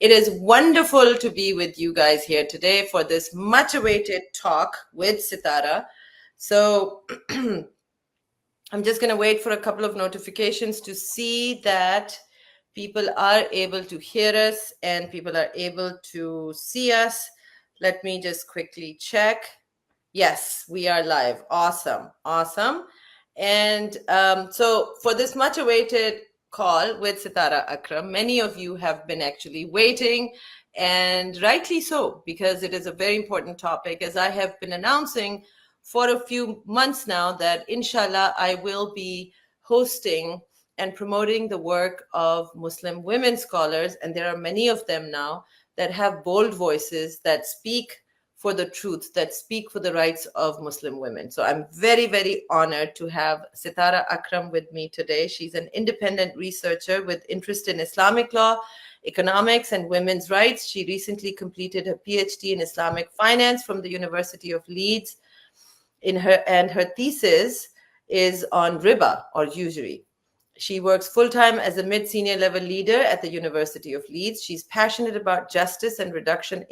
It is wonderful to be with you guys here today for this much-awaited talk with Sitara. So I'm just going to wait for a couple of notifications to see that people are able to hear us and people are able to see us. Let me just quickly check. Yes, we are live. Awesome. Awesome. And so for this much-awaited call with Sitara Akram, many of you have been actually waiting, and rightly so, because it is a very important topic. As I have been announcing for a few months now that inshallah I will be hosting and promoting the work of Muslim women scholars, and there are many of them now that have bold voices that speak for the truth, that speak for the rights of Muslim women. So I'm very, very honored to have Sitara Akram with me today. She's an independent researcher with interest in Islamic law, economics, and women's rights. She recently completed her PhD in Islamic finance from the University of Leeds. Her thesis is on riba, or usury. She works full-time as a mid-senior level leader at the University of Leeds. She's passionate about justice and reducing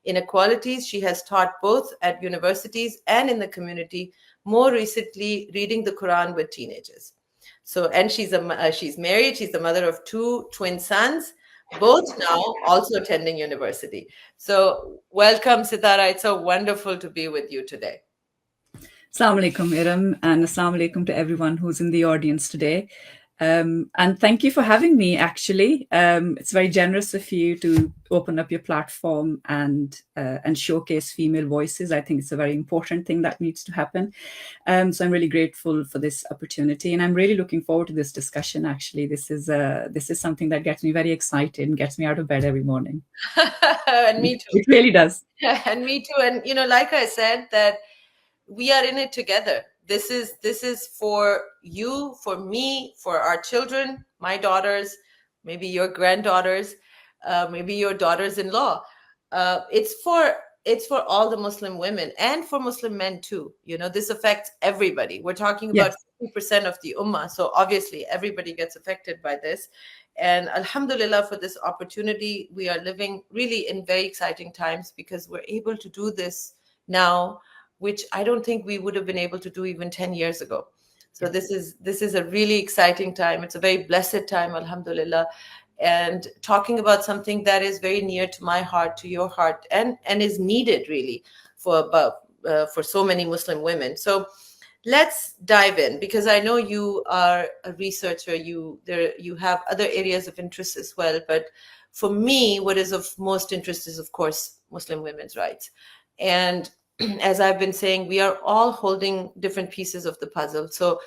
inequalities. She has taught both at universities and in the community, more recently reading the Quran with teenagers. So, and she's married. She's the mother of 2 twin sons, both now also attending university. So welcome, Sitara. It's so wonderful to be with you today. Assalamu alaikum, Eram, and assalamu alaikum to everyone who's in the audience today. And thank you for having me, actually. It's very generous of you to open up your platform and showcase female voices. I think it's a very important thing that needs to happen. So I'm really grateful for this opportunity, and I'm really looking forward to this discussion, actually. This is something that gets me very excited and gets me out of bed every morning. And me too. It really does. And me too. And, like I said, that we are in it together. This is for you, for me, for our children, my daughters, maybe your granddaughters, maybe your daughters-in-law. It's for all the Muslim women and for Muslim men too. This affects everybody. We're talking about 50% of the ummah. So obviously everybody gets affected by this. And alhamdulillah for this opportunity. We are living really in very exciting times because we're able to do this now, which I don't think we would have been able to do even 10 years ago. So this is a really exciting time. It's a very blessed time, alhamdulillah. And talking about something that is very near to my heart, to your heart, and is needed really for so many Muslim women. So let's dive in, because I know you are a researcher. You have other areas of interest as well. But for me, what is of most interest is, of course, Muslim women's rights. And as I've been saying, we are all holding different pieces of the puzzle. So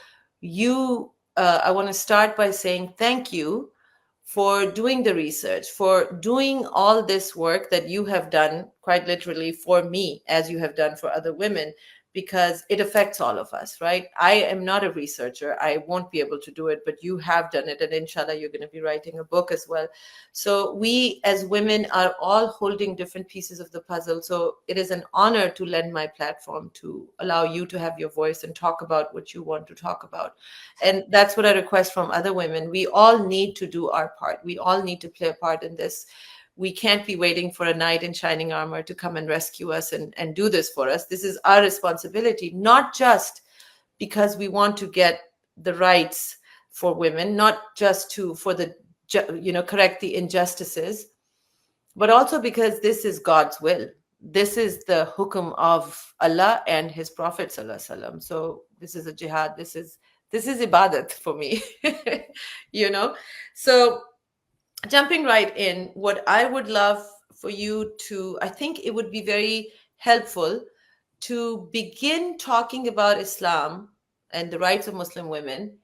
I want to start by saying thank you for doing the research, for doing all this work that you have done, quite literally for me, as you have done for other women, because it affects all of us, right? I am not a researcher. I won't be able to do it, but you have done it. And inshallah, you're going to be writing a book as well. So we as women are all holding different pieces of the puzzle. So it is an honor to lend my platform to allow you to have your voice and talk about what you want to talk about. And that's what I request from other women. We all need to do our part. We all need to play a part in this. We can't be waiting for a knight in shining armor to come and rescue us and do this for us. This is our responsibility, not just because we want to get the rights for women, not just correct the injustices, but also because this is God's will. This is the hukum of Allah and His Prophet Sallallahu Alaihi Wasallam. So this is a jihad. This is ibadat for me, So jumping right in, what I would love for you to, I think it would be very helpful to begin talking about Islam and the rights of Muslim women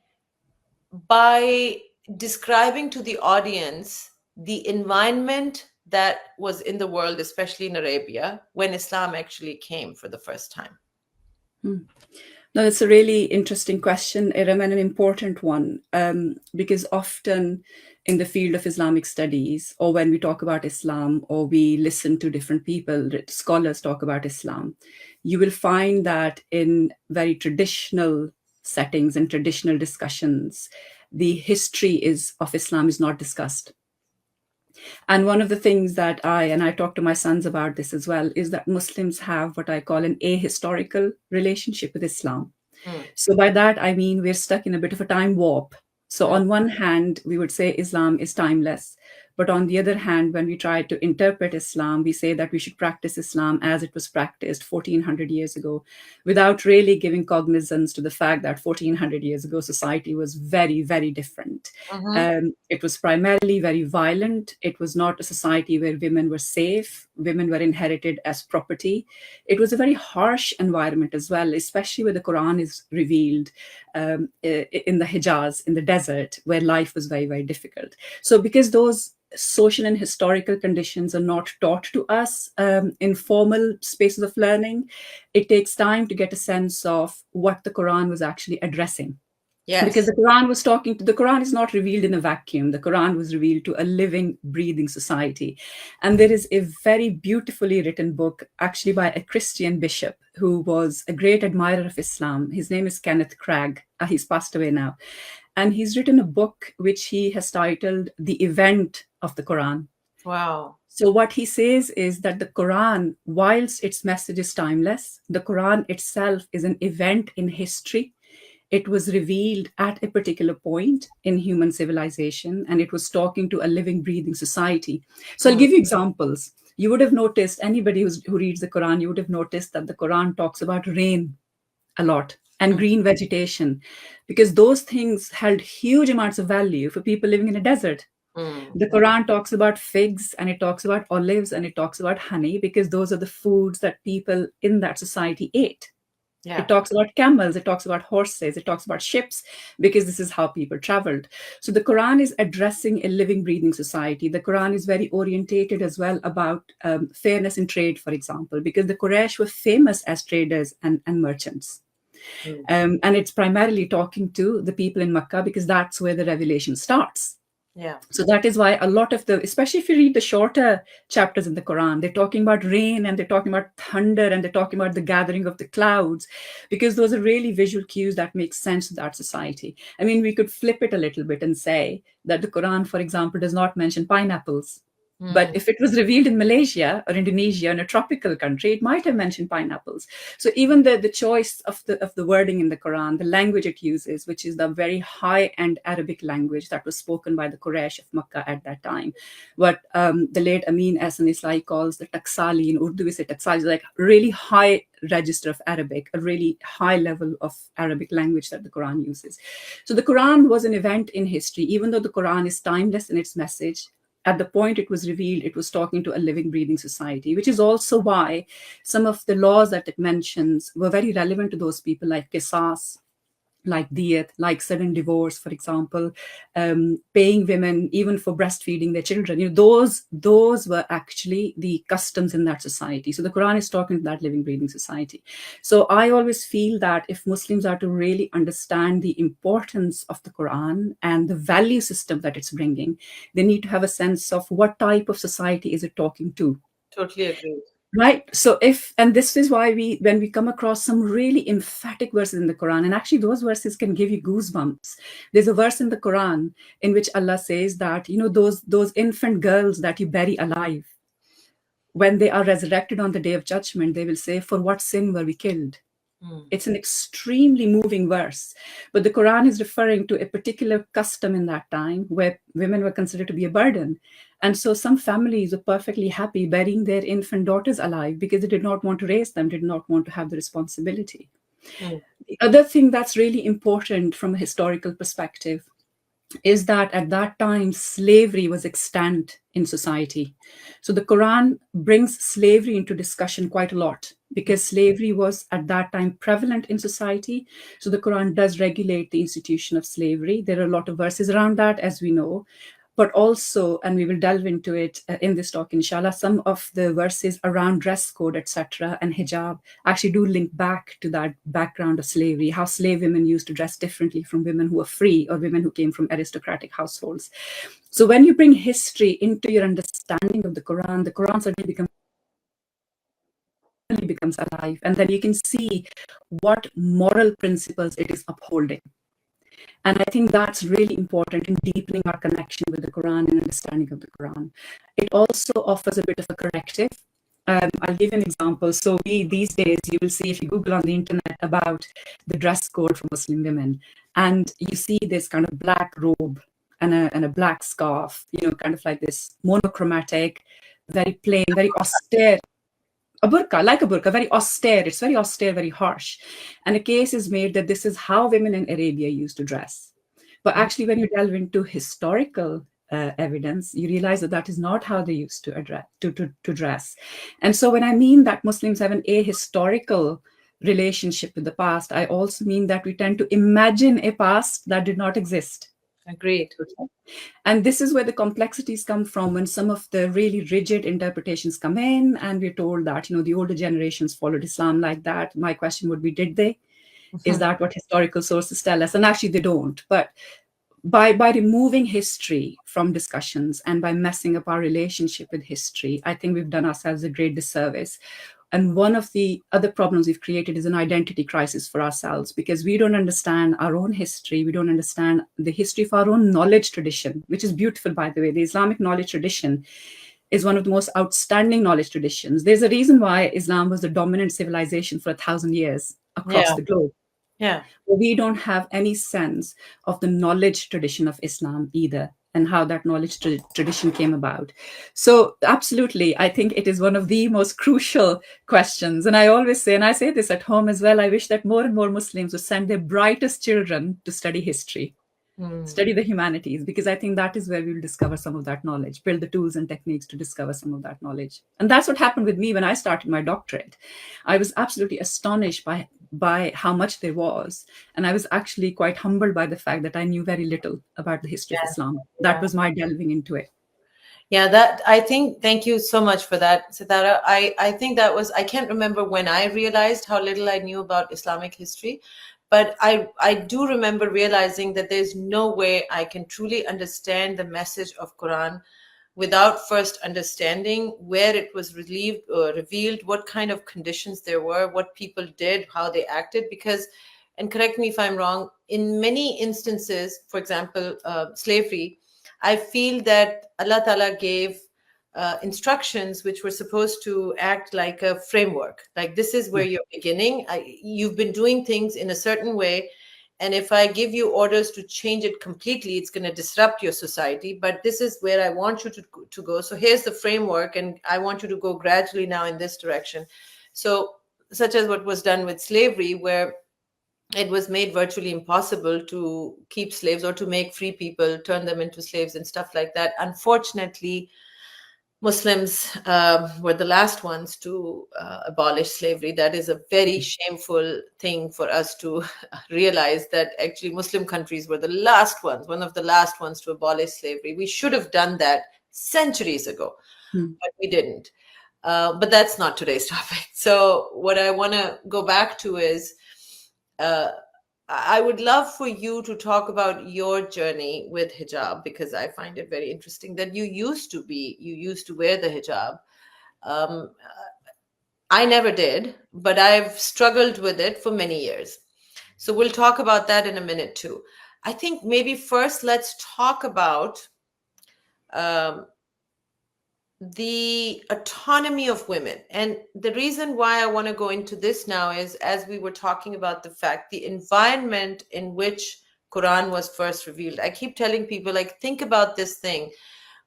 by describing to the audience the environment that was in the world, especially in Arabia, when Islam actually came for the first time. No, it's a really interesting question, Eram, and an important one, because often in the field of Islamic studies, or when we talk about Islam, or we listen to different people, scholars talk about Islam, you will find that in very traditional settings and traditional discussions, the history of Islam is not discussed. And one of the things that I talk to my sons about this as well, is that Muslims have what I call an ahistorical relationship with Islam. Mm. So by that, I mean, we're stuck in a bit of a time warp. So Mm. on one hand, we would say Islam is timeless. But on the other hand, when we try to interpret Islam, we say that we should practice Islam as it was practiced 1400 years ago, without really giving cognizance to the fact that 1400 years ago, society was very, very different. It was primarily very violent. It was not a society where women were safe. Women were inherited as property. It was a very harsh environment as well, especially where the Quran is revealed in the Hijaz, in the desert, where life was very, very difficult. So because those social and historical conditions are not taught to us in formal spaces of learning, it takes time to get a sense of what the Quran was actually addressing. Yes. Because the Quran is not revealed in a vacuum. The Quran was revealed to a living, breathing society. And there is a very beautifully written book, actually by a Christian bishop who was a great admirer of Islam. His name is Kenneth Cragg. He's passed away now. And he's written a book which he has titled The Event of the Quran. Wow. So what he says is that the Quran, whilst its message is timeless, the Quran itself is an event in history. It was revealed at a particular point in human civilization, and it was talking to a living, breathing society. So I'll give you examples. You would have noticed, anybody who reads the Quran, you would have noticed that the Quran talks about rain a lot and green vegetation, because those things held huge amounts of value for people living in a desert. The Quran talks about figs, and it talks about olives, and it talks about honey, because those are the foods that people in that society ate. Yeah. It talks about camels, it talks about horses, it talks about ships, because this is how people traveled. So the Quran is addressing a living, breathing society. The Quran is very orientated as well about fairness in trade, for example, because the Quraysh were famous as traders and merchants. And it's primarily talking to the people in Makkah, because that's where the revelation starts. Yeah. So that is why a lot of especially if you read the shorter chapters in the Quran, they're talking about rain, and they're talking about thunder, and they're talking about the gathering of the clouds, because those are really visual cues that make sense to that society. I mean, we could flip it a little bit and say that the Quran, for example, does not mention pineapples. But if it was revealed in Malaysia or Indonesia, in a tropical country, it might have mentioned pineapples. So even the choice of the wording in the Quran, the language it uses, which is the very high-end Arabic language that was spoken by the Quraysh of Makkah at that time, what the late Amin Ahsan Islai calls the taksali. In Urdu we say taksali, like really high register of Arabic, a really high level of Arabic language that the Quran uses. So the Quran was an event in history. Even though the Quran is timeless in its message, at the point it was revealed, it was talking to a living, breathing society, which is also why some of the laws that it mentions were very relevant to those people, like qisas, like diyat, like sudden divorce, for example, paying women even for breastfeeding their children. Those were actually the customs in that society. So the Quran is talking to that living, breathing society. So I always feel that if Muslims are to really understand the importance of the Quran and the value system that it's bringing, they need to have a sense of what type of society is it talking to. Totally agree. Right. So and this is why when we come across some really emphatic verses in the Quran, and actually those verses can give you goosebumps. There's a verse in the Quran in which Allah says that, those infant girls that you bury alive, when they are resurrected on the day of judgment, they will say, for what sin were we killed? It's an extremely moving verse, but the Quran is referring to a particular custom in that time where women were considered to be a burden. And so some families were perfectly happy burying their infant daughters alive because they did not want to raise them, did not want to have the responsibility. The other thing that's really important from a historical perspective is that at that time, slavery was extant in society. So the Quran brings slavery into discussion quite a lot because slavery was at that time prevalent in society. So the Quran does regulate the institution of slavery. There are a lot of verses around that, as we know. But also, and we will delve into it in this talk, inshallah, some of the verses around dress code, etc., and hijab actually do link back to that background of slavery, how slave women used to dress differently from women who were free or women who came from aristocratic households. So when you bring history into your understanding of the Quran suddenly becomes alive, and then you can see what moral principles it is upholding. And I think that's really important in deepening our connection with the Quran and understanding of the Quran. It also offers a bit of a corrective. I'll give you an example. So these days, you will see, if you Google on the internet about the dress code for Muslim women, and you see this kind of black robe and a black scarf, kind of like this monochromatic, very plain, very austere, a burqa, like a burqa, very austere. It's very austere, very harsh. And a case is made that this is how women in Arabia used to dress. But actually, when you delve into historical evidence, you realize that that is not how they used to dress. And so when I mean that Muslims have an ahistorical relationship with the past, I also mean that we tend to imagine a past that did not exist. Agreed. And this is where the complexities come from, when some of the really rigid interpretations come in and we're told that, the older generations followed Islam like that. My question would be, did they? Is that what historical sources tell us? And actually they don't. But by removing history from discussions and by messing up our relationship with history, I think we've done ourselves a great disservice. And one of the other problems we've created is an identity crisis for ourselves, because we don't understand our own history. We don't understand the history of our own knowledge tradition, which is beautiful, by the way. The Islamic knowledge tradition is one of the most outstanding knowledge traditions. There's a reason why Islam was the dominant civilization for 1,000 years across the globe. Yeah. We don't have any sense of the knowledge tradition of Islam either, and how that knowledge tradition came about. So absolutely, I think it is one of the most crucial questions. And I always say, and I say this at home as well, I wish that more and more Muslims would send their brightest children to study history, study the humanities, because I think that is where we will discover some of that knowledge, build the tools and techniques to discover some of that knowledge. And that's what happened with me when I started my doctorate. I was absolutely astonished by how much there was. And I was actually quite humbled by the fact that I knew very little about the history of Islam. That was my delving into it. Yeah, thank you so much for that, Sitara. I think that was, I can't remember when I realized how little I knew about Islamic history, but I do remember realizing that there's no way I can truly understand the message of Quran without first understanding where it was revealed, what kind of conditions there were, what people did, how they acted. Because, and correct me if I'm wrong, in many instances, for example, slavery, I feel that Allah Ta'ala gave instructions which were supposed to act like a framework. Like, this is where you're beginning. You've been doing things in a certain way, and if I give you orders to change it completely, it's going to disrupt your society. But this is where I want you to go. So here's the framework, and I want you to go gradually now in this direction. So, such as what was done with slavery, where it was made virtually impossible to keep slaves or to make free people, turn them into slaves and stuff like that. Unfortunately, Muslims were the last ones to abolish slavery. That is a very shameful thing for us to realize, that actually Muslim countries were the last ones, one of the last ones to abolish slavery. We should have done that centuries ago, but we didn't. But that's not today's topic. So what I want to go back to is, I would love for you to talk about your journey with hijab, because I find it very interesting that you used to wear the hijab. I never did, but I've struggled with it for many years. So we'll talk about that in a minute too. I think maybe first let's talk about the autonomy of women. And the reason why I want to go into this now is, as we were talking about the fact, the environment in which Quran was first revealed. I keep telling people, like, think about this thing.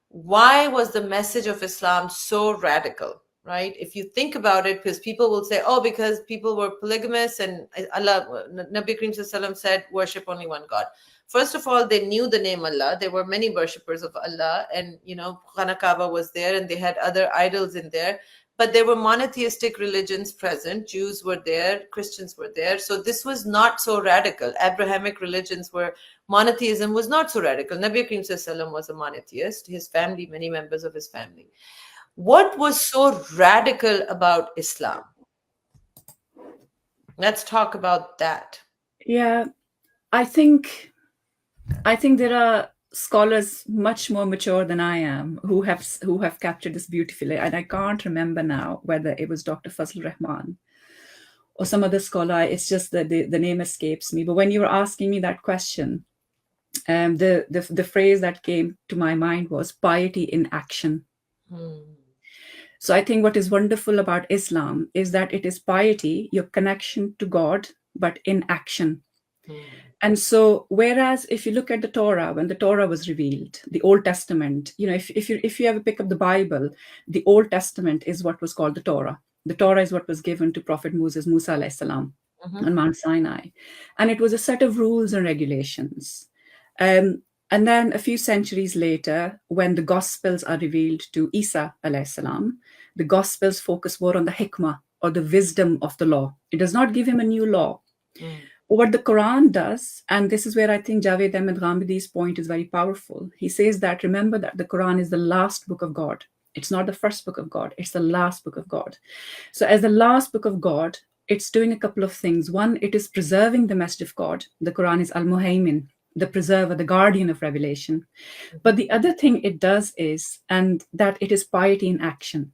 Why was the message of Islam so radical, right? If you think about it, because people will say, oh, because people were polygamous and Nabi Karim Sallallahu said, worship only one God. First of all, they knew the name Allah. There were many worshippers of Allah, and Khana Kaaba was there, and they had other idols in there. But there were monotheistic religions present. Jews were there, Christians were there. So this was not so radical. Abrahamic religions were, monotheism was not so radical. Nabi Karim Sallallahu was a monotheist. His family, many members of his family. What was so radical about Islam? Let's talk about that. Yeah, I think there are scholars much more mature than I am who have captured this beautifully, and I can't remember now whether it was Dr. Fazlur Rahman or some other scholar. It's just that the name escapes me. But when you were asking me that question, The phrase that came to my mind was piety in action. So I think what is wonderful about Islam is that it is piety, your connection to God, but in action. And so, whereas if you look at the Torah, when the Torah was revealed, the Old Testament, if you ever pick up the Bible, the Old Testament is what was called the Torah. The Torah is what was given to Prophet Musa alayhi salam, on Mount Sinai, and it was a set of rules and regulations. And then a few centuries later, when the Gospels are revealed to Isa alayhi salam, the Gospels focus more on the hikmah, or the wisdom of the law. It does not give him a new law. What the Quran does, and this is where I think Javed Ahmed Ghamdi's point is very powerful. He says that, remember that the Quran is the last book of God. It's not the first book of God. It's the last book of God. So as the last book of God, it's doing a couple of things. One, it is preserving the message of God. The Quran is Al-Muhaymin, the preserver, the guardian of revelation. But the other thing it does is, and that it is piety in action.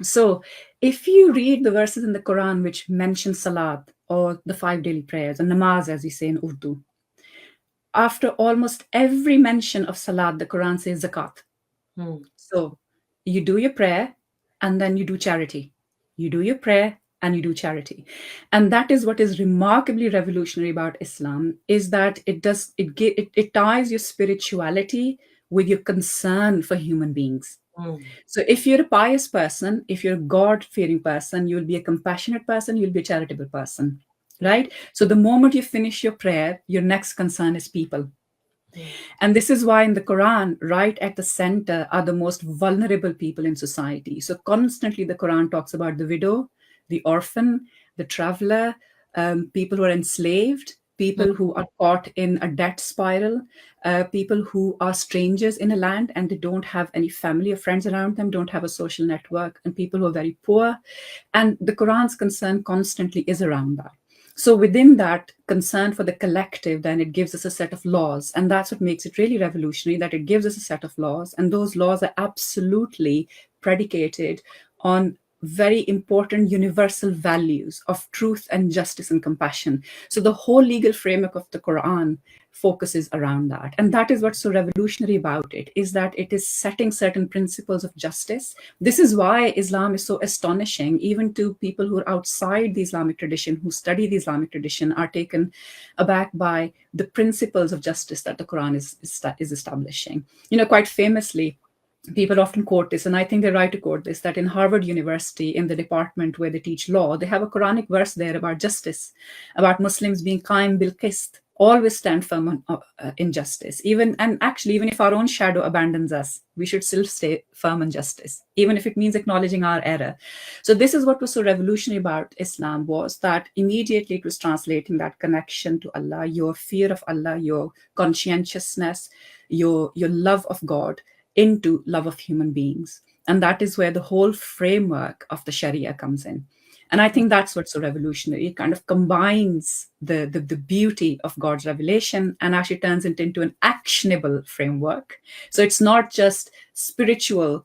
So if you read the verses in the Quran which mention Salat, or the 5 daily prayers, and namaz, as we say in Urdu, after almost every mention of Salat, the Quran says zakat. So you do your prayer, and then you do charity. You do your prayer, and you do charity. And that is what is remarkably revolutionary about Islam, is that it ties your spirituality with your concern for human beings. So if you're a pious person, if you're a God-fearing person, you'll be a compassionate person, you'll be a charitable person, right? So the moment you finish your prayer, your next concern is people. And this is why in the Quran, right at the center are the most vulnerable people in society. So constantly the Quran talks about the widow, the orphan, the traveler, people who are enslaved, people who are caught in a debt spiral, people who are strangers in a land and they don't have any family or friends around them, don't have a social network, and people who are very poor. And the Quran's concern constantly is around that. So within that concern for the collective, then it gives us a set of laws. And that's what makes it really revolutionary, that it gives us a set of laws. And those laws are absolutely predicated on very important universal values of truth and justice and compassion. So the whole legal framework of the Quran focuses around that. And that is what's so revolutionary about it, is that it is setting certain principles of justice. This is why Islam is so astonishing, even to people who are outside the Islamic tradition, who study the Islamic tradition, are taken aback by the principles of justice that the Quran is establishing. Quite famously, people often quote this, and I think they're right to quote this, that in Harvard University, in the department where they teach law, they have a Quranic verse there about justice, about Muslims being qaim bil qist, always stand firm on injustice. Actually, even if our own shadow abandons us, we should still stay firm on justice, even if it means acknowledging our error. So this is what was so revolutionary about Islam, was that immediately it was translating that connection to Allah, your fear of Allah, your conscientiousness, your love of God, into love of human beings. And that is where the whole framework of the Sharia comes in. And I think that's what's so revolutionary. It kind of combines the beauty of God's revelation and actually turns it into an actionable framework. So it's not just spiritual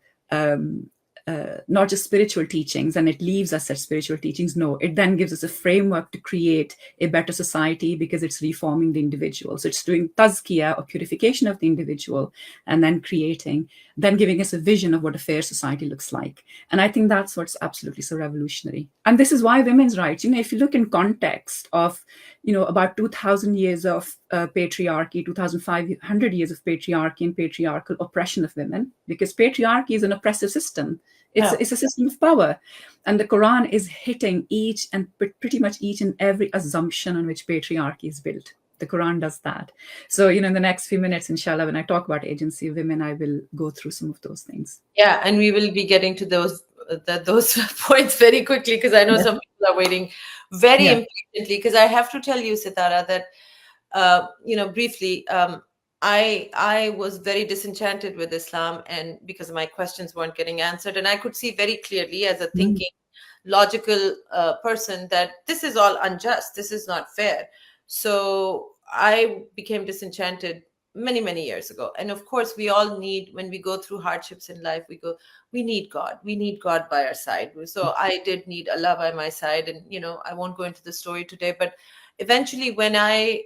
teachings, and it leaves us at spiritual teachings. No, it then gives us a framework to create a better society, because it's reforming the individual. So it's doing tazkiyah, or purification of the individual, and then giving us a vision of what a fair society looks like. And I think that's what's absolutely so revolutionary. And this is why women's rights, if you look in context of, about 2,000 years of patriarchy, 2,500 years of patriarchy and patriarchal oppression of women, because patriarchy is an oppressive system. It's a system of power. And the Quran is hitting pretty much each and every assumption on which patriarchy is built. The Quran does that. So, in the next few minutes, inshallah, when I talk about agency of women, I will go through some of those things. Yeah, and we will be getting to those points very quickly, because I know some people are waiting very impatiently. Because I have to tell you, Sitara, that briefly, I was very disenchanted with Islam, and because my questions weren't getting answered, and I could see very clearly, as a thinking, logical person, that this is all unjust. This is not fair. So I became disenchanted many years ago. And of course, we all need, when we go through hardships in life, we need God. We need God by our side. So I did need Allah by my side. And, I won't go into the story today, but eventually when I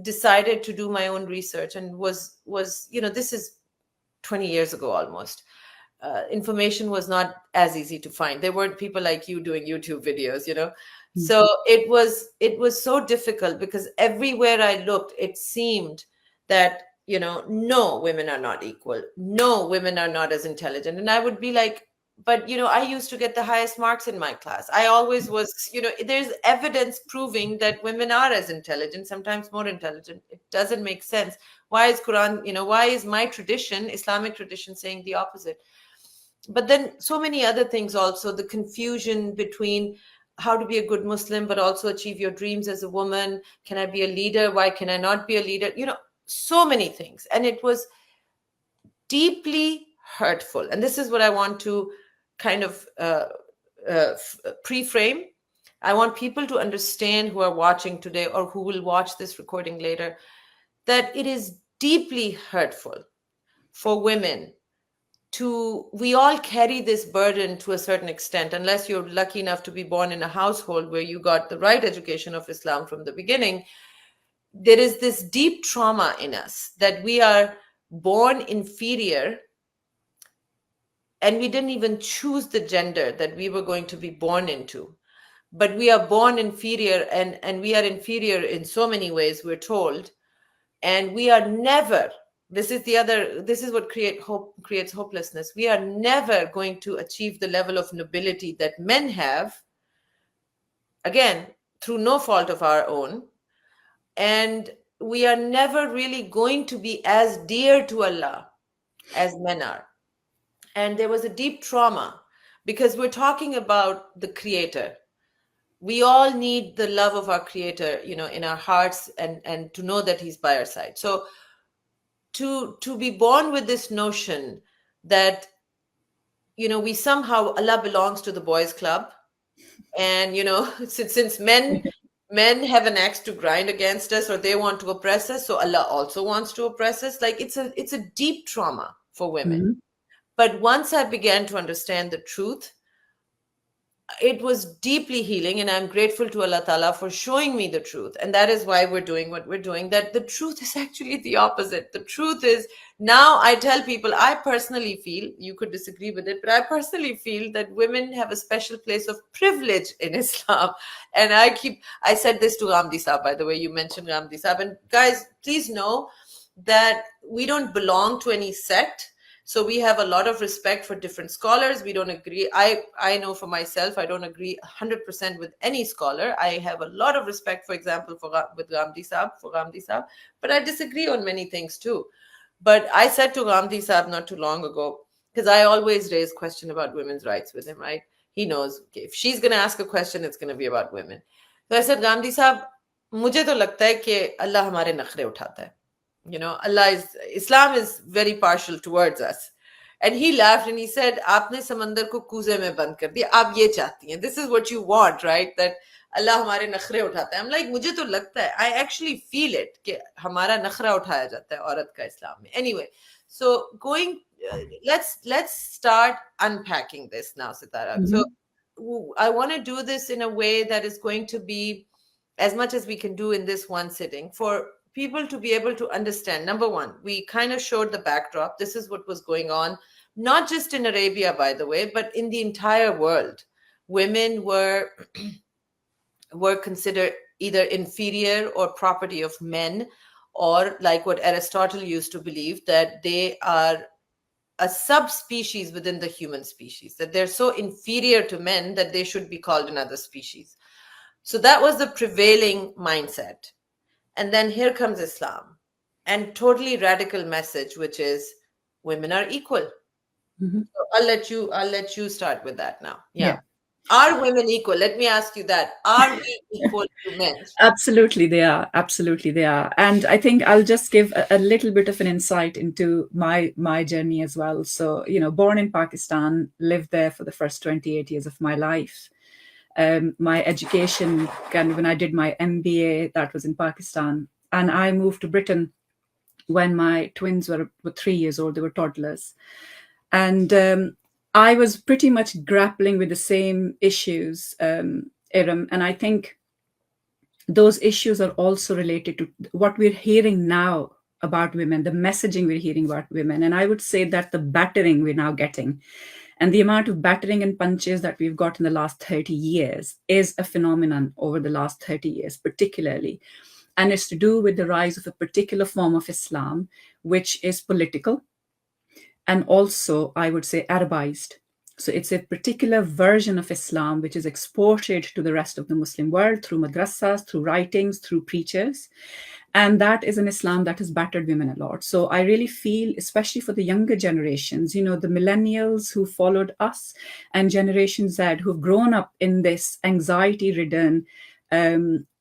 decided to do my own research and was this is 20 years ago almost. Information was not as easy to find. There weren't people like you doing YouTube videos, so it was so difficult, because everywhere I looked, it seemed that no, women are not equal, no, women are not as intelligent. And I would be like, but I used to get the highest marks in my class. I always was, there's evidence proving that women are as intelligent, sometimes more intelligent. It doesn't make sense. Why is Quran, why is my tradition, Islamic tradition, saying the opposite? But then so many other things also, the confusion between how to be a good Muslim but also achieve your dreams as a woman. Can I be a leader? Why can I not be a leader? So many things. And it was deeply hurtful. And this is what I want to kind of pre-frame. I want people to understand, who are watching today or who will watch this recording later, that it is deeply hurtful for women we all carry this burden to a certain extent, unless you're lucky enough to be born in a household where you got the right education of Islam from the beginning. There is this deep trauma in us that we are born inferior, and we didn't even choose the gender that we were going to be born into. But we are born inferior, and we are inferior in so many ways, we're told. And we are never, this is what creates hopelessness. We are never going to achieve the level of nobility that men have, again, through no fault of our own. And we are never really going to be as dear to Allah as men are. And there was a deep trauma, because we're talking about the Creator. We all need the love of our Creator, in our hearts, and to know that He's by our side. So to be born with this notion that, we somehow, Allah belongs to the boys' club, and since men have an axe to grind against us, or they want to oppress us, so Allah also wants to oppress us. Like, it's a deep trauma for women. But once I began to understand the truth, it was deeply healing, and I'm grateful to Allah Ta'ala for showing me the truth. And that is why we're doing what we're doing, that the truth is actually the opposite. The truth is, now I tell people, I personally feel, you could disagree with it, but I personally feel that women have a special place of privilege in Islam. And I said this to Ramdi Saab, by the way, you mentioned Ramdi Saab. And guys, please know that we don't belong to any sect. So we have a lot of respect for different scholars. We don't agree. I know for myself, I don't agree 100% with any scholar. I have a lot of respect, for example, with Ramdi Saab, but I disagree on many things too. But I said to Ramdi Saab not too long ago, because I always raise question about women's rights with him, right? He knows, okay, if she's going to ask a question, it's going to be about women. So I said, Ramdi Saab, mujhe to lagta hai ki Allah hamare nakhre uthata hai. Islam is very partial towards us. And he laughed and he said, Aapne samandar ko kuze mein band kar diya, aap ye chahti hain. This is what you want, right? That Allah hamare nakhre uthata hai. I'm like, mujhe to lagta hai, I actually feel it, कि हमारा नखरा उठाया जाता है औरत का इस्लाम में. Anyway, so let's start unpacking this now, Sitara. So I want to do this in a way that is going to be as much as we can do in this one sitting, for people to be able to understand. Number one, we kind of showed the backdrop. This is what was going on, not just in Arabia, by the way, but in the entire world. Women were considered either inferior or property of men, or like what Aristotle used to believe, that they are a subspecies within the human species, that they're so inferior to men that they should be called another species. So that was the prevailing mindset. And then here comes Islam, and totally radical message, which is women are equal. So I'll let you start with that now. Yeah. Are women equal? Let me ask you that. Are we equal to men? Absolutely, they are. Absolutely, they are. And I think I'll just give a little bit of an insight into my journey as well. So, born in Pakistan, lived there for the first 28 years of my life. My education, when I did my MBA, that was in Pakistan. And I moved to Britain when my twins were 3 years old. They were toddlers. And I was pretty much grappling with the same issues, Eram. And I think those issues are also related to what we're hearing now about women, the messaging we're hearing about women. And I would say that the battering we're now getting and the amount of battering and punches that we've got in the last 30 years is a phenomenon over the last 30 years, particularly. And it's to do with the rise of a particular form of Islam, which is political and also, I would say, Arabized. So it's a particular version of Islam which is exported to the rest of the Muslim world through madrasas, through writings, through preachers. And that is an Islam that has battered women a lot. So I really feel, especially for the younger generations, the millennials who followed us and Generation Z who've grown up in this anxiety-ridden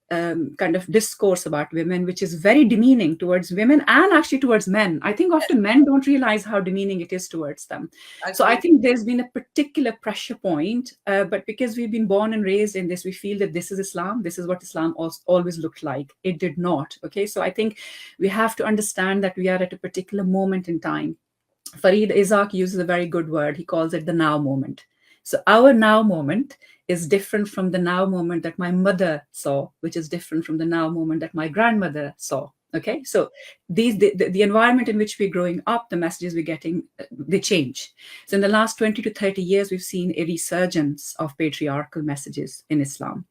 kind of discourse about women, which is very demeaning towards women and actually towards men. I think often men don't realize how demeaning it is towards them. So I think there's been a particular pressure point, but because we've been born and raised in this, we feel that this is Islam. This is what Islam always looked like. It did not. Okay, so I think we have to understand that we are at a particular moment in time. Farid Isaac uses a very good word. He calls it the now moment. So our now moment is different from the now moment that my mother saw, which is different from the now moment that my grandmother saw. Okay, so the environment in which we're growing up, the messages we're getting, they change. So in the last 20 to 30 years, we've seen a resurgence of patriarchal messages in Islam.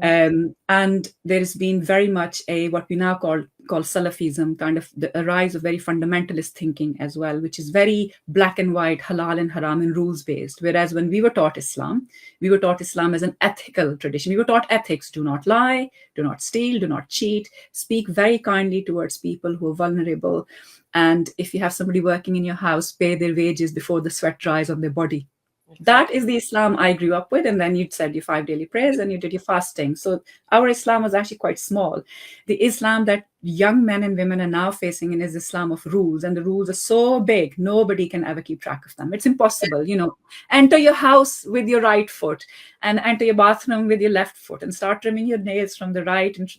And there has been very much what we now call Salafism, kind of a rise of very fundamentalist thinking as well, which is very black and white, halal and haram, and rules based. Whereas when we were taught Islam as an ethical tradition. We were taught ethics: do not lie, do not steal, do not cheat, speak very kindly towards people who are vulnerable, and if you have somebody working in your house, pay their wages before the sweat dries on their body. That is the Islam I grew up with. And then you said your 5 daily prayers and you did your fasting. So our Islam was actually quite small. The Islam that young men and women are now facing in is Islam of rules. And the rules are so big, nobody can ever keep track of them. It's impossible. Enter your house with your right foot and enter your bathroom with your left foot and start trimming your nails from the right. And,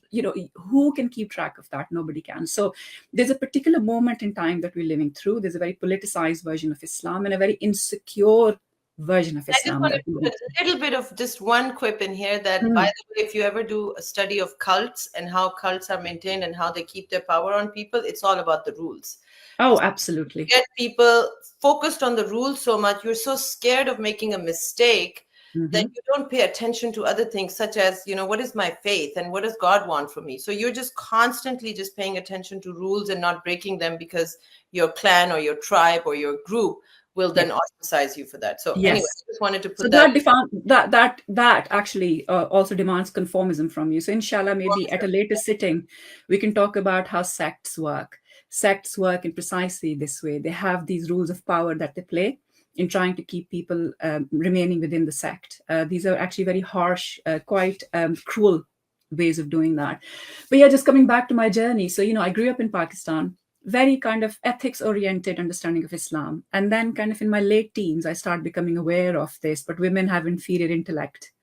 who can keep track of that? Nobody can. So there's a particular moment in time that we're living through. There's a very politicized version of Islam and a very insecure version of Islam. I just want to put a little bit of just one quip in here that, by the way, if you ever do a study of cults and how cults are maintained and how they keep their power on people, it's all about the rules. Oh, absolutely. Get people focused on the rules so much, you're so scared of making a mistake that you don't pay attention to other things, such as, what is my faith and what does God want from me? So you're just constantly just paying attention to rules and not breaking them because your clan or your tribe or your group will then ostracize you for that. So anyway, I just wanted to put that actually also demands conformism from you. So inshallah, maybe at a later sitting, we can talk about how sects work. Sects work in precisely this way. They have these rules of power that they play in trying to keep people remaining within the sect. These are actually very harsh, quite cruel ways of doing that. But yeah, just coming back to my journey. So, I grew up in Pakistan, very kind of ethics-oriented understanding of Islam. And then kind of in my late teens, I started becoming aware of this, but women have inferior intellect.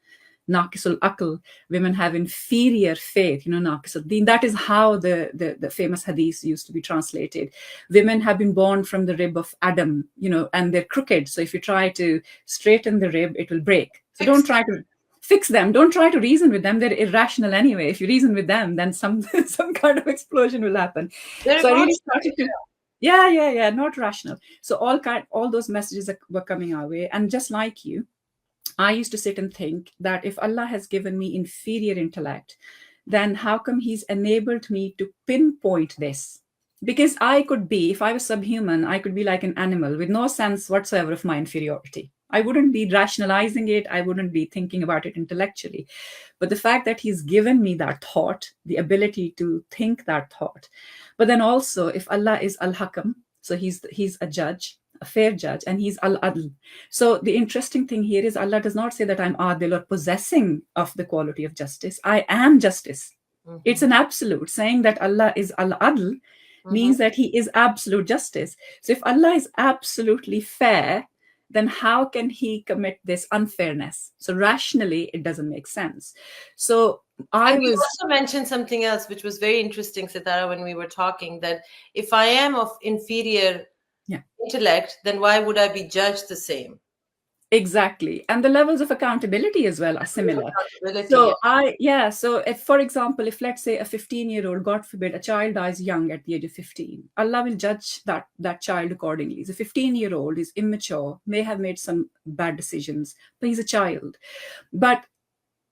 Naqisul Aql, women have inferior faith, Naqisul Deen. That is how the famous hadith used to be translated. Women have been born from the rib of Adam, and they're crooked. So if you try to straighten the rib, it will break. So don't try to fix them. Don't try to reason with them. They're irrational anyway. If you reason with them, then some kind of explosion will happen. So I really started to, not rational. So all those messages were coming our way. And just like you, I used to sit and think that if Allah has given me inferior intellect, then how come He's enabled me to pinpoint this? Because I could be, if I was subhuman, I could be like an animal with no sense whatsoever of my inferiority. I wouldn't be rationalizing it. I wouldn't be thinking about it intellectually. But the fact that He's given me that thought, the ability to think that thought. But then also, if Allah is Al-Hakam, so He's a judge, a fair judge, and He's Al-Adl. So the interesting thing here is Allah does not say that I'm Adil or possessing of the quality of justice. I am justice. It's an absolute. Saying that Allah is Al-Adl means that He is absolute justice. So if Allah is absolutely fair, then how can He commit this unfairness? So rationally, it doesn't make sense. So you also mentioned something else, which was very interesting, Sitara, when we were talking, that if I am of inferior intellect, then why would I be judged the same? Exactly. And the levels of accountability as well are similar. Accountability. So if, for example, if let's say a 15-year-old, God forbid, a child dies young at the age of 15, Allah will judge that child accordingly. The 15-year-old is immature, may have made some bad decisions, but he's a child. But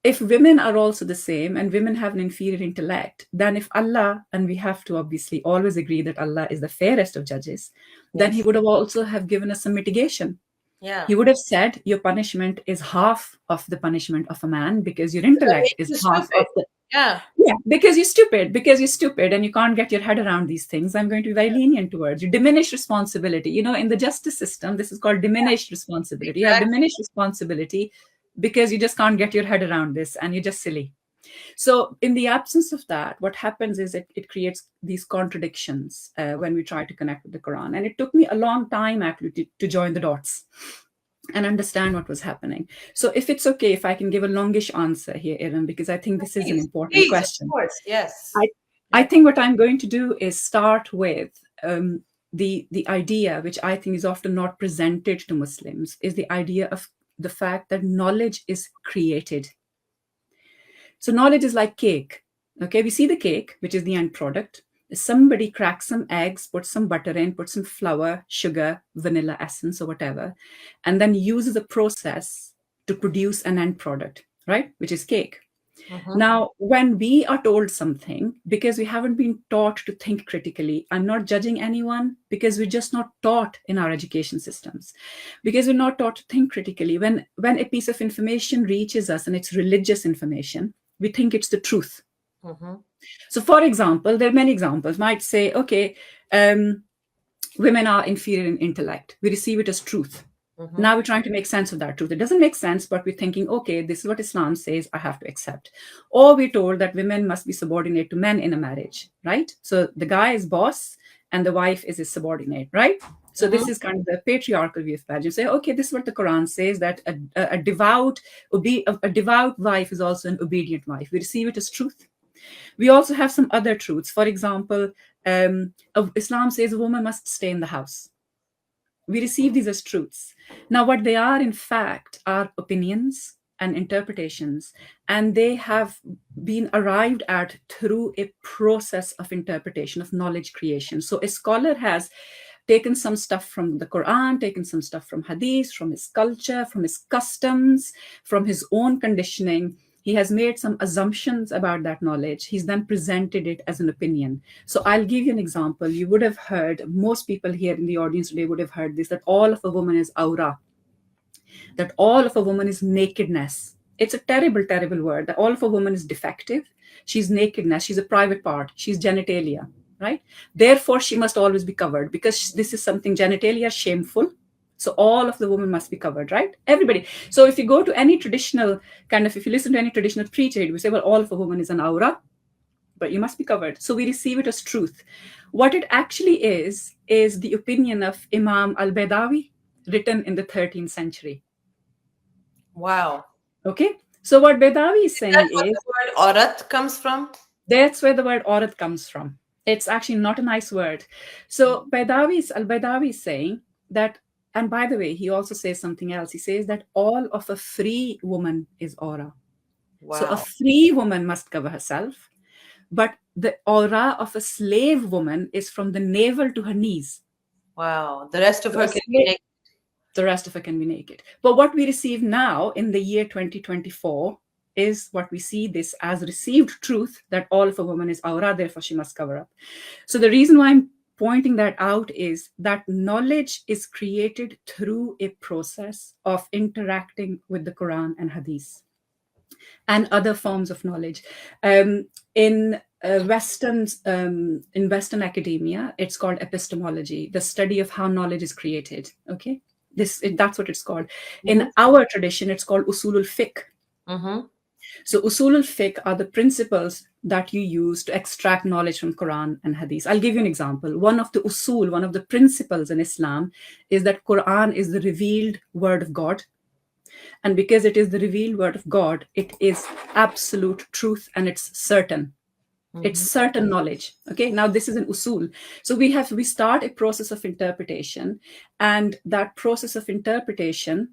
if women are also the same and women have an inferior intellect, then if Allah, and we have to obviously always agree that Allah is the fairest of judges, then he Yes. would have also have given us some mitigation. Yeah. He would have said your punishment is half of the punishment of a man because your That intellect makes is you half stupid. of the. Yeah. Yeah, because you're stupid and you can't get your head around these things. I'm going to be very lenient towards you. Diminish responsibility. You know, in the justice system, this is called diminished responsibility. You have Exactly. diminished responsibility because you just can't get your head around this and you're just silly. So in the absence of that, what happens is it creates these contradictions when we try to connect with the Quran. And it took me a long time actually to join the dots and understand what was happening. So if it's okay, if I can give a longish answer here, Eram, because I think this is an important Please, of question. course. Yes. I think what I'm going to do is start with the idea, which I think is often not presented to Muslims, is the idea of the fact that knowledge is created. So knowledge is like cake. Okay, we see the cake, which is the end product. Somebody cracks some eggs, puts some butter in, puts some flour, sugar, vanilla essence, or whatever, and then uses a process to produce an end product, right? Which is cake. Mm-hmm. Now, when we are told something, because we haven't been taught to think critically, I'm not judging anyone because we're just not taught in our education systems, because we're not taught to think critically. When a piece of information reaches us and it's religious information, we think it's the truth. Mm-hmm. So, for example, there are many examples. Might say, okay, women are inferior in intellect. We receive it as truth. Mm-hmm. Now we're trying to make sense of that truth. It doesn't make sense, but we're thinking, okay, this is what Islam says, I have to accept. Or we're told that women must be subordinate to men in a marriage, right? So the guy is boss and the wife is his subordinate, right? So this is kind of the patriarchal view of marriage. You say, okay, this is what the Quran says, that a devout wife is also an obedient wife. We receive it as truth. We also have some other truths. For example, Islam says a woman must stay in the house. We receive these as truths. Now, what they are, in fact, are opinions and interpretations, and they have been arrived at through a process of interpretation, of knowledge creation. So a scholar has taken some stuff from the Quran, taken some stuff from Hadith, from his culture, from his customs, from his own conditioning. He has made some assumptions about that knowledge. He's then presented it as an opinion. So I'll give you an example. You would have heard, most people here in the audience today would have heard this, that all of a woman is aura, that all of a woman is nakedness. It's a terrible, terrible word, that all of a woman is defective. She's nakedness. She's a private part. She's genitalia, right? Therefore, she must always be covered because this is something, genitalia, shameful. So all of the women must be covered, right? Everybody. So if you go to any traditional if you listen to any traditional preacher, we say, well, all of a woman is an aura, but you must be covered. So we receive it as truth. What it actually is the opinion of Imam al-Baidawi, written in the 13th century. Wow. Okay. So what Baidawi is saying That's is, where the word aurat comes from? That's where the word aurat comes from. It's actually not a nice word. So al-Baidawi is saying that, and by the way, he also says something else. He says that all of a free woman is aura. Wow. So a free woman must cover herself, but the aura of a slave woman is from the navel to her knees. Wow. The rest of her can be naked. The rest of her can be naked. But what we receive now in the year 2024 is what we see this as received truth, that all of a woman is aura, therefore she must cover up. So the reason why I'm pointing that out is that knowledge is created through a process of interacting with the Quran and Hadith and other forms of knowledge. In Western academia, it's called epistemology, the study of how knowledge is created. Okay, that's what it's called. In our tradition, it's called usulul fiqh. So usulul fiqh are the principles that you use to extract knowledge from Quran and Hadith. I'll give you an example. One of the principles in Islam is that Quran is the revealed word of God. And because it is the revealed word of God, it is absolute truth and it's certain. It's certain knowledge. Okay, now this is an usul. So we start a process of interpretation, and that process of interpretation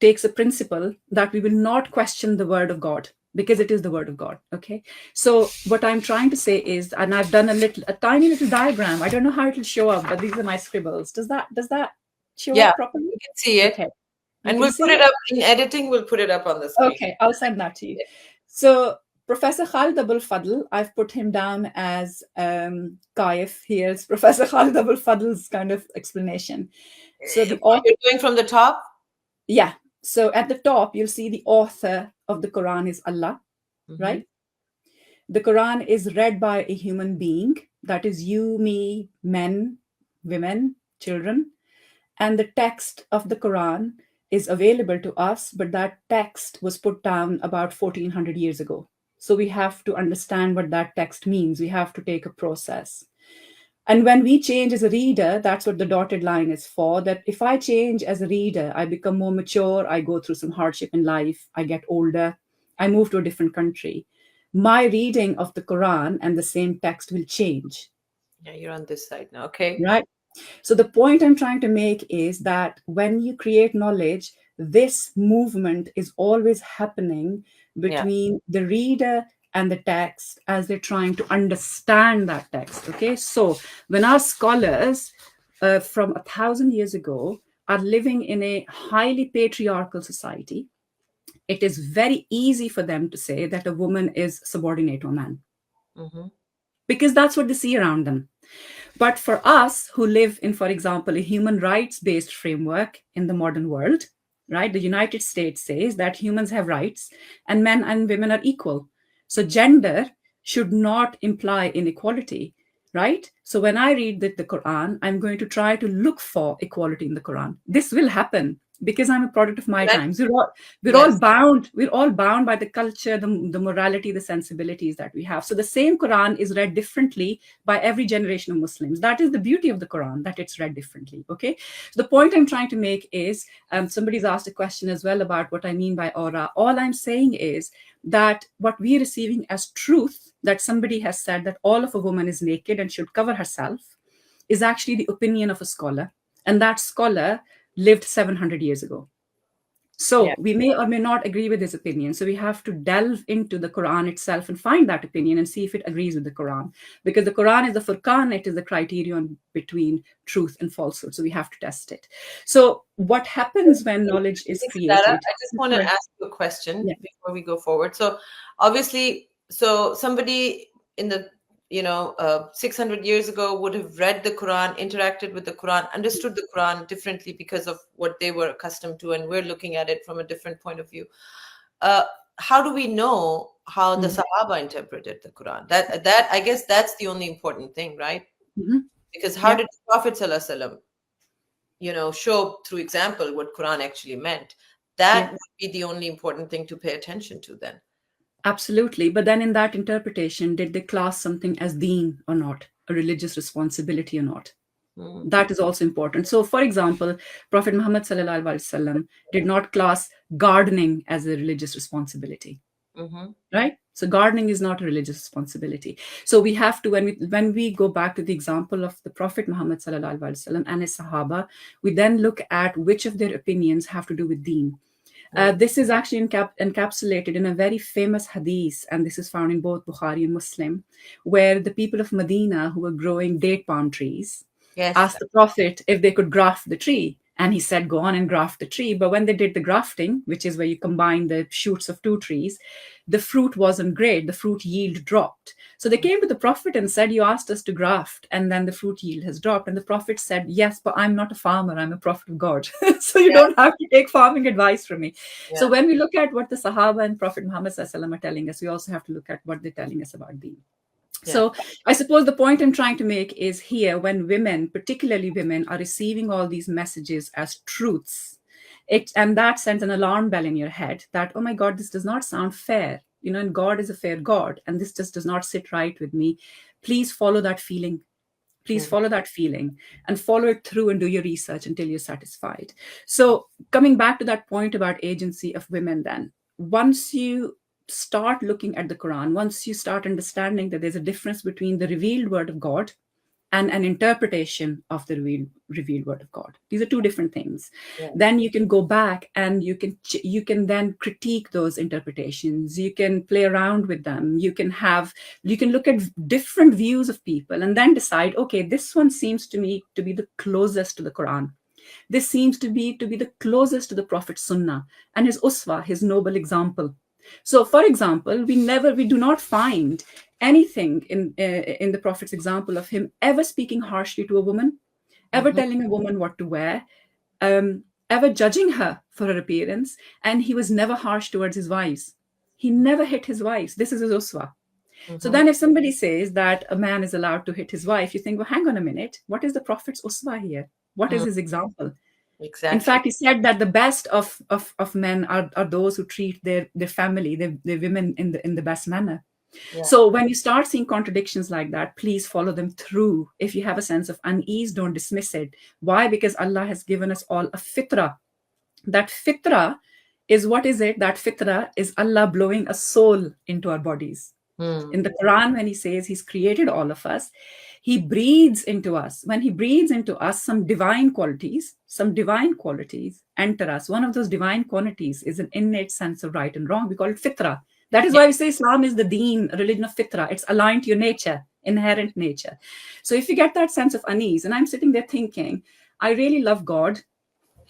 takes a principle that we will not question the word of God because it is the word of God. Okay. So what I'm trying to say is, and I've done a tiny little diagram. I don't know how it'll show up, but these are my scribbles. Does that show Yeah, up properly? you can see it. Okay. You And can we'll put see it it? up in editing, we'll put it up on the screen. Okay, I'll send that to you. So Professor Khalid Abul Fadl, I've put him down as Kaif. Here's Professor Khalid Abul Fadl's kind of explanation. So the author, You're doing from the top? yeah. So at the top, you'll see the author of the Quran is Allah, right? The Quran is read by a human being, that is you, me, men, women, children. And the text of the Quran is available to us, but that text was put down about 1400 years ago. So we have to understand what that text means. We have to take a process. And when we change as a reader, that's what the dotted line is for. That if I change as a reader, I become more mature, I go through some hardship in life, I get older, I move to a different country. My reading of the Quran and the same text will change. Yeah, you're on this side now. Okay. Right? So the point I'm trying to make is that when you create knowledge, this movement is always happening Yeah. between the reader and the text as they're trying to understand that text. Okay, so when our scholars from 1,000 years ago are living in a highly patriarchal society, it is very easy for them to say that a woman is subordinate to a man because that's what they see around them. But for us who live in, for example, a human rights based framework in the modern world, right, the United States says that humans have rights and men and women are equal. So gender should not imply inequality, right? So when I read the Quran, I'm going to try to look for equality in the Quran. This will happen because I'm a product of my times. We're all Yes. bound. We're all bound by the culture, the morality, the sensibilities that we have. So the same Quran is read differently by every generation of Muslims. That is the beauty of the Quran, that it's read differently. Okay. So the point I'm trying to make is, somebody's asked a question as well about what I mean by aura. All I'm saying is that what we're receiving as truth, that somebody has said that all of a woman is naked and should cover herself, is actually the opinion of a scholar. And that scholar lived 700 years ago. So Yeah. we may or may not agree with his opinion. So we have to delve into the Quran itself and find that opinion and see if it agrees with the Quran. Because the Quran is the Furqan, it is the criterion between truth and falsehood. So we have to test it. So what happens when knowledge is Sitara, created? I just want to Sorry. ask you a question Yeah. before we go forward. So obviously, so somebody in the 600 years ago would have read the Quran, interacted with the Quran, understood the Quran differently because of what they were accustomed to, and we're looking at it from a different point of view. How do we know how the Sahaba interpreted the Quran? That I guess that's the only important thing, right? Mhm. Because how Yeah. did the Prophet ﷺ, show through example what Quran actually meant? That Yeah. would be the only important thing to pay attention to then. Absolutely. But then in that interpretation, did they class something as deen or not, a religious responsibility or not? That is also important. So, for example, Prophet Muhammad sallallahu alaihi wasallam did not class gardening as a religious responsibility, right? So, gardening is not a religious responsibility. So, we have to when we go back to the example of the Prophet Muhammad sallallahu alaihi wasallam and his Sahaba, we then look at which of their opinions have to do with deen. This is actually encapsulated in a very famous hadith, and this is found in both Bukhari and Muslim, where the people of Medina who were growing date palm trees Yes. asked the Prophet if they could graft the tree. And he said, go on and graft the tree. But when they did the grafting, which is where you combine the shoots of two trees, the fruit wasn't great. The fruit yield dropped. So they came to the Prophet and said, you asked us to graft, and then the fruit yield has dropped. And the Prophet said, yes, but I'm not a farmer. I'm a prophet of God. So you don't have to take farming advice from me. So Yeah. when we look at what the Sahaba and Prophet Muhammad are telling us, we also have to look at what they're telling us about deen. So I suppose the point I'm trying to make is here, when women, particularly women, are receiving all these messages as truths, and that sends an alarm bell in your head that, oh my God, this does not sound fair. And God is a fair God, and this just does not sit right with me. Please follow that feeling. Please follow that feeling and follow it through and do your research until you're satisfied. So coming back to that point about agency of women, then, once you start looking at the Quran, once you start understanding that there's a difference between the revealed word of God and an interpretation of the revealed word of God. These are two different things. Yeah. Then you can go back and you can then critique those interpretations. You can play around with them. You can look at different views of people and then decide, okay, this one seems to me to be the closest to the Quran. This seems to be the closest to the Prophet's Sunnah and his uswa, his noble example. So, for example, we do not find anything in the Prophet's example of him ever speaking harshly to a woman, ever telling a woman what to wear, ever judging her for her appearance, and he was never harsh towards his wives. He never hit his wives. This is his uswa. So then if somebody says that a man is allowed to hit his wife, you think, well, hang on a minute. What is the Prophet's uswa here? What is his example? Exactly. In fact, he said that the best of men are those who treat their family, their women in the best manner. Yeah. So when you start seeing contradictions like that, please follow them through. If you have a sense of unease, don't dismiss it. Why? Because Allah has given us all a fitrah. That fitrah is, what is it? That fitrah is Allah blowing a soul into our bodies. In the Quran, when he says he's created all of us, he breathes into us. When he breathes into us, some divine qualities enter us. One of those divine qualities is an innate sense of right and wrong. We call it fitrah. That is why we say Islam is the deen, a religion of fitrah. It's aligned to your nature, inherent nature. So if you get that sense of unease, and I'm sitting there thinking, I really love God.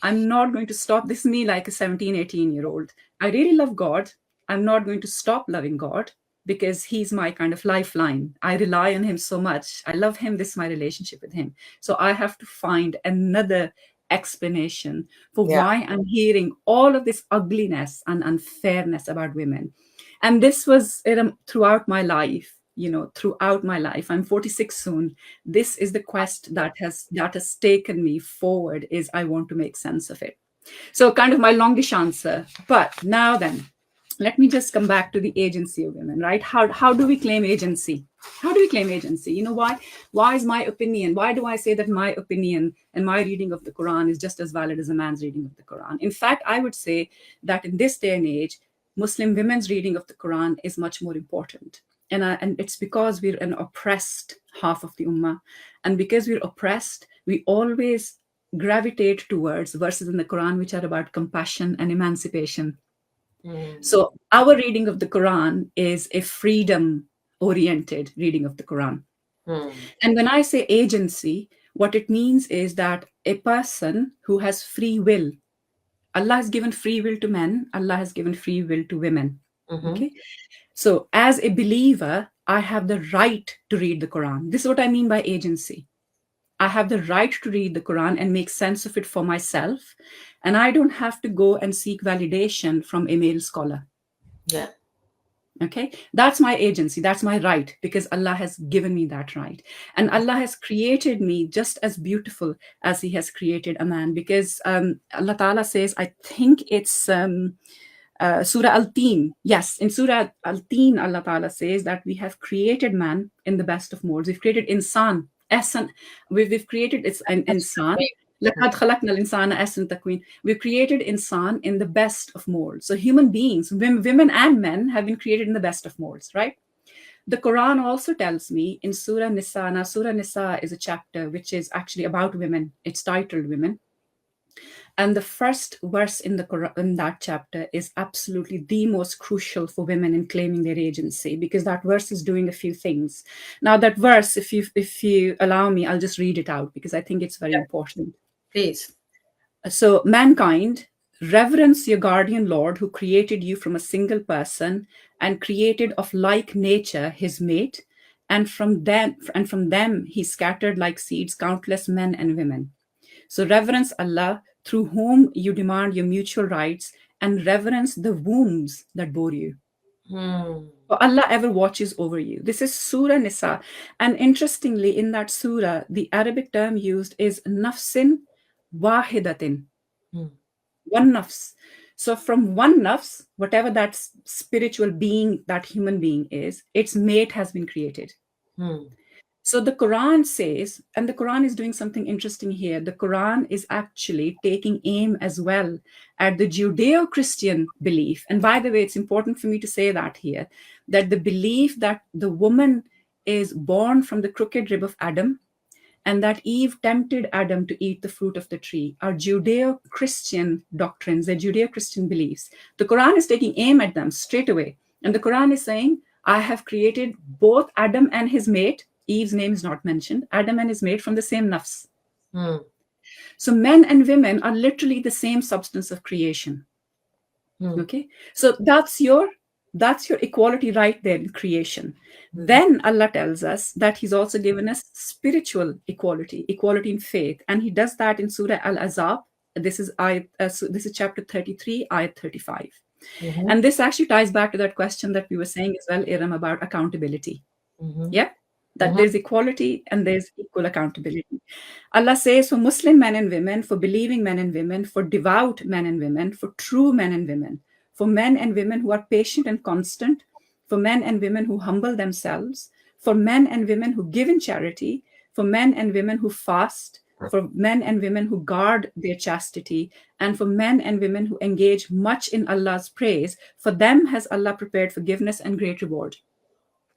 I'm not going to stop. This is me like a 17, 18-year-old. I really love God. I'm not going to stop loving God, because he's my kind of lifeline. I rely on him so much. I love him. This is my relationship with him. So I have to find another explanation for why I'm hearing all of this ugliness and unfairness about women. And this was throughout my life, throughout my life. I'm 46 soon. This is the quest that has taken me forward, is I want to make sense of it. So kind of my longish answer. But now then, let me just come back to the agency of women, right? How do we claim agency? How do we claim agency? Why is my opinion? Why do I say that my opinion and my reading of the Quran is just as valid as a man's reading of the Quran? In fact, I would say that in this day and age, Muslim women's reading of the Quran is much more important. And it's because we're an oppressed half of the ummah. And because we're oppressed, we always gravitate towards verses in the Quran which are about compassion and emancipation. So our reading of the Quran is a freedom-oriented reading of the Quran. And when I say agency, what it means is that a person who has free will, Allah has given free will to men, Allah has given free will to women. Okay. So as a believer, I have the right to read the Quran. This is what I mean by agency. I have the right to read the Quran and make sense of it for myself. And I don't have to go and seek validation from a male scholar. Yeah. Okay. That's my agency. That's my right, because Allah has given me that right. And Allah has created me just as beautiful as he has created a man, because Allah Ta'ala says, I think it's Surah Al-Teen. Yes, in Surah Al-Teen, Allah Ta'ala says that we have created man in the best of molds. We've created insan. We've created an insan. We've created insan in the best of molds. So human beings, women and men, have been created in the best of molds, right? The Quran also tells me in Surah Nisa. Now, Surah Nisa is a chapter which is actually about women. It's titled Women. And the first verse in the Quran, in that chapter, is absolutely the most crucial for women in claiming their agency, because that verse is doing a few things. Now, that verse, if you allow me, I'll just read it out because I think it's very important. Please. So, mankind, reverence your guardian Lord who created you from a single person and created of like nature his mate, and from them he scattered like seeds countless men and women. So reverence Allah, through whom you demand your mutual rights, and reverence the wombs that bore you. So Allah ever watches over you. This is Surah Nisa. And interestingly, in that surah, the Arabic term used is nafsin wahidatin. One nafs. So from one nafs, whatever that spiritual being, that human being is, its mate has been created. So the Quran says, and the Quran is doing something interesting here. The Quran is actually taking aim as well at the Judeo-Christian belief. And by the way, it's important for me to say that here, that the belief that the woman is born from the crooked rib of Adam, and that Eve tempted Adam to eat the fruit of the tree are Judeo-Christian doctrines, they're Judeo-Christian beliefs. The Quran is taking aim at them straight away. And the Quran is saying, I have created both Adam and his mate, Eve's name is not mentioned, Adam and his mate from the same nafs. So men and women are literally the same substance of creation. Okay, so that's your equality right there in creation. Then Allah tells us that He's also given us spiritual equality in faith, and He does that in Surah Al-Azab. This is chapter 33, ayat 35. And this actually ties back to that question that we were saying as well, Eram, about accountability. Yeah, that there's equality and there's equal accountability. Allah says, for Muslim men and women, for believing men and women, for devout men and women, for true men and women, for men and women who are patient and constant, for men and women who humble themselves, for men and women who give in charity, for men and women who fast, for men and women who guard their chastity, and for men and women who engage much in Allah's praise, for them has Allah prepared forgiveness and great reward.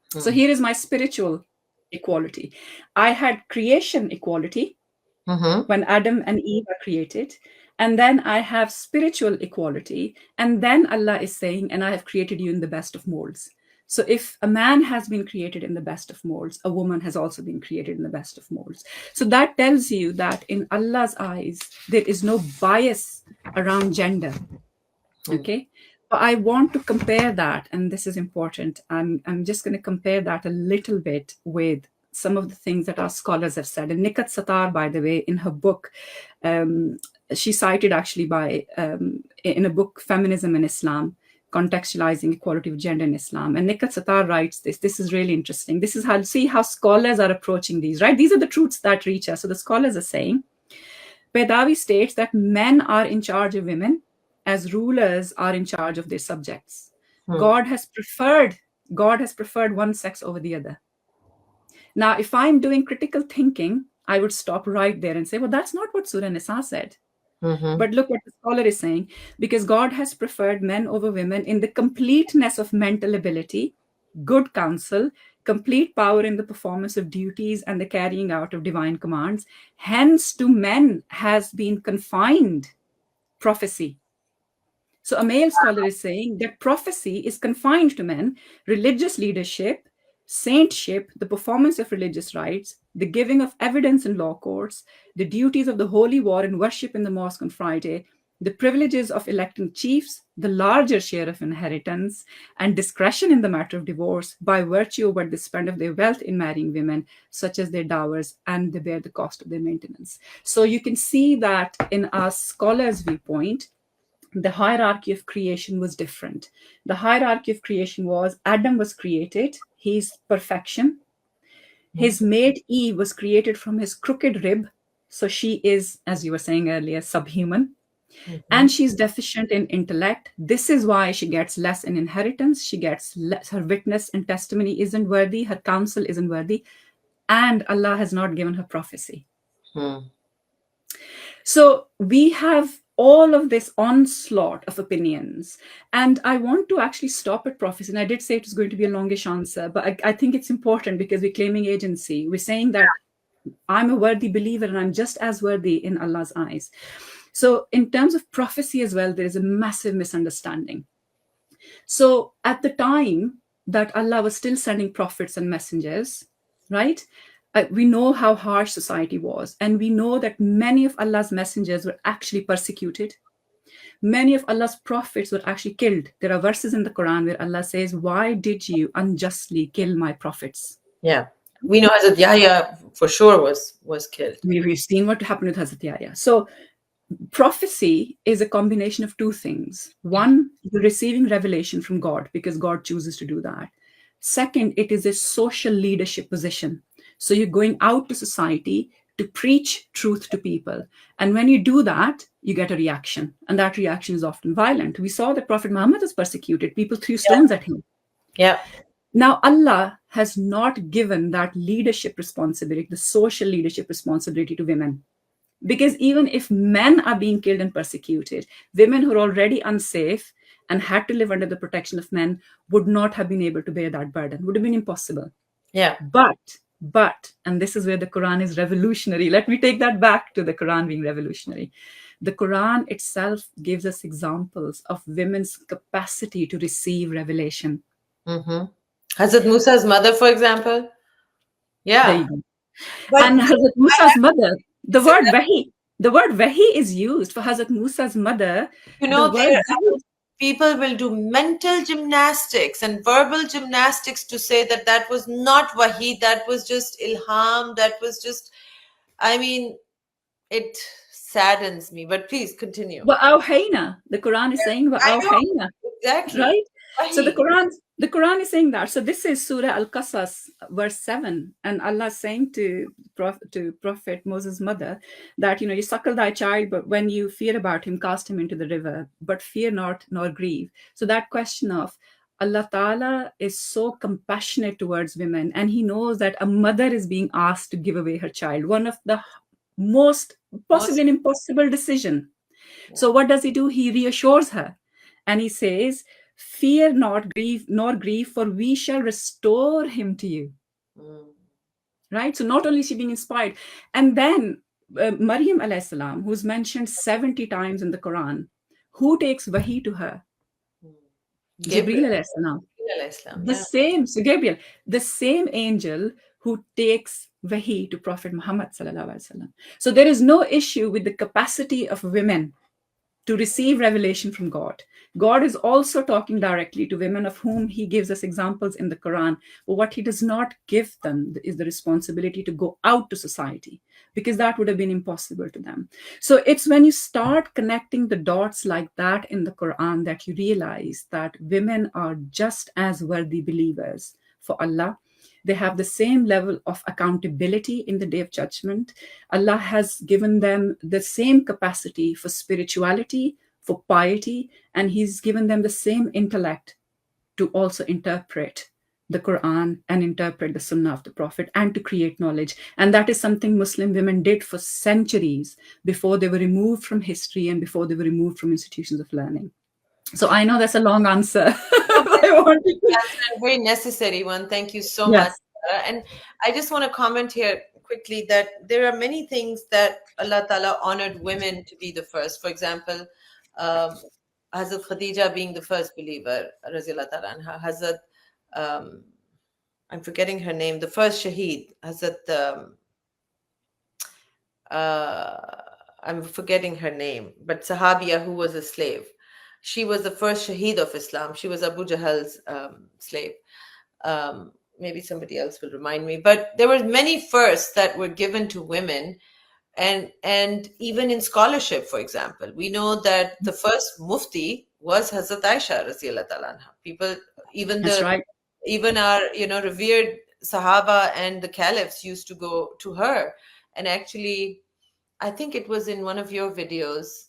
So here is my spiritual equality. I had creation equality when Adam and Eve are created. And then I have spiritual equality. And then Allah is saying, and I have created you in the best of molds. So if a man has been created in the best of molds, a woman has also been created in the best of molds. So that tells you that in Allah's eyes, there is no bias around gender. Okay. But I want to compare that, and this is important. I'm just going to compare that a little bit with some of the things that our scholars have said. And Nikat Satar, by the way, in her book, she cited actually in a book, Feminism in Islam, Contextualizing Equality of Gender in Islam. And Nikat Satar writes this. This is really interesting. This is how scholars are approaching these, right? These are the truths that reach us. So the scholars are saying, Bedawi states that men are in charge of women, as rulers are in charge of their subjects. God has preferred one sex over the other. Now, if I'm doing critical thinking, I would stop right there and say, well, that's not what Surah Nisa said. But look what the scholar is saying, because God has preferred men over women in the completeness of mental ability, good counsel, complete power in the performance of duties and the carrying out of divine commands. Hence, to men has been confined prophecy. So a male scholar is saying that prophecy is confined to men, religious leadership, saintship, the performance of religious rites, the giving of evidence in law courts, the duties of the holy war and worship in the mosque on Friday, the privileges of electing chiefs, the larger share of inheritance, and discretion in the matter of divorce by virtue of what they spend of their wealth in marrying women, such as their dowers, and they bear the cost of their maintenance. So you can see that in our scholars' viewpoint, the hierarchy of creation was different. The hierarchy of creation was Adam was created, he's perfection. His mate Eve was created from his crooked rib. So she is, as you were saying earlier, subhuman. And she's deficient in intellect. This is why she gets less in inheritance. She gets less, her witness and testimony isn't worthy, her counsel isn't worthy, and Allah has not given her prophecy. So we have all of this onslaught of opinions. And I want to actually stop at prophecy. And I did say it was going to be a longish answer, but I think it's important because we're claiming agency. We're saying that I'm a worthy believer and I'm just as worthy in Allah's eyes. So in terms of prophecy as well, there is a massive misunderstanding. So at the time that Allah was still sending prophets and messengers, right? We know how harsh society was. And we know that many of Allah's messengers were actually persecuted. Many of Allah's prophets were actually killed. There are verses in the Quran where Allah says, why did you unjustly kill my prophets? Yeah. We know Hazrat Yahya for sure was killed. We've seen what happened with Hazrat Yahya. So prophecy is a combination of two things. One, you're receiving revelation from God because God chooses to do that. Second, it is a social leadership position. So you're going out to society to preach truth to people. And when you do that, you get a reaction. And that reaction is often violent. We saw that Prophet Muhammad was persecuted. People threw stones at him. Yeah. Now, Allah has not given that leadership responsibility, the social leadership responsibility to women. Because even if men are being killed and persecuted, women who are already unsafe and had to live under the protection of men would not have been able to bear that burden. Would have been impossible. Yeah. But But, and this is where the Quran is revolutionary. Let me take that back to the Quran being revolutionary. The Quran itself gives us examples of women's capacity to receive revelation. Mm-hmm. Hazrat Musa's mother, for example. There Yeah. you go. But And Hazrat I Musa's have mother, to say that, the word wahi is used for Hazrat Musa's mother. The word wahi. people will do mental gymnastics and verbal gymnastics to say that that was not wahi, that was just ilham, that was just, I mean, it saddens me. But please continue. Wa'awhayna. The Quran is saying I know, wa'awhayna. exactly. Right? So Wahi. The Quran is saying that. So this is Surah Al-Qasas, verse 7. And Allah is saying to Prophet Moses' mother that, you suckle thy child, but when you fear about him, cast him into the river, but fear not nor grieve. So that question of Allah Ta'ala is so compassionate towards women, and he knows that a mother is being asked to give away her child, one of the most Most, possibly an impossible decision. yeah. So what does he do? He reassures her and he says, fear not, grieve nor grieve, for we shall restore him to you. Mm. Right? So not only is she being inspired, and then Maryam alayhi salam, who's mentioned 70 times in the Quran, who takes wahi to her? Gabriel, Jibreel alayhi salam. Islam, The yeah. same, so Gabriel, the same angel who takes wahi to Prophet Muhammad sallallahu alaihi wasallam. So there is no issue with the capacity of women to receive revelation from God. God is also talking directly to women, of whom he gives us examples in the Quran. But what he does not give them is the responsibility to go out to society, because that would have been impossible to them. So it's when you start connecting the dots like that in the Quran that you realize that women are just as worthy believers for Allah. They have the same level of accountability in the day of judgment. Allah has given them the same capacity for spirituality, for piety, and He's given them the same intellect to also interpret the Quran and interpret the Sunnah of the Prophet and to create knowledge. And that is something Muslim women did for centuries before they were removed from history and before they were removed from institutions of learning. So I know that's a long answer. I wanted to. That's a very necessary one. Thank you so much. Yes. And I just want to comment here quickly that there are many things that Allah Ta'ala honored women to be the first. For example, Hazrat Khadija being the first believer, Razila Ta'ala anha. Hazrat, I'm forgetting her name, the first Shaheed, Hazrat, I'm forgetting her name, but Sahabiya who was a slave. She was the first Shaheed of Islam. She was Abu Jahal's slave. Maybe somebody else will remind me, but there were many firsts that were given to women, and even in scholarship, for example, we know that the first mufti was Hazrat Aisha radhiyallahu ta'ala anha. People, even That's right. even our revered Sahaba and the caliphs used to go to her. And actually, I think it was in one of your videos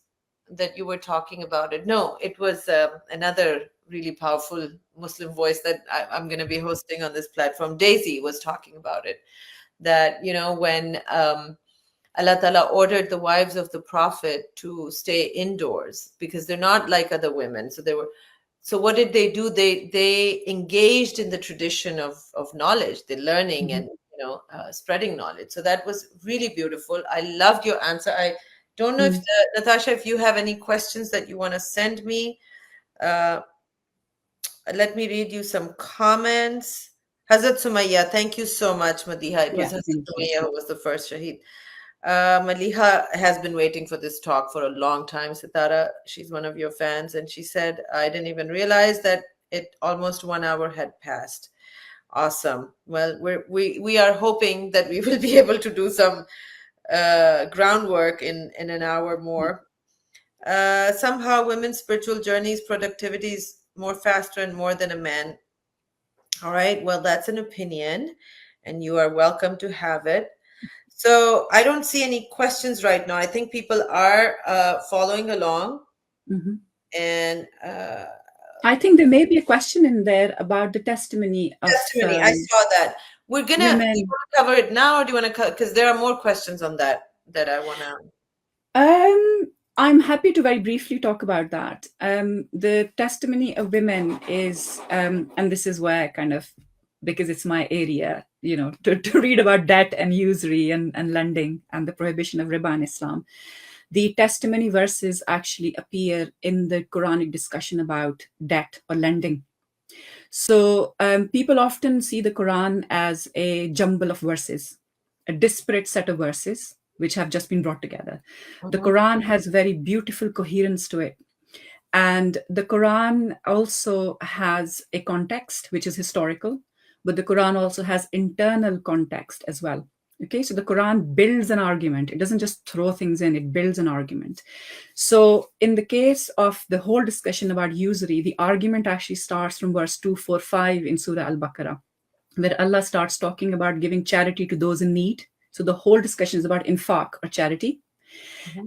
that you were talking about it. No, it was another really powerful Muslim voice that I'm going to be hosting on this platform. Daisy was talking about it. That, when Allah Ta'ala ordered the wives of the Prophet to stay indoors because they're not like other women. So what did they do? They engaged in the tradition of knowledge, the learning, and spreading knowledge. So that was really beautiful. I loved your answer. I don't know if Natasha, if you have any questions that you want to send me. Let me read you some comments. Hazrat Sumaya, thank you so much, Madiha. It was Yeah, Hazrat thank you. Sumaya who was the first Shaheed. Maliha has been waiting for this talk for a long time. Sitara, she's one of your fans, and she said, I didn't even realize that it almost 1 hour had passed. Awesome. Well, we are hoping that we will be able to do some groundwork in an hour more. Somehow women's spiritual journeys, productivity is more faster and more than a man. All right. Well, that's an opinion, and you are welcome to have it. So I don't see any questions right now. I think people are following along. And I think there may be a question in there about the testimony of testimony, I saw that. Do you women. want to cover it now, or do you want to, because there are more questions on that I want to. I'm happy to very briefly talk about that. The testimony of women is, and this is where kind of, because it's my area, to read about debt and usury and lending and the prohibition of riba in Islam, the testimony verses actually appear in the Quranic discussion about debt or lending. So people often see the Quran as a jumble of verses, a disparate set of verses which have just been brought together. The Quran has very beautiful coherence to it. And the Quran also has a context which is historical, but the Quran also has internal context as well. Okay, so the Quran builds an argument. It doesn't just throw things in, it builds an argument. So in the case of the whole discussion about usury, the argument actually starts from verse 245 in Surah Al-Baqarah, where Allah starts talking about giving charity to those in need. So the whole discussion is about infaq or charity.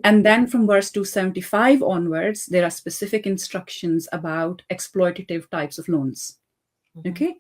And then from verse 275 onwards, there are specific instructions about exploitative types of loans. Okay.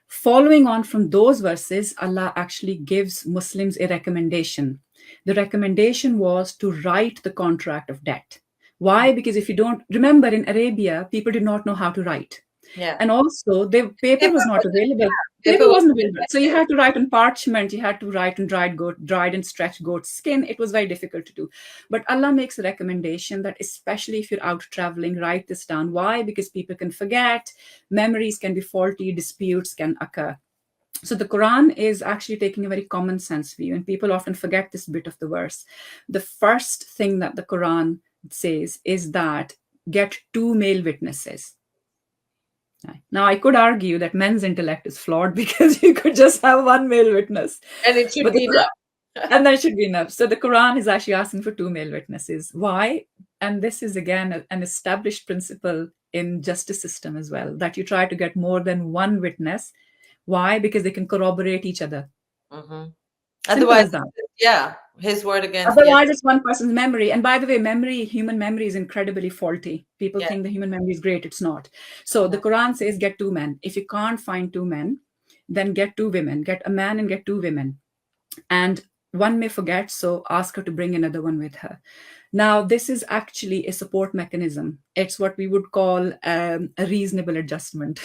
Following on from those verses, Allah actually gives Muslims a recommendation. The recommendation was to write the contract of debt. Why? Because if you don't remember, in Arabia, people did not know how to write. Yeah. And also, the paper was not available. Paper wasn't available. So you had to write on parchment, you had to write on dried and stretched goat skin. It was very difficult to do. But Allah makes a recommendation that especially if you're out traveling, write this down. Why? Because people can forget, memories can be faulty, disputes can occur. So the Quran is actually taking a very common sense view, and people often forget this bit of the verse. The first thing that the Quran says is that get 2 male witnesses. Now, I could argue that men's intellect is flawed because you could just have 1 male witness. And it should be enough. And that should be enough. So the Quran is actually asking for 2 male witnesses. Why? And this is, again, an established principle in justice system as well, that you try to get more than 1 witness. Why? Because they can corroborate each other. Otherwise, yeah, his word against otherwise it's one person's memory. And by the way, human memory is incredibly faulty. People think the human memory is great. It's not. So the Quran says get 2 men. If you can't find 2 men, then get 2 women. Get a man and get 2 women. And one may forget, so ask her to bring another one with her. Now, this is actually a support mechanism. It's what we would call a reasonable adjustment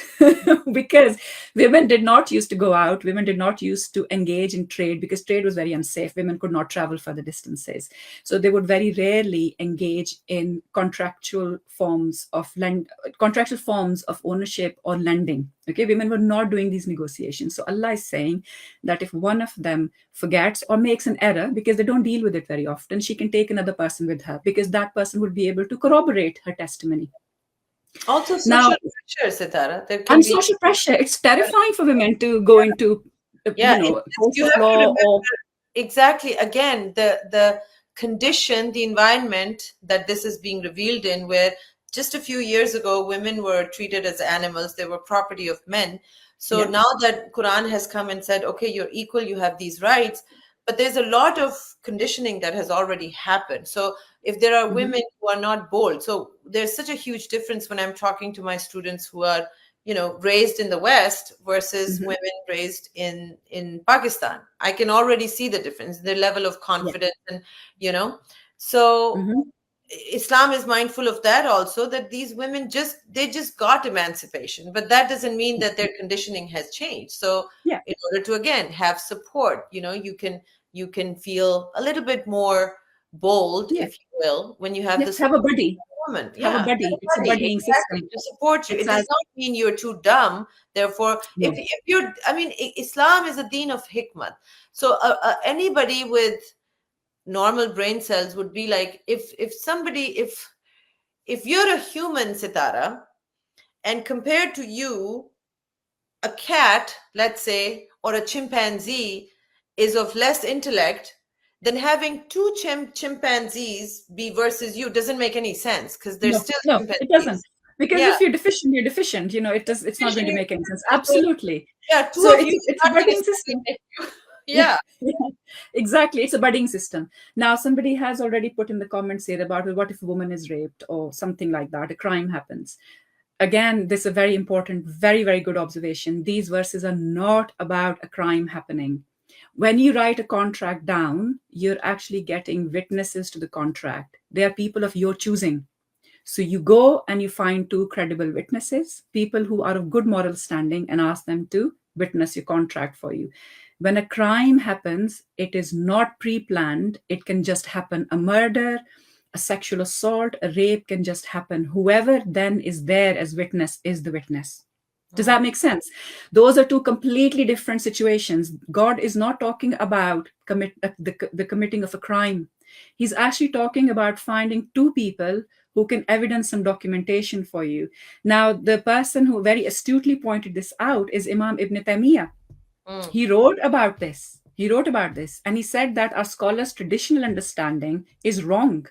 because women did not used to go out. Women did not used to engage in trade because trade was very unsafe. Women could not travel further distances. So they would very rarely engage in contractual forms of ownership or lending. Okay, women were not doing these negotiations. So Allah is saying that if one of them forgets or makes an error, because they don't deal with it very often, she can take another person with her because that person would be able to corroborate her testimony. Also, social pressure, Sitara. And social pressure. It's terrifying for women to go into, law or exactly. Again, the condition, the environment that this is being revealed in, where just a few years ago, women were treated as animals. They were property of men. So now that Quran has come and said, okay, you're equal, you have these rights, but there's a lot of conditioning that has already happened. So if there are women who are not bold, so there's such a huge difference when I'm talking to my students who are, raised in the West versus women raised in Pakistan. I can already see the difference, the level of confidence, and, so Islam is mindful of that also, that these women just got emancipation, but that doesn't mean that their conditioning has changed. So in order to, again, have support, you can feel a little bit more bold, if you will, when you have have a buddy. Woman. Have a buddy. It's a buddying system to support you. It does not mean you're too dumb. Therefore, if you're, Islam is a deen of hikmat. So anybody with normal brain cells would be like, if you're a human, Sitara, and compared to you, a cat, let's say, or a chimpanzee is of less intellect, then having 2 chimpanzees be versus you doesn't make any sense, because there's still chimpanzees. It doesn't. Because if you're deficient, you're deficient. It's not going to make any sense. Absolutely. So it's a budding system. Yeah, exactly. It's a budding system. Now, somebody has already put in the comments here about, well, what if a woman is raped or something like that? A crime happens. Again, this is a very important, very, very good observation. These verses are not about a crime happening. When you write a contract down, you're actually getting witnesses to the contract. They are people of your choosing. So you go and you find 2 credible witnesses, people who are of good moral standing, and ask them to witness your contract for you. When a crime happens, it is not pre-planned. It can just happen. A murder, a sexual assault, a rape can just happen. Whoever then is there as witness is the witness. Does that make sense? Those are two completely different situations. God is not talking about the committing of a crime. He's actually talking about finding two people who can evidence some documentation for you. Now, the person who very astutely pointed this out is Imam Ibn Taymiyyah. He wrote about this. And he said that our scholars' traditional understanding is wrong.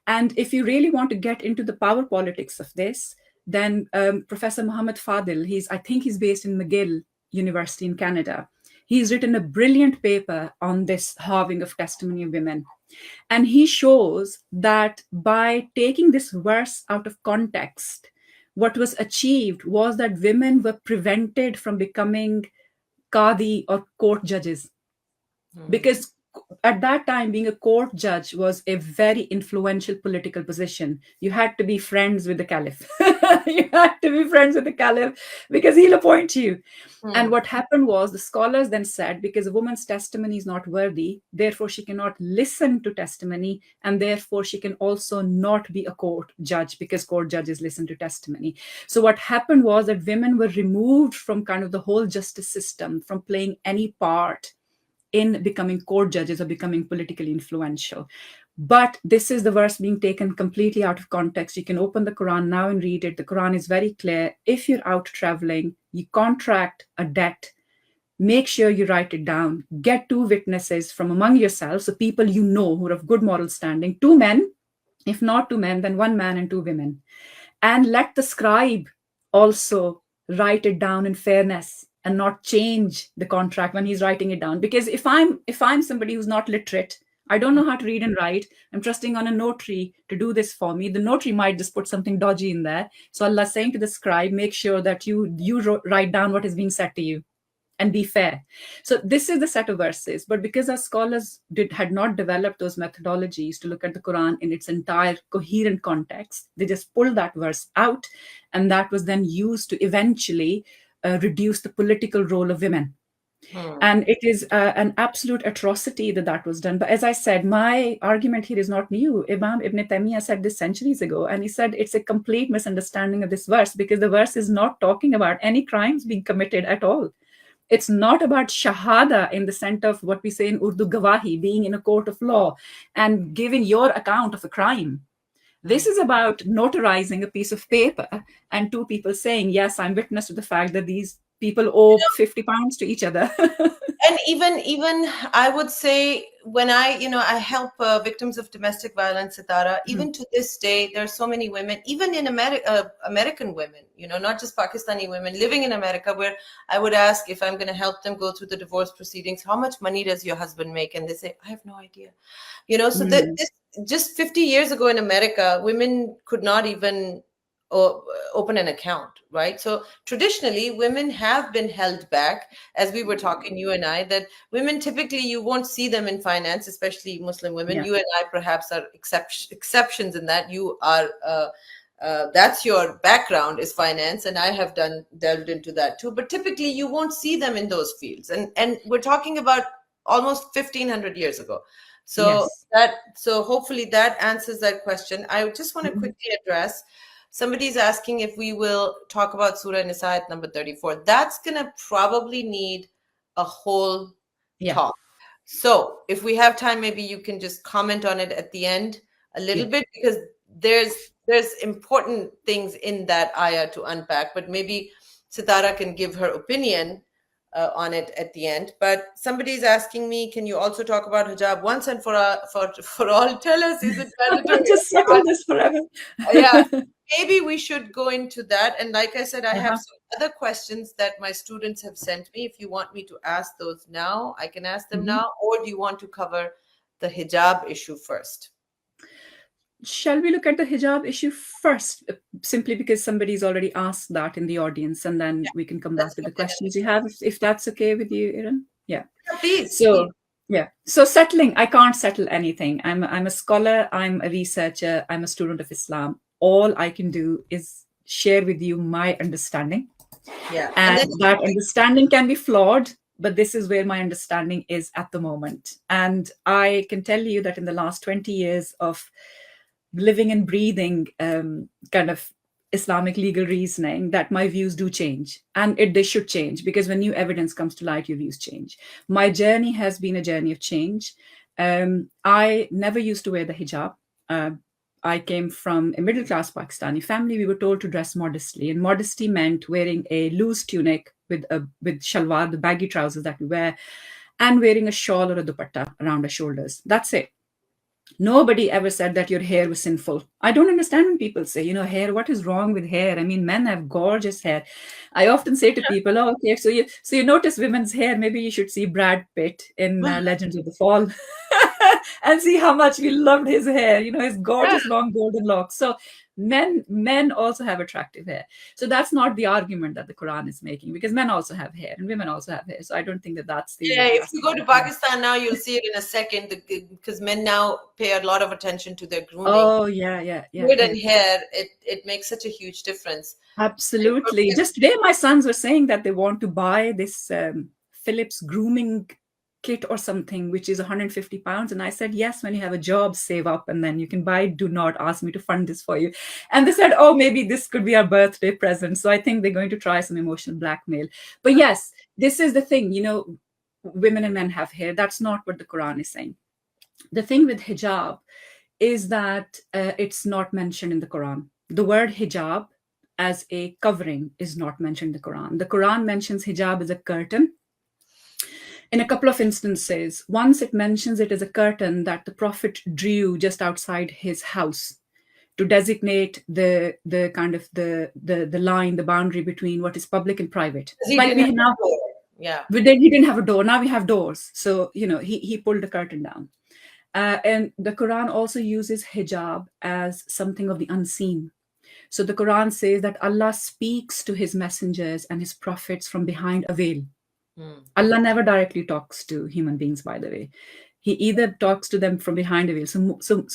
And if you really want to get into the power politics of this, then Professor Muhammad Fadil, I think he's based in McGill University in Canada. He's written a brilliant paper on this halving of testimony of women. And he shows that by taking this verse out of context, what was achieved was that women were prevented from becoming Qadi or court judges. Because at that time, being a court judge was a very influential political position. You had to be friends with the caliph. You had to be friends with the caliph because he'll appoint you. And what happened was the scholars then said, because a woman's testimony is not worthy, therefore she cannot listen to testimony, and therefore she can also not be a court judge because court judges listen to testimony. So what happened was that women were removed from kind of the whole justice system, from playing any part in becoming court judges or becoming politically influential. But this is the verse being taken completely out of context. You can open the Quran now and read it. The Quran is very clear. If you're out traveling, you contract a debt, make sure you write it down. Get two witnesses from among yourselves, so people you know who are of good moral standing, two men. If not two men, then one man and two women. And let the scribe also write it down in fairness and not change the contract when he's writing it down. Because if I'm somebody who's not literate, I don't know how to read and write, I'm trusting on a notary to do this for me. The notary might just put something dodgy in there. So Allah is saying to the scribe, make sure that you write down what is being said to you and be fair. So this is the set of verses. But because our scholars had not developed those methodologies to look at the Quran in its entire coherent context, they just pulled that verse out, and that was then used to eventually reduce the political role of women. And it is an absolute atrocity that was done. But as I said, my argument here is not new. Imam Ibn Taymiyyah said this centuries ago, and he said it's a complete misunderstanding of this verse, because the verse is not talking about any crimes being committed at all. It's not about shahada in the sense of what we say in Urdu, gawahi, being in a court of law and giving your account of a crime. This is about notarizing a piece of paper and two people saying, yes, I'm witness to the fact that these people owe £50 to each other. And even I would say, when I help victims of domestic violence, Sitara, even to this day, there are so many women, even in American women, not just Pakistani women living in America, where I would ask, if I'm going to help them go through the divorce proceedings, how much money does your husband make? And they say, I have no idea. So this, just 50 years ago in America, women could not even open an account, right? So traditionally, women have been held back, as we were talking, you and I, that women typically, you won't see them in finance, especially Muslim women. You and I perhaps are exceptions in that. You are that's your background is finance, and I have delved into that too. But typically, you won't see them in those fields, and we're talking about almost 1500 years ago. So so hopefully that answers that question. I just want to quickly address. Somebody's asking if we will talk about Surah Nisa at number 34. That's going to probably need a whole talk. So if we have time, maybe you can just comment on it at the end a little bit, because there's important things in that ayah to unpack, but maybe Sitara can give her opinion on it at the end. But somebody's asking me, can you also talk about hijab once and for all? Tell us, is it mandatory? Just settle this forever. Yeah. Maybe we should go into that. And like I said, I have some other questions that my students have sent me. If you want me to ask those now, I can ask them now. Or do you want to cover the hijab issue first? Shall we look at the hijab issue first, simply because somebody's already asked that in the audience, and then we can come back to the questions you have, if that's okay with you, Eram? Yeah. Please. So, So settling, I can't settle anything. I'm a scholar, I'm a researcher, I'm a student of Islam. All I can do is share with you my understanding. And that understanding can be flawed, but this is where my understanding is at the moment. And I can tell you that in the last 20 years of living and breathing kind of Islamic legal reasoning, that my views do change, and they should change, because when new evidence comes to light, your views change. My journey has been a journey of change. I never used to wear the hijab. Uh, I came from a middle class Pakistani family. We were told to dress modestly, and modesty meant wearing a loose tunic with shalwar, the baggy trousers that we wear, and wearing a shawl or a dupatta around our shoulders. That's it. Nobody ever said that your hair was sinful. I don't understand when people say, hair, what is wrong with hair? I mean, men have gorgeous hair. I often say to people, oh, okay, so you notice women's hair, maybe you should see Brad Pitt in Legends of the Fall and see how much we loved his hair, his gorgeous long golden locks. So men also have attractive hair. So that's not the argument that the Quran is making, because men also have hair and women also have hair. So I don't think that that's the... Yeah, if you go to Pakistan now, you'll see it in a second, because men now pay a lot of attention to their grooming. Oh, yeah. Beard and hair, it makes such a huge difference. Absolutely. Just today, my sons were saying that they want to buy this Philips grooming kit or something, which is 150 pounds. And I said, yes, when you have a job, save up and then you can buy it. Do not ask me to fund this for you. And they said, oh, maybe this could be our birthday present. So I think they're going to try some emotional blackmail. But yes, this is the thing, women and men have hair. That's not what the Quran is saying. The thing with hijab is that it's not mentioned in the Quran. The word hijab as a covering is not mentioned in the Quran. The Quran mentions hijab as a curtain in a couple of instances. Once it mentions it as a curtain that the Prophet drew just outside his house to designate the kind of the line, the boundary between what is public and private. Like we now, he didn't have a door. Now we have doors. So he pulled the curtain down. And the Quran also uses hijab as something of the unseen. So the Quran says that Allah speaks to his messengers and his prophets from behind a veil. Allah never directly talks to human beings, by the way. He either talks to them from behind a veil. So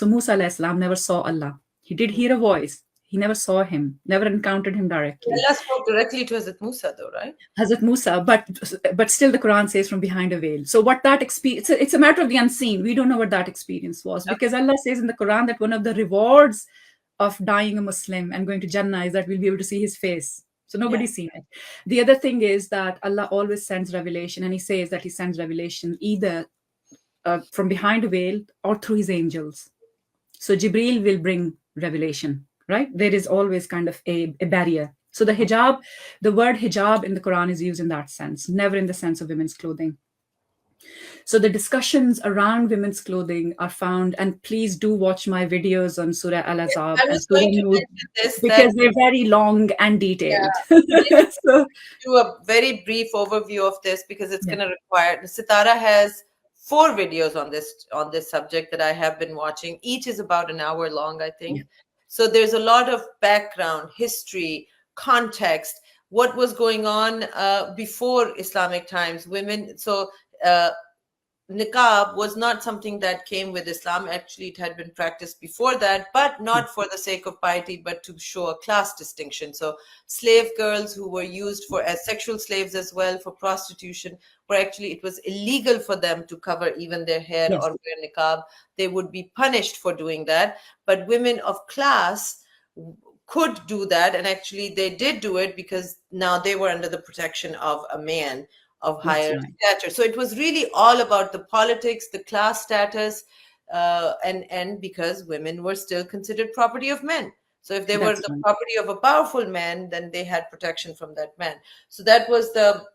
Musa alayhi salam never saw Allah. He did hear a voice. He never saw him, never encountered him directly. Allah spoke directly to Hazrat Musa, though, right? Hazrat Musa, but still the Quran says from behind a veil. So what that experience, it's a matter of the unseen. We don't know what that experience was, because Allah says in the Quran that one of the rewards of dying a Muslim and going to Jannah is that we'll be able to see his face. So nobody's seen it. The other thing is that Allah always sends revelation, and he says that he sends revelation either from behind a veil or through his angels. So Jibreel will bring revelation, right? There is always kind of a barrier. So the hijab, the word hijab in the Quran is used in that sense, never in the sense of women's clothing. So the discussions around women's clothing are found, and please do watch my videos on Surah Al-Azab and Surah Nur, because they're very long and detailed. Yeah. So do a very brief overview of this, because it's going to require. Sitara has 4 videos on this subject that I have been watching. Each is about an hour long, I think. Yeah. So there's a lot of background, history, context, what was going on before Islamic times. Women, so niqab was not something that came with Islam. Actually, it had been practiced before that, but not for the sake of piety, but to show a class distinction. So slave girls who were used as sexual slaves as well for prostitution, where actually it was illegal for them to cover even their hair or wear niqab. They would be punished for doing that. But women of class could do that, and actually they did do it because now they were under the protection of a man of higher stature. So it was really all about the politics, the class status, and because women were still considered property of men. So if they were the property of a powerful man, then they had protection from that man. So that was the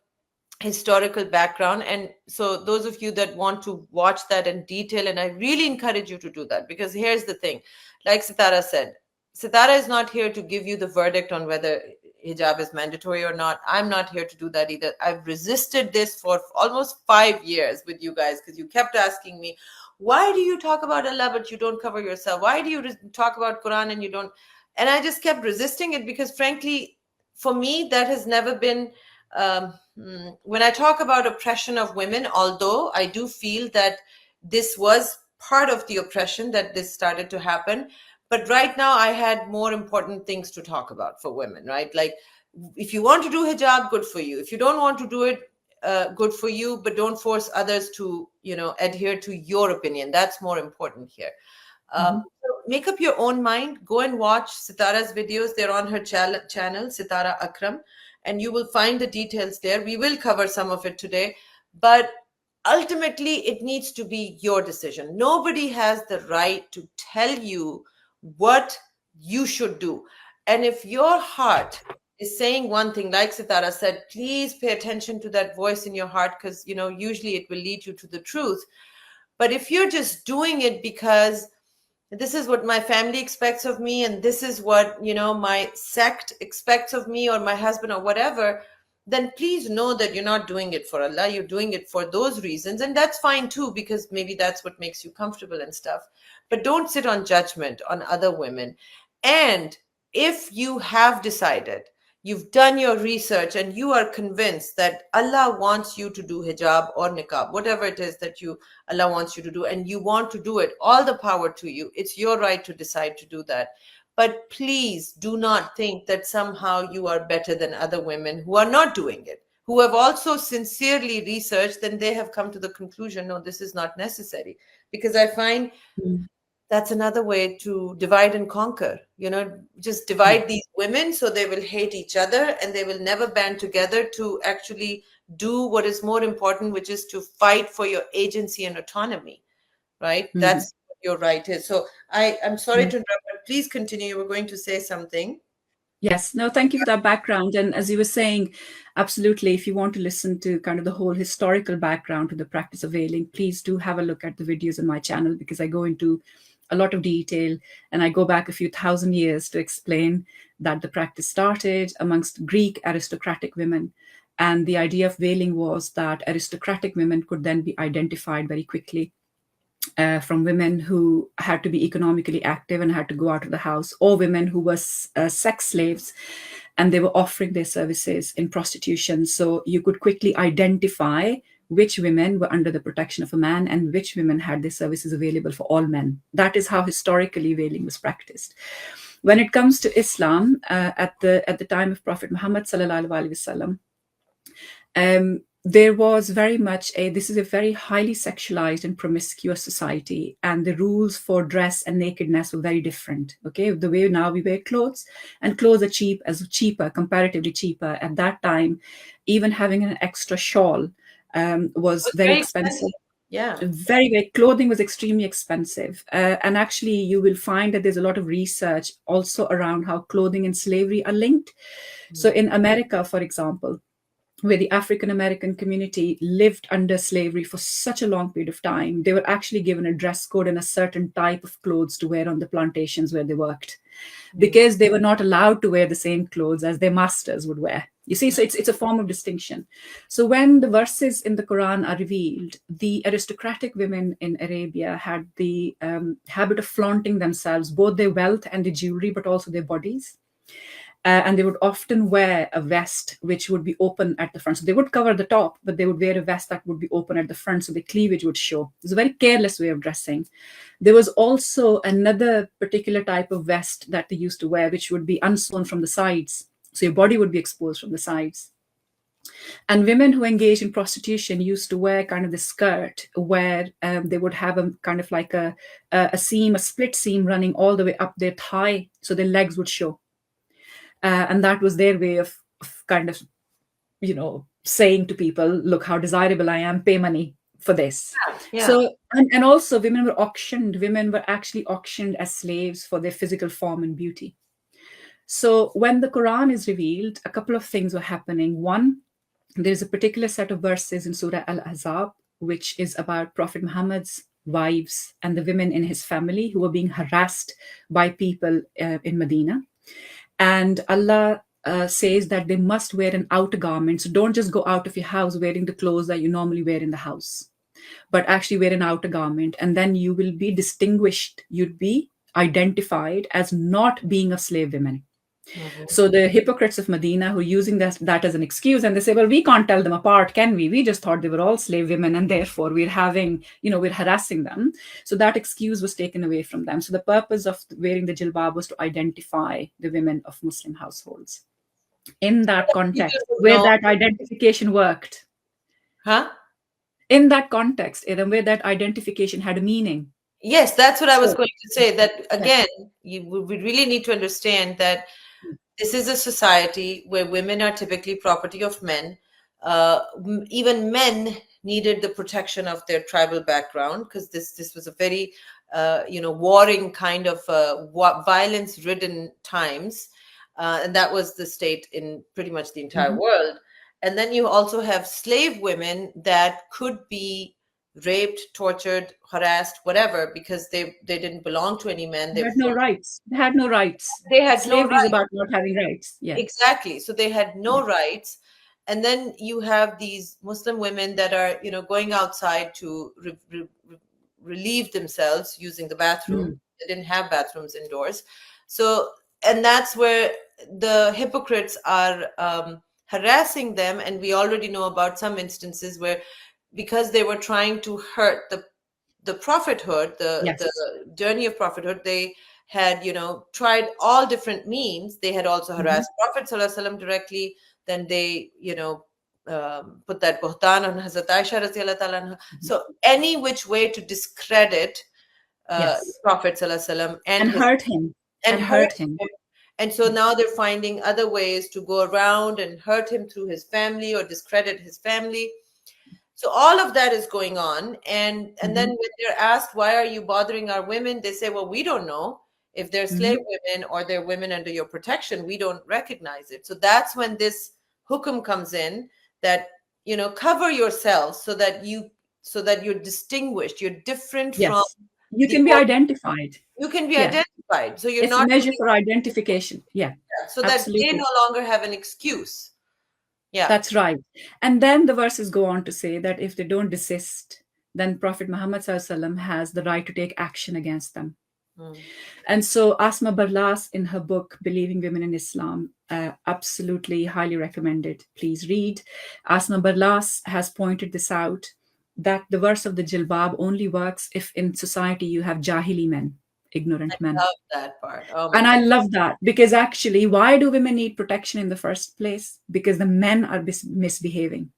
historical background. And so those of you that want to watch that in detail, and I really encourage you to do that, because here's the thing, like Sitara said, Sitara is not here to give you the verdict on whether hijab is mandatory or not. I'm not here to do that either. I've resisted this for almost 5 years with you guys, because you kept asking me, why do you talk about Allah but you don't cover yourself? Why do you talk about Quran and you don't? And I just kept resisting it, because frankly, for me, that has never been, when I talk about oppression of women, although I do feel that this was part of the oppression, that this started to happen. But right now I had more important things to talk about for women, right? Like, if you want to do hijab, good for you. If you don't want to do it, good for you, but don't force others to, adhere to your opinion. That's more important here. So make up your own mind. Go and watch Sitara's videos. They're on her channel, Sitara Akram, and you will find the details there. We will cover some of it today, but ultimately, it needs to be your decision. Nobody has the right to tell you what you should do. And if your heart is saying one thing, like Sitara said, please pay attention to that voice in your heart, because usually it will lead you to the truth. But if you're just doing it because this is what my family expects of me, and this is what my sect expects of me, or my husband, or whatever, then please know that you're not doing it for Allah. You're doing it for those reasons, and that's fine too, because maybe that's what makes you comfortable and stuff. But don't sit on judgment on other women. And if you have decided, you've done your research, and you are convinced that Allah wants you to do hijab or niqab, whatever it is that Allah wants you to do, and you want to do it, all the power to you. It's your right to decide to do that. But please do not think that somehow you are better than other women who are not doing it, who have also sincerely researched, and they have come to the conclusion, no, this is not necessary. Because I find that's another way to divide and conquer. Just divide these women so they will hate each other, and they will never band together to actually do what is more important, which is to fight for your agency and autonomy, right? That's what your right is. So I'm sorry to interrupt, but please continue. You were going to say something. Yes, no, thank you for that background. And as you were saying, absolutely, if you want to listen to kind of the whole historical background to the practice of veiling, please do have a look at the videos on my channel, because I go into a lot of detail, and I go back a few thousand years to explain that the practice started amongst Greek aristocratic women. And the idea of veiling was that aristocratic women could then be identified very quickly from women who had to be economically active and had to go out of the house, or women who were sex slaves and they were offering their services in prostitution. So you could quickly identify which women were under the protection of a man and which women had their services available for all men. That is how historically veiling was practiced. When it comes to Islam, at the time of Prophet Muhammad sallallahu alaihi wasallam, there was very much this is a very highly sexualized and promiscuous society, and the rules for dress and nakedness were very different. Okay, the way now we wear clothes, and clothes are cheaper, comparatively cheaper. At that time, even having an extra shawl was very expensive. Yeah. Very clothing was extremely expensive. And actually, you will find that there's a lot of research also around how clothing and slavery are linked. So in America, for example, where the African American community lived under slavery for such a long period of time, they were actually given a dress code and a certain type of clothes to wear on the plantations where they worked, because they were not allowed to wear the same clothes as their masters would wear. You see, so it's a form of distinction. So when the verses in the Quran are revealed, the aristocratic women in Arabia had the habit of flaunting themselves, both their wealth and the jewelry, but also their bodies. And they would often wear a vest which would be open at the front. So they would cover the top, but they would wear a vest that would be open at the front, so the cleavage would show. It's a very careless way of dressing. There was also another particular type of vest that they used to wear, which would be unsewn from the sides. So your body would be exposed from the sides. And women who engage in prostitution used to wear kind of the skirt where they would have a kind of like a seam, a split seam running all the way up their thigh, so their legs would show. And that was their way of kind of, saying to people, look how desirable I am, pay money for this. Yeah. So, and also women were auctioned. Women were actually auctioned as slaves for their physical form and beauty. So when the Quran is revealed, a couple of things were happening. One, there's a particular set of verses in Surah Al-Ahzab, which is about Prophet Muhammad's wives and the women in his family who were being harassed by people in Medina. And Allah says that they must wear an outer garment. So don't just go out of your house wearing the clothes that you normally wear in the house, but actually wear an outer garment. And then you will be distinguished. You'd be identified as not being a slave woman. So the hypocrites of Medina who are using that as an excuse, and they say, well, we can't tell them apart, can we? We just thought they were all slave women, and therefore we're harassing them. So that excuse was taken away from them. So the purpose of wearing the jilbab was to identify the women of Muslim households. In that context, where that identification worked, Huh? In that context, Eram, where that identification had a meaning. Yes, that's what I was So, going to say. That yeah. again, we really need to understand that this is a society where women are typically property of men. Even men needed the protection of their tribal background, because this was a very warring kind of violence-ridden times, and that was the state in pretty much the entire world. And then you also have slave women that could be raped, tortured, harassed, whatever, because they didn't belong to any men. They had no rights. They had no rights. They had no Slavery is rights. about not having rights. Yeah. Exactly. So they had no rights. And then you have these Muslim women that are, going outside to relieve themselves using the bathroom. They didn't have bathrooms indoors. So, and that's where the hypocrites are harassing them. And we already know about some instances where, because they were trying to hurt the prophethood, Yes. the journey of prophethood, they had, tried all different means. They had also harassed Prophet Sallallahu Alaihi Wasallam directly. Then they, put that buhtan on Hazrat Aisha Radhiyallahu Ta'ala anha. So any which way to discredit Yes. Prophet Sallallahu Alaihi Wasallam And his, hurt him. and hurt him. And so now they're finding other ways to go around and hurt him through his family or discredit his family. So all of that is going on. And then when they're asked, why are you bothering our women? They say, well, we don't know if they're slave women or they're women under your protection. We don't recognize it. So that's when this hukum comes in, that, cover yourselves so that you're distinguished. You're different from. You can be identified. You can be identified. So you're it's not a measure for identification. Yeah. So absolutely. that they no longer have an excuse. Yeah. That's right. And then the verses go on to say that if they don't desist, then Prophet Muhammad SAW has the right to take action against them. And so Asma Barlas, in her book, Believing Women in Islam, absolutely highly recommended. Please read. Asma Barlas has pointed this out, that the verse of the jilbab only works if in society you have jahili men, ignorant men. I love that part. And I love that, because actually, why do women need protection in the first place? Because the men are misbehaving.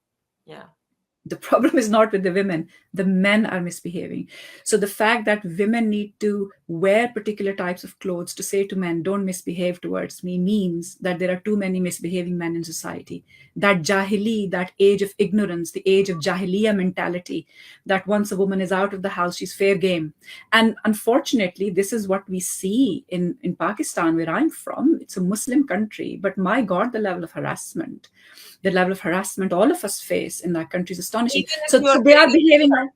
Yeah. The problem is not with the women. The men are misbehaving. So the fact that women need to wear particular types of clothes to say to men, don't misbehave towards me, means that there are too many misbehaving men in society. That jahili, that age of ignorance, the age of jahiliya mentality, that once a woman is out of the house, she's fair game. And unfortunately, this is what we see in Pakistan, where I'm from. It's a Muslim country, but my God, the level of harassment all of us face in that country is astonishing. So they are behaving like,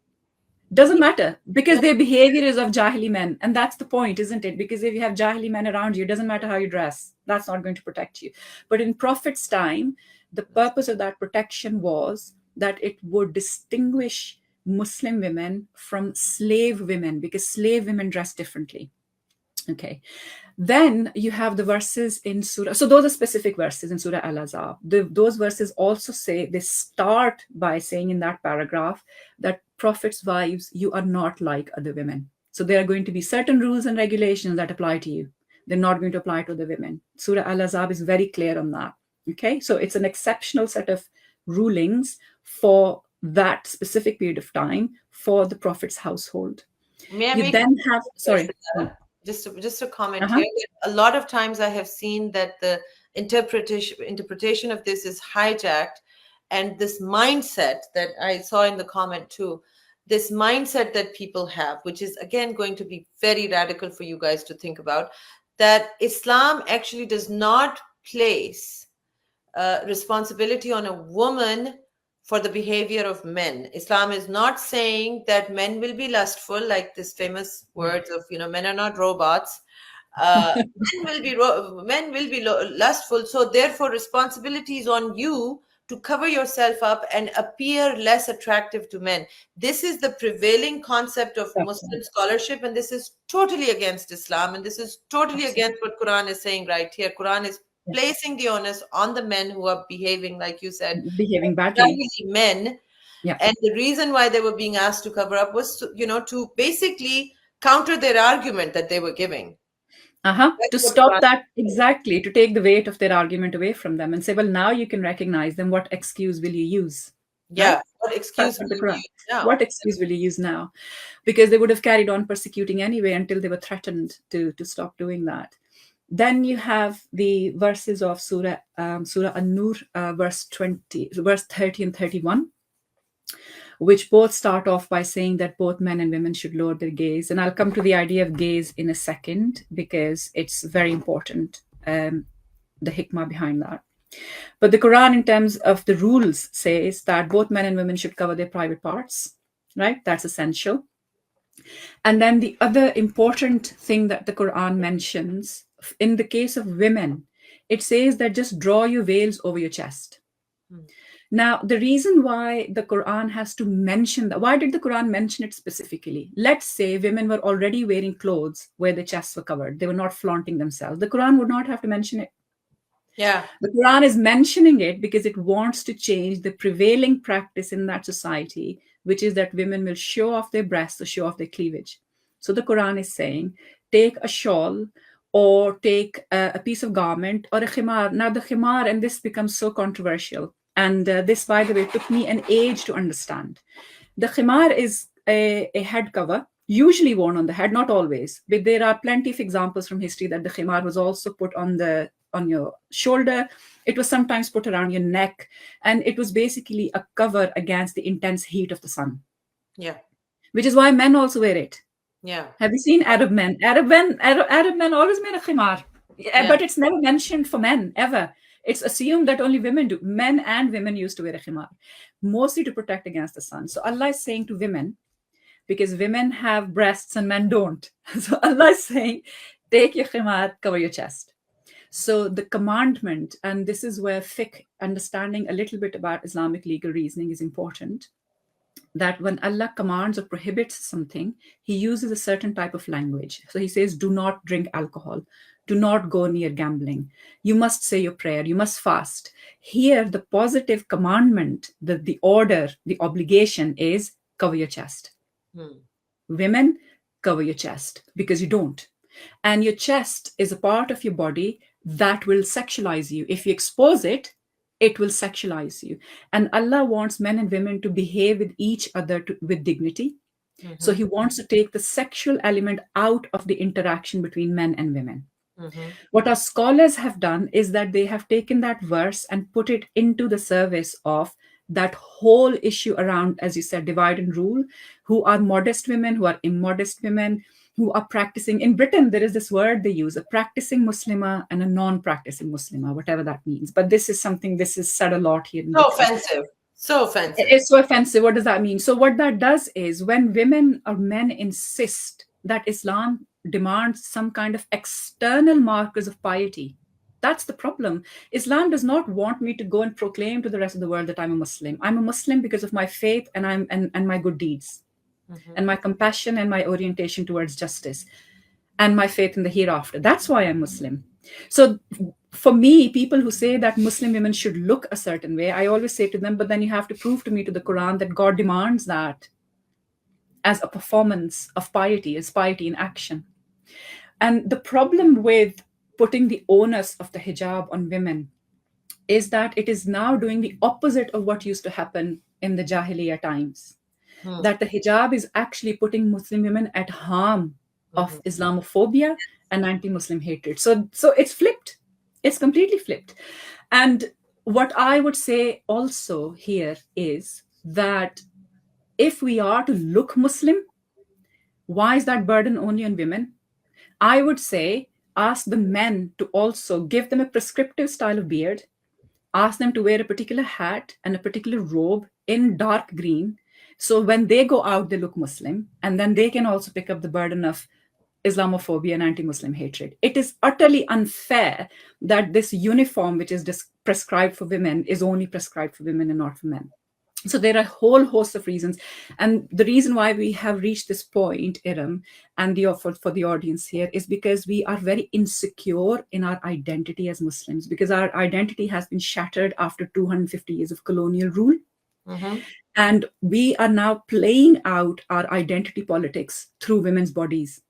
doesn't matter, because their behavior is of jahili men. And that's the point, isn't it? Because if you have jahili men around you, it doesn't matter how you dress. That's not going to protect you. But in Prophet's time, the purpose of that protection was that it would distinguish Muslim women from slave women, because slave women dress differently. Okay. Then you have the verses in Surah. So those are specific verses in Surah Al-Ahzab. Those verses also say, they start by saying in that paragraph that Prophet's wives, you are not like other women. So there are going to be certain rules and regulations that apply to you. They're not going to apply to the women. Surah Al-Ahzab is very clear on that. Okay. So it's an exceptional set of rulings for that specific period of time for the Prophet's household. You then have, sorry. Just a comment here. A lot of times I have seen that the interpretation of this is hijacked, and this mindset that I saw in the comment too, this mindset that people have, which is again going to be very radical for you guys to think about, that Islam actually does not place responsibility on a woman for the behavior of men. Islam is not saying that men will be lustful, like this famous words of, men are not robots. Men will be lustful. So therefore, responsibility is on you to cover yourself up and appear less attractive to men. This is the prevailing concept of Muslim scholarship, and this is totally against Islam, and this is totally against what Quran is saying right here. Quran is placing the onus on the men who are behaving, like you said, behaving badly. Men. And the reason why they were being asked to cover up was to basically counter their argument that they were giving. To stop that, exactly, to take the weight of their argument away from them and say, well, now you can recognize them. What excuse will you use? Yeah. What excuse will the you Quran. use now? What excuse will you use now? Because they would have carried on persecuting anyway until they were threatened to stop doing that. Then you have the verses of Surah An-Nur, verse 30 and 31, which both start off by saying that both men and women should lower their gaze. And I'll come to the idea of gaze in a second because it's very important, the hikmah behind that. But the Quran, in terms of the rules, says that both men and women should cover their private parts, right? That's essential. And then the other important thing that the Quran mentions, in the case of women, it says that just draw your veils over your chest. Now, the reason why the Quran has to mention that, why did the Quran mention it specifically? Let's say women were already wearing clothes where the chests were covered. They were not flaunting themselves. The Quran would not have to mention it. Yeah. The Quran is mentioning it because it wants to change the prevailing practice in that society, which is that women will show off their breasts or show off their cleavage. So the Quran is saying, take a shawl or take a piece of garment or a khimar. Now the khimar, and this becomes so controversial. And this, by the way, took me an age to understand. The khimar is a head cover, usually worn on the head, not always. But there are plenty of examples from history that the khimar was also put on your shoulder. It was sometimes put around your neck. And it was basically a cover against the intense heat of the sun. Yeah. Which is why men also wear it. Yeah. Have you seen Arab men? Arab men always wear a khimar. Yeah. But it's never mentioned for men, ever. It's assumed that only women do. Men and women used to wear a khimar, mostly to protect against the sun. So Allah is saying to women, because women have breasts and men don't. So Allah is saying, take your khimar, cover your chest. So the commandment, and this is where fiqh, understanding a little bit about Islamic legal reasoning, is important, that when Allah commands or prohibits something, he uses a certain type of language. So he says, do not drink alcohol. Do not go near gambling. You must say your prayer. You must fast. Here, the positive commandment, the order, the obligation is cover your chest. Women, cover your chest because you don't. And your chest is a part of your body that will sexualize you. If you expose it, it will sexualize you. And Allah wants men and women to behave with each other with dignity. So he wants to take the sexual element out of the interaction between men and women. What our scholars have done is that they have taken that verse and put it into the service of that whole issue around, as you said, divide and rule, who are modest women, who are immodest women, who are practicing. In Britain, there is this word they use, a practicing Muslimah and a non-practicing Muslimah, whatever that means. But this is said a lot here. So offensive. So offensive. It's so offensive. What does that mean? So what that does is when women or men insist that Islam demands some kind of external markers of piety, that's the problem. Islam does not want me to go and proclaim to the rest of the world that I'm a Muslim. I'm a Muslim because of my faith and my good deeds, and my compassion and my orientation towards justice, and my faith in the hereafter. That's why I'm Muslim. So for me, people who say that Muslim women should look a certain way, I always say to them, but then you have to prove to me to the Quran that God demands that as a performance of piety, as piety in action. And the problem with putting the onus of the hijab on women is that it is now doing the opposite of what used to happen in the Jahiliyyah times. That the hijab is actually putting Muslim women at harm of Islamophobia and anti-Muslim hatred. So it's flipped. It's completely flipped. And what I would say also here is that if we are to look Muslim, why is that burden only on women? I would say ask the men to also give them a prescriptive style of beard, ask them to wear a particular hat and a particular robe in dark green. So when they go out, they look Muslim, and then they can also pick up the burden of Islamophobia and anti-Muslim hatred. It is utterly unfair that this uniform, which is prescribed for women, is only prescribed for women and not for men. So there are a whole host of reasons. And the reason why we have reached this point, Eram, and for the audience here, is because we are very insecure in our identity as Muslims, because our identity has been shattered after 250 years of colonial rule. And we are now playing out our identity politics through women's bodies.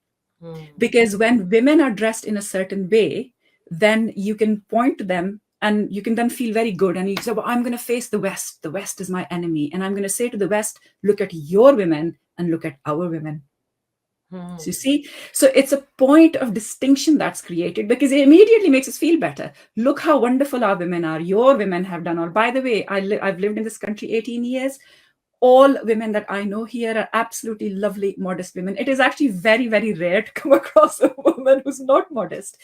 Because when women are dressed in a certain way, then you can point to them And you can then feel very good. And you say, well, I'm going to face the West. The West is my enemy. And I'm going to say to the West, look at your women and look at our women. So you see, so it's a point of distinction that's created because it immediately makes us feel better. Look how wonderful our women are. Your women have done all. By the way, I've lived in this country 18 years. All women that I know here are absolutely lovely, modest women. It is actually very, very rare to come across a woman who's not modest.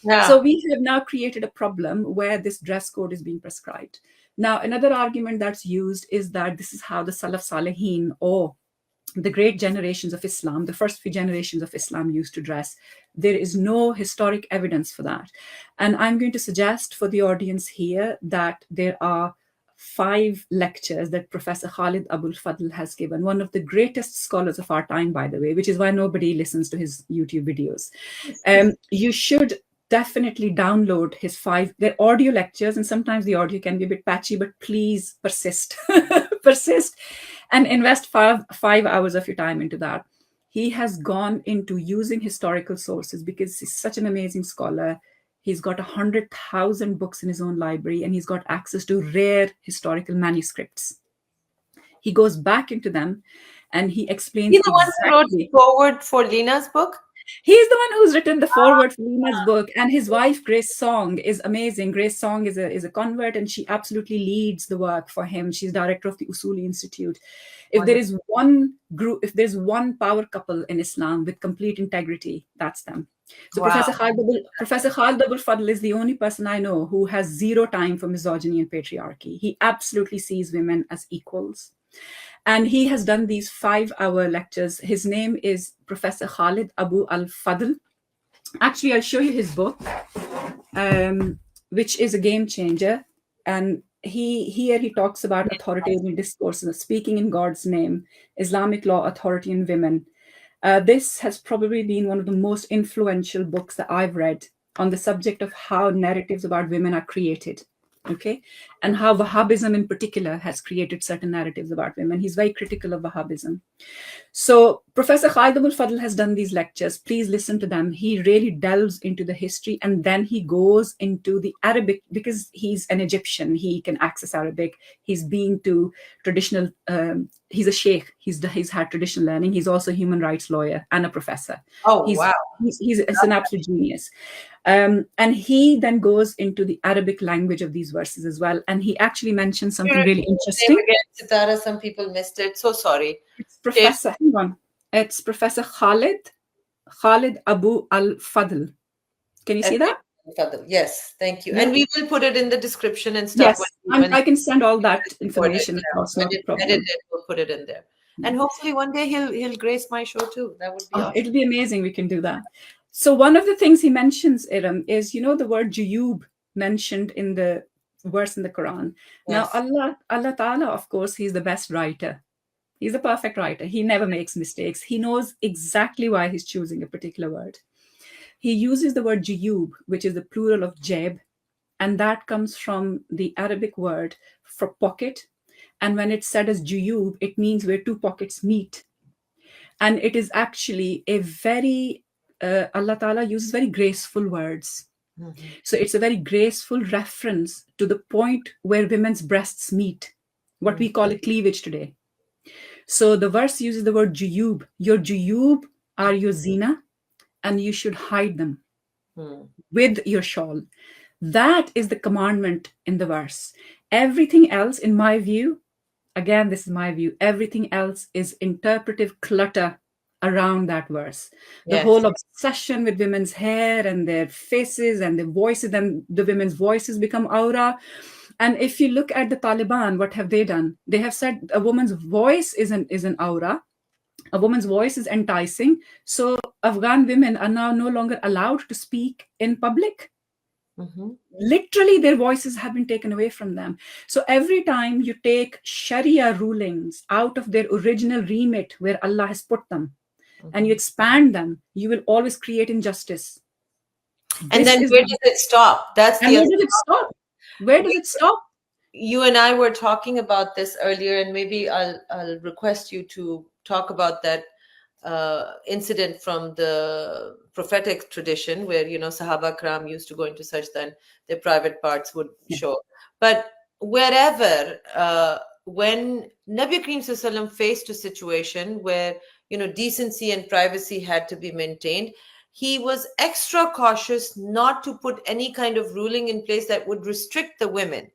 Yeah. So we have now created a problem where this dress code is being prescribed. Now, another argument that's used is that this is how the Salaf Salihin or the great generations of Islam, the first few generations of Islam used to dress. There is no historic evidence for that. And I'm going to suggest for the audience here that there are 5 lectures that Professor Khalid Abul Fadl has given, one of the greatest scholars of our time, by the way, which is why nobody listens to his YouTube videos. You should definitely download his 5, they're audio lectures, and sometimes the audio can be a bit patchy, but please persist, persist, and invest 5 hours of your time into that. He has gone into using historical sources because he's such an amazing scholar. He's got 100,000 books in his own library, and he's got access to rare historical manuscripts. He goes back into them and he explains He's the one who wrote the forward for Lina's book? He's the one who's written the foreword for Lina's book, and his wife Grace Song is amazing. Grace Song is a convert, and she absolutely leads the work for him. She's director of the Usuli Institute. If there is one group, if there's one power couple in Islam with complete integrity, that's them. So Wow. Professor Khalid Abul Fadl is the only person I know who has zero time for misogyny and patriarchy. He absolutely sees women as equals. And he has done these 5-hour lectures. His name is Professor Khalid Abu al-Fadl. Actually, I'll show you his book, which is a game changer. And he talks about authoritarian discourses, speaking in God's name, Islamic law, authority, and women. This has probably been one of the most influential books that I've read on the subject of how narratives about women are created. Okay, and how Wahhabism in particular has created certain narratives about women. He's very critical of Wahhabism. So Professor Khalid Abul Fadl has done these lectures. Please listen to them. He really delves into the history, and then he goes into the Arabic because he's an Egyptian. He can access Arabic. He's been to traditional. He's a sheikh. He's had traditional learning. He's also a human rights lawyer and a professor. Oh, wow. He's an absolute genius. And he then goes into the Arabic language of these verses as well. And he actually mentions something really interesting. Sitara, some people missed it. So sorry. It's Professor, hang on. It's Professor Khalid Abu al-Fadl. Can you see that? Yes, thank you. And we will put it in the description and stuff. Yes, I can send all that information across. When it's edited, we'll put it in there. And hopefully one day he'll grace my show too. That would be awesome. It'll be amazing. We can do that. So one of the things he mentions, Eram, is, the word Juyub mentioned in the verse in the Quran. Yes. Now, Allah Ta'ala, of course, he's the best writer. He's a perfect writer. He never makes mistakes. He knows exactly why he's choosing a particular word. He uses the word Juyub, which is the plural of Jeb, and that comes from the Arabic word for pocket. And when it's said as Juyub, it means where 2 pockets meet. And it is actually a very Allah Ta'ala uses very graceful words. Mm-hmm. So it's a very graceful reference to the point where women's breasts meet, what we call a cleavage today. So the verse uses the word juyub. Your juyub are your zina, and you should hide them with your shawl. That is the commandment in the verse. Everything else, in my view, again, this is my view, everything else is interpretive clutter around that verse. The whole obsession with women's hair and their faces and their voices, and the women's voices become aura. And if you look at the Taliban, what have they done? They have said a woman's voice is an aura. A woman's voice is enticing. So Afghan women are now no longer allowed to speak in public. Mm-hmm. Literally, their voices have been taken away from them. So every time you take Sharia rulings out of their original remit where Allah has put them, and you expand them, you will always create injustice. And then where does it stop? Where does it stop? Where does it stop? You and I were talking about this earlier, and maybe I'll request you to talk about that. incident from the prophetic tradition where, Sahaba Akram used to go into sajda and their private parts would Yeah. show. But wherever, when Nabi Karim Sallallahu faced a situation where, decency and privacy had to be maintained, he was extra cautious not to put any kind of ruling in place that would restrict the women,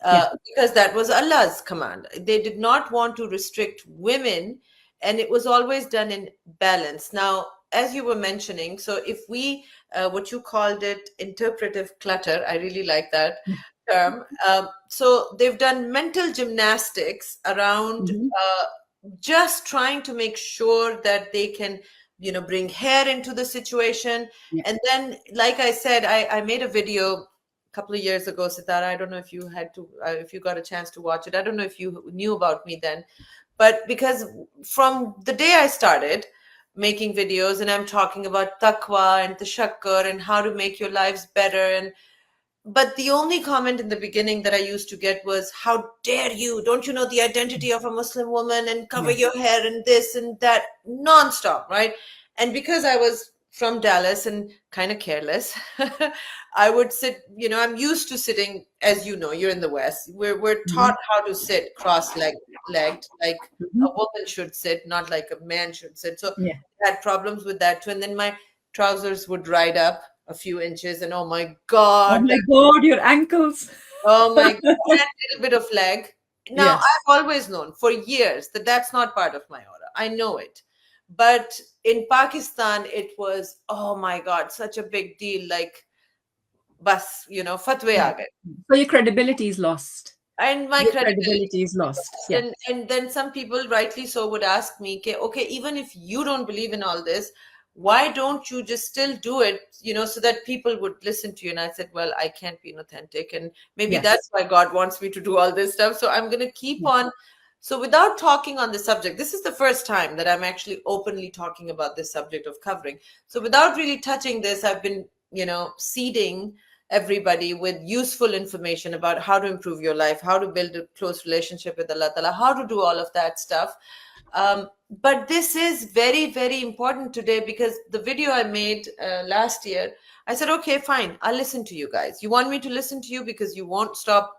Yeah. because that was Allah's command. They did not want to restrict women, and it was always done in balance. Now, as you were mentioning, so if we, what you called it, interpretive clutter, I really like that term. So they've done mental gymnastics around Mhm. just trying to make sure that they can, bring hair into the situation. Yeah. And then, like I said, I made a video couple of years ago, Sitara. I don't know if you had to, if you got a chance to watch it. I don't know if you knew about me then, but because from the day I started making videos and I'm talking about taqwa and tashakkar and how to make your lives better, and but the only comment in the beginning that I used to get was, "How dare you? Don't you know the identity of a Muslim woman and cover Yeah. your hair and this and that?" Nonstop, right? And because I was from Dallas and kind of careless, I would sit, I'm used to sitting, as you know, you're in the West. We're Mhm. taught how to sit cross-legged, like a Mhm. woman should sit, not like a man should sit. So Yeah. I had problems with that too. And then my trousers would ride up a few inches, and oh my Oh God, my God, your ankles. oh my God, and a little bit of leg. Now, Yes. I've always known for years that that's not part of my aura. I know it. But in Pakistan, it was, oh my God, such a big deal. Like, bas, fatwa Yeah. aa gaye. So your credibility is lost. And my Your credibility. credibility is lost. Yeah. And then some people, rightly so, would ask me, okay, even if you don't believe in all this, why don't you just still do it, so that people would listen to you? And I said, well, I can't be inauthentic, and maybe that's Yes. why God wants me to do all this stuff. So I'm going to keep Yeah. on. So without talking on the subject, this is the first time that I'm actually openly talking about this subject of covering. So without really touching this, I've been, seeding everybody with useful information about how to improve your life, how to build a close relationship with Allah Ta'ala, how to do all of that stuff. But this is very, very important today, because the video I made last year, I said, okay, fine, I'll listen to you guys. You want me to listen to you because you won't stop,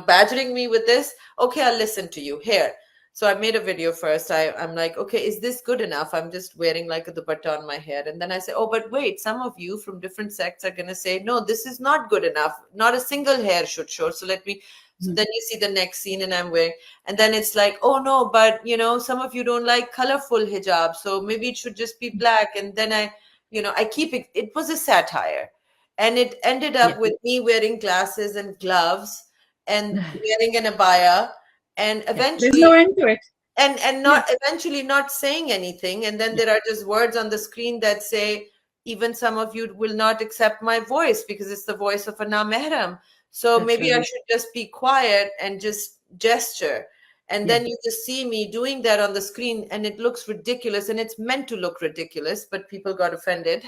badgering me with this? Okay, I'll listen to you. Here. So I made a video first. I'm like, okay, is this good enough? I'm just wearing like a dupatta on my head. And then I say, oh, but wait, some of you from different sects are going to say, no, this is not good enough. Not a single hair should show. So let me, so Mhm. then you see the next scene and I'm wearing, and then it's like, oh no, but some of you don't like colorful hijab. So maybe it should just be black. And then I keep it. It was a satire. And it ended Yeah. up with me wearing glasses and gloves and wearing an abaya, and Yeah. There's no eventually end to it. and Yeah. not eventually not saying anything, and then Yeah. there are just words on the screen that say, even some of you will not accept my voice because it's the voice of a namehram, so That's maybe I right. should just be quiet and just gesture. And Yeah. then you just see me doing that on the screen, and it looks ridiculous, and it's meant to look ridiculous, but people got offended.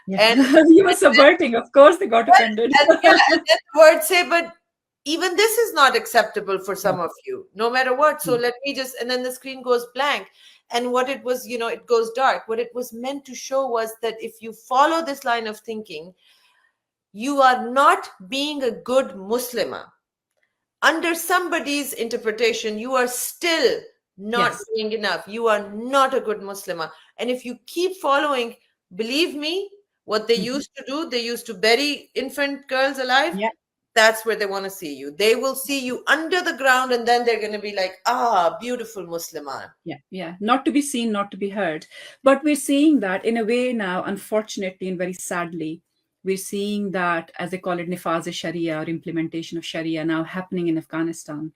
Yeah. and You were subverting. Of course, they got offended. and yeah, and then the words say, but even this is not acceptable for Yeah. some of you, no matter what. So Yeah. let me just, and then the screen goes blank. And what it was, it goes dark. What it was meant to show was that if you follow this line of thinking, you are not being a good Muslimah. Under somebody's interpretation, you are still not Yes. doing enough. You are not a good Muslimah. And if you keep following, believe me, what they Mhm. used to do, they used to bury infant girls alive. Yeah. That's where they want to see you. They will see you under the ground, and then they're going to be like, ah, beautiful Muslimah. Yeah. Yeah. Not to be seen, not to be heard. But we're seeing that in a way now, unfortunately and very sadly, we're seeing that, as they call it, nifaz Sharia, or implementation of Sharia, now happening in Afghanistan.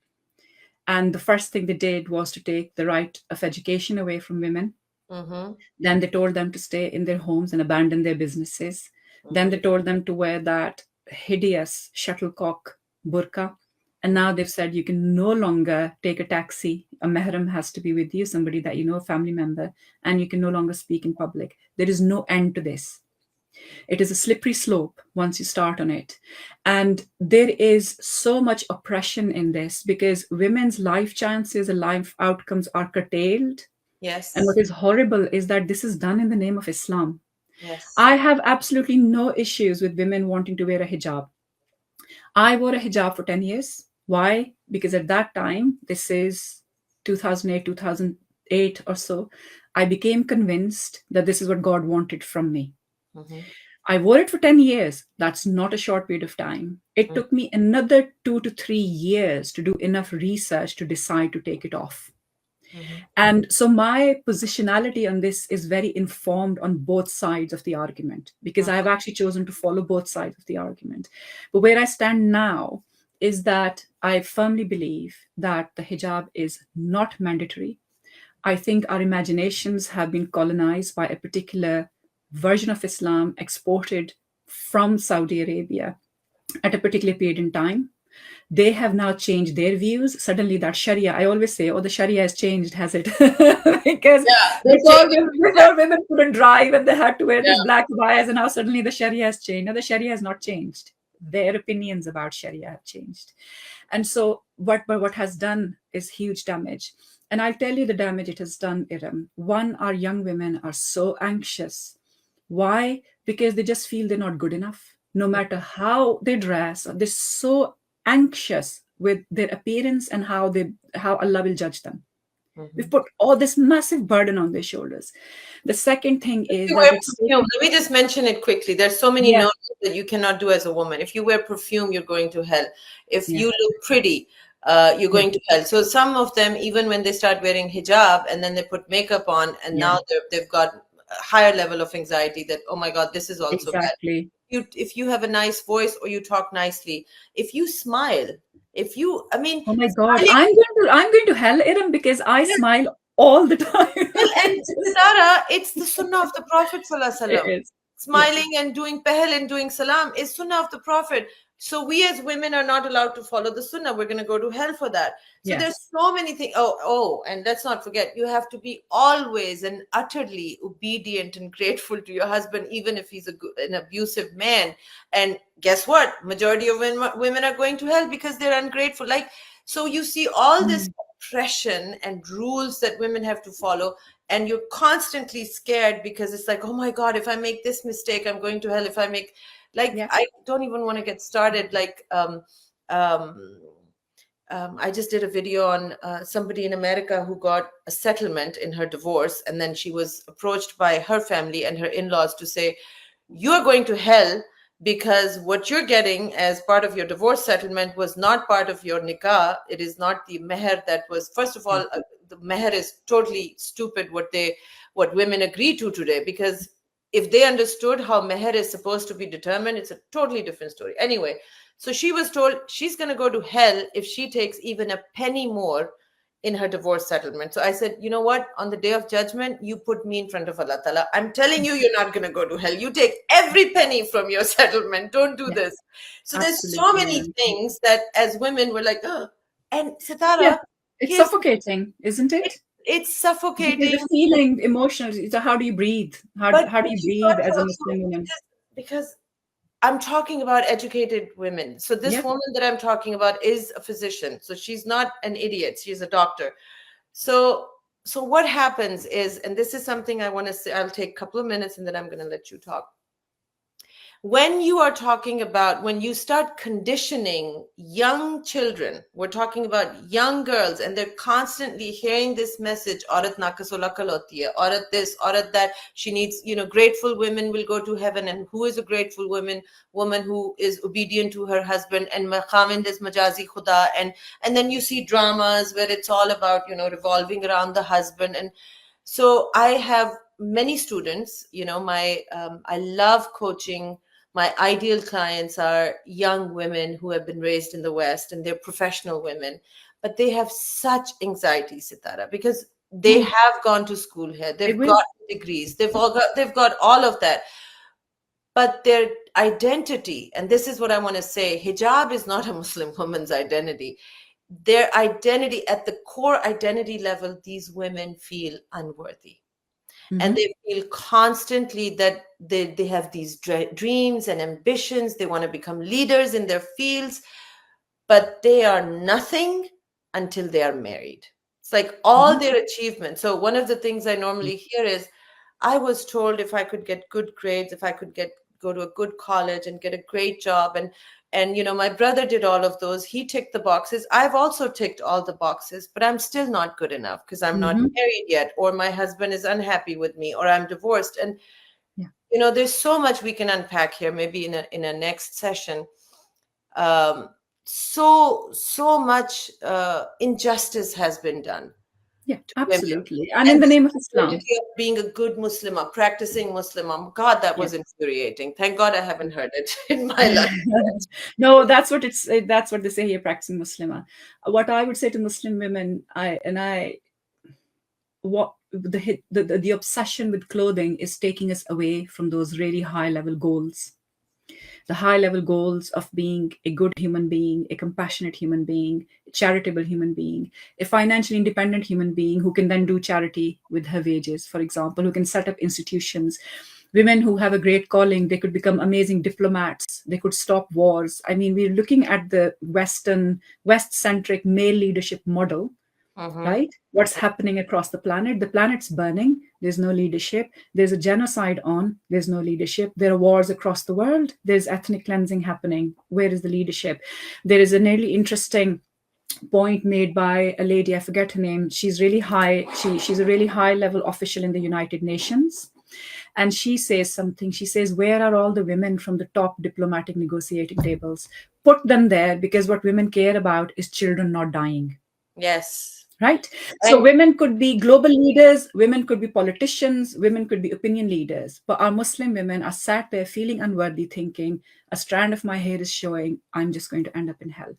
And the first thing they did was to take the right of education away from women. Mm-hmm. Then they told them to stay in their homes and abandon their businesses. Then Mm-hmm. they told them to wear that hideous shuttlecock burqa. And now they've said you can no longer take a taxi. A mahram has to be with you, somebody that you know, a family member, and you can no longer speak in public. There is no end to this. It is a slippery slope once you start on it. And there is so much oppression in this because women's life chances and life outcomes are curtailed. And Yes. what is horrible is that this is done in the name of Islam. Yes. I have absolutely no issues with women wanting to wear a hijab. I wore a hijab for 10 years. Why? Because at that time, this is 2008, 2008 or so, I became convinced that this is what God wanted from me. Mm-hmm. I wore it for 10 years. That's not a short period of time. It took me another 2 to 3 years to do enough research to decide to take it off. Mm-hmm. And so my positionality on this is very informed on both sides of the argument because I've actually chosen to follow both sides of the argument. But where I stand now is that I firmly believe that the hijab is not mandatory. I think our imaginations have been colonized by a particular version of Islam exported from Saudi Arabia at a particular period in time. They have now changed their views. Suddenly, that Sharia, I always say, oh, the Sharia has changed, has it? Because Yeah, they're before, changing. Yeah. before women couldn't drive and they had to wear Yeah. these black abayas, and now suddenly the Sharia has changed. Now, the Sharia has not changed. Their opinions about Sharia have changed. And so, what has done is huge damage. And I'll tell you the damage it has done, Iram. One, our young women are so anxious. Why? Because they just feel they're not good enough. No matter how they dress, they're so anxious with their appearance and how Allah will judge them. Mm-hmm. We've put all this massive burden on their shoulders. The second thing If is you that wear it's perfume, let me just mention it quickly. There's so many yeah, no's that you cannot do as a woman. If you wear perfume, you're going to hell. If yeah, you look pretty, you're yeah, going to hell. So some of them, even when they start wearing hijab and then they put makeup on, and yeah, now they've got a higher level of anxiety that, oh my God, this is also bad. exactly. If you have a nice voice or you talk nicely, if you smile, I mean, Oh my God, smiling. I'm going to hell, Iram, because I smile all the time. Well, and Sitara, it's the sunnah of the Prophet Sallallahu Alaihi It Wasallam. is. Yeah. Smiling and doing pehel and doing salam is sunnah of the Prophet. So we as women are not allowed to follow the sunnah. We're going to go to hell for that. So there's Yes. so many things. And let's not forget, you have to be always and utterly obedient and grateful to your husband, even if he's an abusive man. And guess what? Majority of women are going to hell because they're ungrateful. Like, so you see all this oppression and rules that women have to follow, and you're constantly scared because it's like, oh my God, if I make this mistake, I'm going to hell. If I make, like, Yeah. I don't even want to get started. Like, I just did a video on somebody in America who got a settlement in her divorce, and then she was approached by her family and her in-laws to say, you're going to hell because what you're getting as part of your divorce settlement was not part of your nikah. It is not the meher that was, first of all, the meher is totally stupid what women agree to today, because if they understood how meher is supposed to be determined, it's a totally different story. Anyway, so she was told she's going to go to hell if she takes even a penny more in her divorce settlement. So I said, you know what? On the day of judgment, you put me in front of Allah Ta'ala. I'm telling you, you're not going to go to hell. You take every penny from your settlement. Don't do Yeah. this. So there's so Absolutely. many Yeah. things that as women we're like, oh. And Yeah. Sitara, It's here's suffocating, isn't it, it? it's Because suffocating. the feeling emotionally, so how do you breathe? But How do you you got breathe to as a also, Muslim woman? because I'm talking about educated women. So this Yeah. woman that I'm talking about is a physician. So she's not an idiot. She's a doctor. So what happens is, and this is something I want to say, I'll take a couple of minutes and then I'm going to let you talk. When you are talking about, when you start conditioning young children, we're talking about young girls, and they're constantly hearing this message, aurat nakasola kaloti hai, aurat this, aurat that, she needs, grateful women will go to heaven. And who is a grateful woman who is obedient to her husband, and khamind is majazi khuda, and then you see dramas where it's all about, revolving around the husband. And so I have many students, I love coaching. My ideal clients are young women who have been raised in the West, and they're professional women, but they have such anxiety, Sitara, because they have gone to school here. They They've will. got degrees. They've got all of that. But their identity, and this is what I want to say, hijab is not a Muslim woman's identity. Their identity, at the core identity level, these women feel unworthy. And they feel constantly that they have these dreams and ambitions. They want to become leaders in their fields, but they are nothing until they are married. like all Mhm. their achievements. So one of the things I normally hear is, I was told if I could get good grades, if I could get go to a good college and get a great job, and my brother did all of those. He ticked the boxes. I've also ticked all the boxes, but I'm still not good enough because I'm not Mhm. married yet, or my husband is unhappy with me, or I'm divorced. And Yeah. there's so much we can unpack here, maybe in a next session. um, so much injustice has been done Yeah, to women, absolutely. And in and the this name of Islam. idea of being a good Muslim, a practicing Muslim, God, that Yeah. was infuriating. Thank God I haven't heard it in my life. No, that's what they say here, practicing Muslima. What I would say to Muslim women, what the obsession with clothing is taking us away from those really high level goals, the high level goals of being a good human being, a compassionate human being, a charitable human being, a financially independent human being who can then do charity with her wages, for example, who can set up institutions. Women who have a great calling, they could become amazing diplomats, they could stop wars. I mean, we're looking at the West centric male leadership model, Mm-hmm. right? What's happening across the planet? The planet's burning. There's no leadership. There's a genocide on. There's no leadership. There are wars across the world. There's ethnic cleansing happening. Where is the leadership? There is a really interesting point made by a lady. I forget her name. She's really high. She's a really high level official in the United Nations. And she says something. She says, "Where are all the women from the top diplomatic negotiating tables? Put them there, because what women care about is children not dying." Yes. Right? So And women could be global leaders, women could be politicians, women could be opinion leaders. But our Muslim women are sat there feeling unworthy, thinking, a strand of my hair is showing, I'm just going to end up in hell.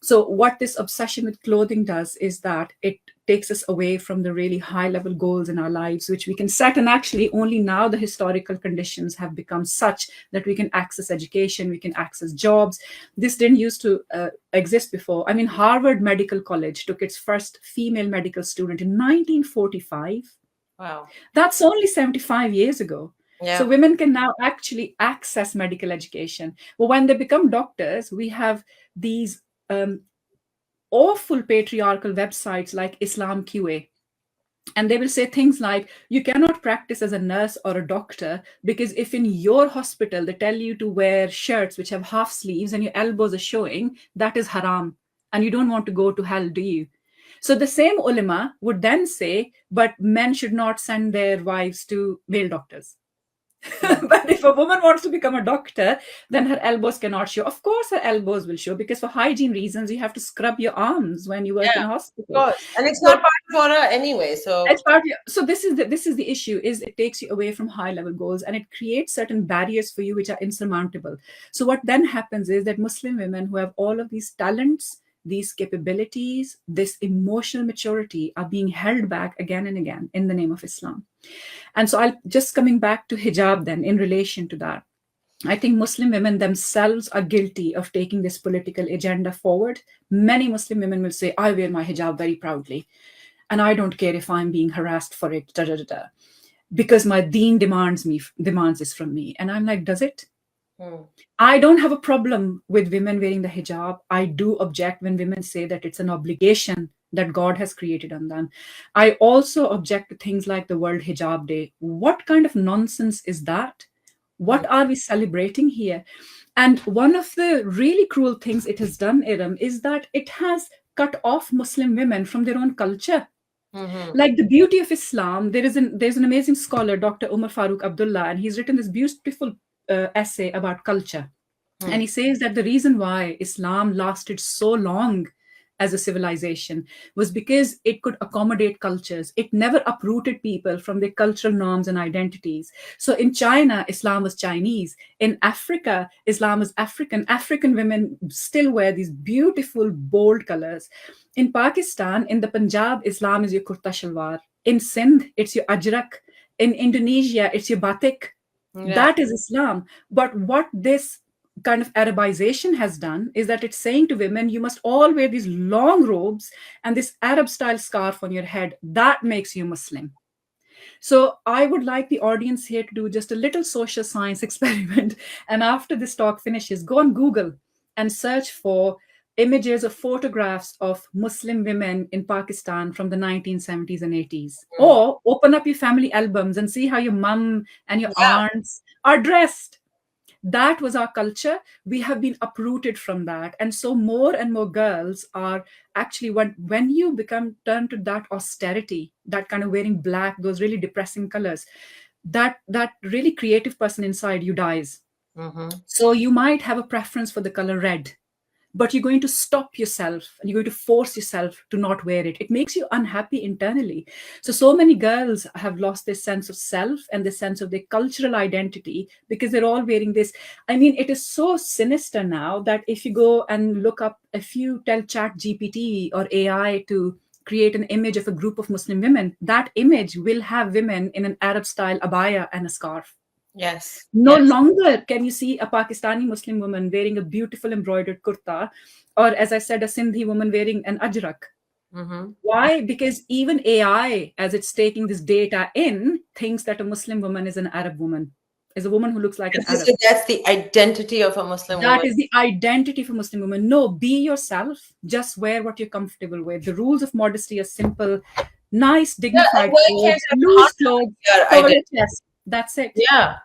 So, what this obsession with clothing does is that it takes us away from the really high level goals in our lives, which we can set. And actually, only now the historical conditions have become such that we can access education, we can access jobs. This didn't used to exist before. I mean, Harvard Medical College took its first female medical student in 1945. wow. That's only 75 years ago. So Yeah. women can now actually access medical education. But when they become doctors, we have these um, awful patriarchal websites like Islam QA. And they will say things like, you cannot practice as a nurse or a doctor because if in your hospital they tell you to wear shirts which have half sleeves and your elbows are showing, that is haram. And you don't want to go to hell, do you? So the same ulama would then say, but men should not send their wives to male doctors. Mm. But if a woman wants to become a doctor, then her elbows cannot show. Of course, her elbows will show because for hygiene reasons, you have to scrub your arms when you work Yeah, in a of hospital. course. And it's not So part of Torah anyway. So it's partly, so this is the issue, is it takes you away from high level goals and it creates certain barriers for you which are insurmountable. So what then happens is that Muslim women who have all of these talents, these capabilities, this emotional maturity are being held back again and again in the name of Islam. And so I'll just coming back to hijab then in relation to that. I think Muslim women themselves are guilty of taking this political agenda forward. Many Muslim women will say, I wear my hijab very proudly, and I don't care if I'm being harassed for it, da, da, da, da, because my deen demands this from me. And I'm like, does it? mm, I don't have a problem with women wearing the hijab. I do object when women say that it's an obligation that God has created on them. I also object to things like the World Hijab Day. What kind of nonsense is that? mm, What are we celebrating here? And one of the really cruel things it has done, Eram, is that it has cut off Muslim women from their own culture. mm-hmm. Like the beauty of Islam, there's an amazing scholar, Dr. Umar Farooq Abdullah, and he's written this beautiful essay about culture. And Mm. he says that the reason why Islam lasted so long as a civilization was because it could accommodate cultures. It never uprooted people from their cultural norms and identities. So in China, Islam was Chinese. In Africa, Islam was African. African women still wear these beautiful, bold colors. In Pakistan, in the Punjab, Islam is your kurta shalwar. In Sindh, it's your ajrak. In Indonesia, it's your batik. Yeah. That is Islam. But what this kind of Arabization has done is that it's saying to women, you must all wear these long robes and this Arab style scarf on your head. That makes you Muslim. So I would like the audience here to do just a little social science experiment. And after this talk finishes, go on Google and search for images of photographs of Muslim women in Pakistan from the 1970s and 80s. Or open up your family albums and see how your mum and your Yeah. aunts are dressed. That was our culture. We have been uprooted from that. And so more and more girls are actually, when you turn to that austerity, that kind of wearing black, those really depressing colors, that really creative person inside you dies. So you might have a preference for the color red, but you're going to stop yourself and you're going to force yourself to not wear it. It makes you unhappy internally. So many girls have lost their sense of self and the sense of their cultural identity because they're all wearing this. I mean, it is so sinister now that if you go and look up, if you tell Chat GPT or AI to create an image of a group of Muslim women, that image will have women in an Arab style abaya and a scarf. Yes. No longer can you see a Pakistani Muslim woman wearing a beautiful embroidered kurta, or as I said, a Sindhi woman wearing an ajrak. Why? Because even AI, as it's taking this data in, thinks that a Muslim woman is an Arab woman, is a woman who looks like an Arab. So that's the identity of a Muslim woman. That is the identity of a Muslim woman. No, be yourself. Just wear what you're comfortable with. The rules of modesty are simple, nice, dignified clothes, loose clothes, cover your chest. That's it. Yeah.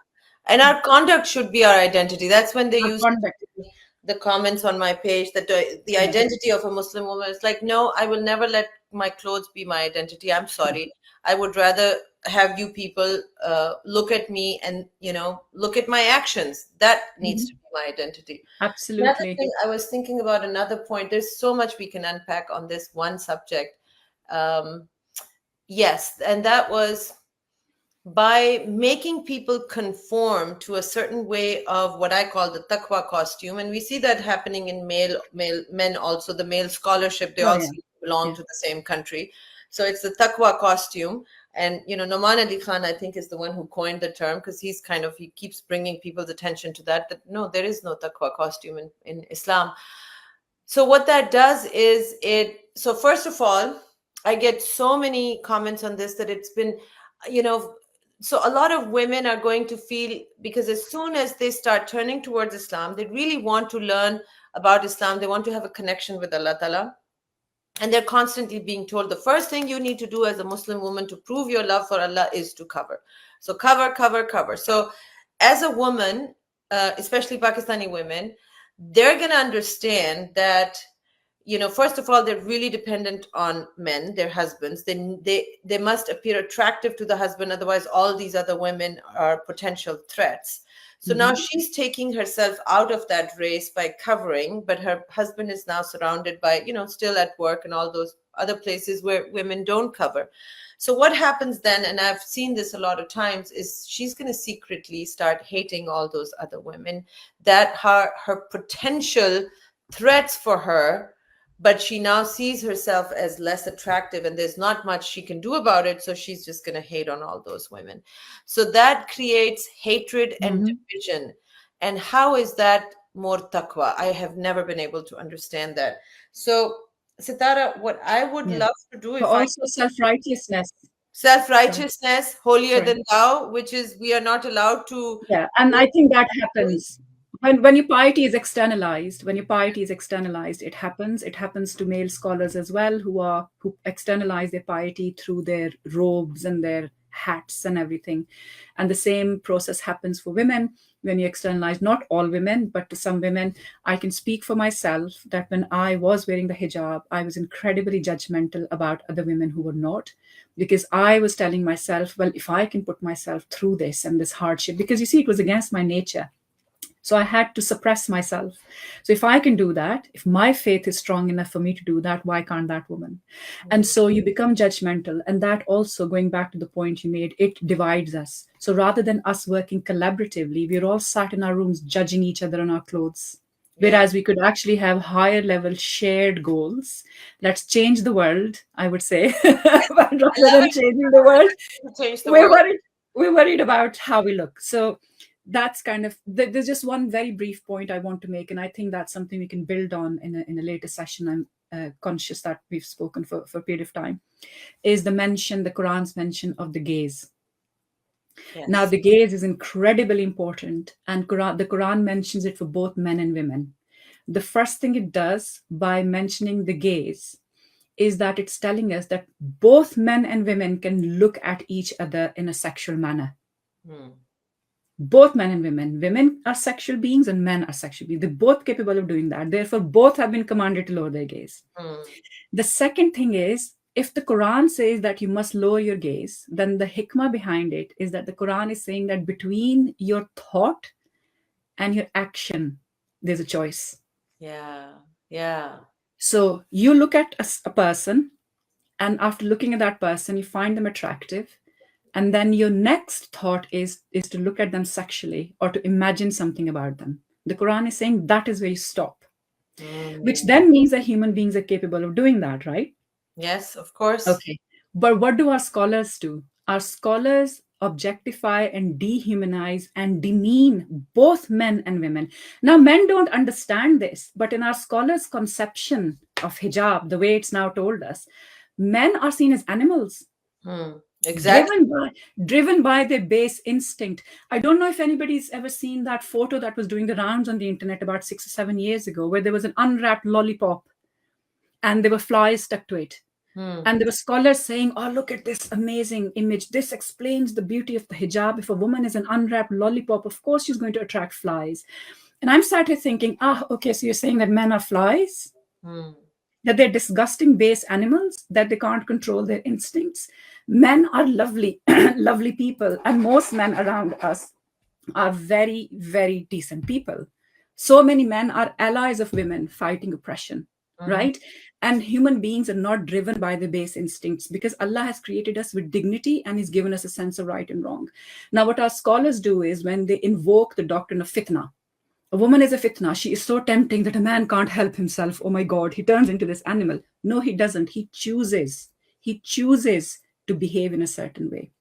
And our conduct should be our identity. That's when they use the comments on my page that the identity of a Muslim woman is like, no, I will never let my clothes be my identity. I'm sorry. I would rather have you people look at me and, look at my actions. That needs to be my identity. Absolutely. Another thing, I was thinking about another point. There's so much we can unpack on this one subject. Yes, and that was by making people conform to a certain way of what I call the taqwa costume. And we see that happening in men also, the male scholarship, they all belong to the same country. So it's the taqwa costume. And, Noman Ali Khan, I think, is the one who coined the term, because he keeps bringing people's attention to that no, there is no taqwa costume in Islam. So what that does is so first of all, I get so many comments on this that it's been, so a lot of women are going to feel, because as soon as they start turning towards Islam, they really want to learn about Islam. They want to have a connection with Allah Ta'ala. And they're constantly being told the first thing you need to do as a Muslim woman to prove your love for Allah is to cover. So cover, cover, cover. So as a woman, especially Pakistani women, they're going to understand that, first of all, they're really dependent on men, their husbands. They must appear attractive to the husband. Otherwise, all these other women are potential threats. So now she's taking herself out of that race by covering, but her husband is now surrounded by, still at work and all those other places where women don't cover. So what happens then, and I've seen this a lot of times, is she's going to secretly start hating all those other women that her potential threats for her, but she now sees herself as less attractive and there's not much she can do about it. So she's just going to hate on all those women. So that creates hatred and division. And how is that more taqwa? I have never been able to understand that. So Sitara, what I would love to do, if also self-righteousness. Self-righteousness, holier than thou, which is we are not allowed to. Yeah, and I think that happens. When your piety is externalized, it happens to male scholars as well, who externalize their piety through their robes and their hats and everything. And the same process happens for women when you externalize, not all women, but to some women. I can speak for myself that when I was wearing the hijab, I was incredibly judgmental about other women who were not, because I was telling myself, well, if I can put myself through this and this hardship, because you see, it was against my nature. So I had to suppress myself. So if I can do that, if my faith is strong enough for me to do that, why can't that woman? And so you become judgmental. And that also, going back to the point you made, it divides us. So rather than us working collaboratively, we're all sat in our rooms judging each other on our clothes. Whereas we could actually have higher level shared goals. Let's change the world, I would say. But rather than changing the world, we're worried about how we look. So that's kind of, there's just one very brief point I want to make, and I think that's something we can build on in a later session. I'm conscious that we've spoken for a period of time, is the Quran's mention of the gaze. Yes. Now, the gaze is incredibly important, and the Quran mentions it for both men and women. The first thing it does by mentioning the gaze is that it's telling us that both men and women can look at each other in a sexual manner. Both men and women. Women are sexual beings and men are sexual beings. They're both capable of doing that. Therefore, both have been commanded to lower their gaze. The second thing is, if the Quran says that you must lower your gaze, then the hikmah behind it is that the Quran is saying that between your thought and your action, there's a choice. Yeah. So you look at a person, and after looking at that person, you find them attractive. And then your next thought is to look at them sexually or to imagine something about them. The Quran is saying that is where you stop, which then means that human beings are capable of doing that, right? Yes, of course. Okay. But what do our scholars do? Our scholars objectify and dehumanize and demean both men and women. Now, men don't understand this, but in our scholars' conception of hijab, the way it's now told us, men are seen as animals. Exactly. Driven by their base instinct. I don't know if anybody's ever seen that photo that was doing the rounds on the internet about 6 or 7 years ago, where there was an unwrapped lollipop and there were flies stuck to it. And there were scholars saying, oh, look at this amazing image. This explains the beauty of the hijab. If a woman is an unwrapped lollipop, of course she's going to attract flies. And I'm sat here thinking, okay, so you're saying that men are flies? That they're disgusting base animals, that they can't control their instincts. Men are lovely, lovely people. And most men around us are very, very decent people. So many men are allies of women fighting oppression, right? And human beings are not driven by the base instincts because Allah has created us with dignity and He's given us a sense of right and wrong. Now, what our scholars do is when they invoke the doctrine of fitna, a woman is a fitna. She is so tempting that a man can't help himself. Oh my God, he turns into this animal. No, he doesn't. He chooses. He chooses to behave in a certain way.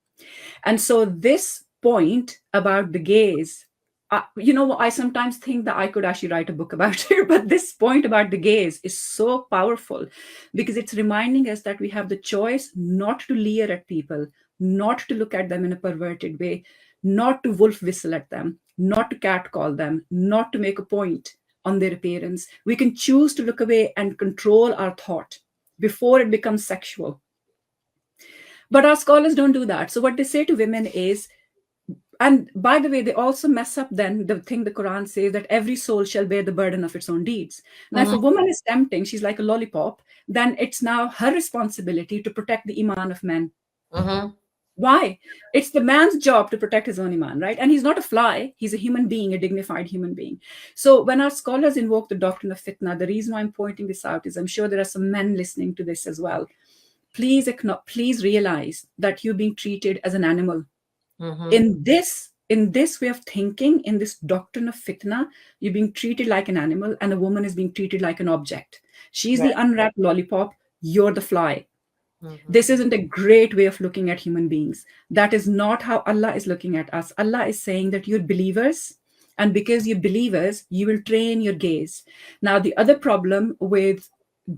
And so this point about the gaze, I sometimes think that I could actually write a book about it, but this point about the gaze is so powerful because it's reminding us that we have the choice not to leer at people, not to look at them in a perverted way, not to wolf whistle at them, not to catcall them, not to make a point on their appearance. We can choose to look away and control our thought before it becomes sexual. But our scholars don't do that. So what they say to women is, and by the way, they also mess up then the thing the Quran says that every soul shall bear the burden of its own deeds. Now, if a woman is tempting, she's like a lollipop, then it's now her responsibility to protect the iman of men. Why? It's the man's job to protect his own iman, right? And he's not a fly. He's a human being, a dignified human being. So when our scholars invoke the doctrine of fitna, the reason why I'm pointing this out is I'm sure there are some men listening to this as well. Please realize that you're being treated as an animal. In this way of thinking, in this doctrine of fitna, you're being treated like an animal and a woman is being treated like an object. She's the unwrapped lollipop. You're the fly. This isn't a great way of looking at human beings. That is not how Allah is looking at us. Allah is saying that you're believers, and because you're believers, you will train your gaze. Now, the other problem with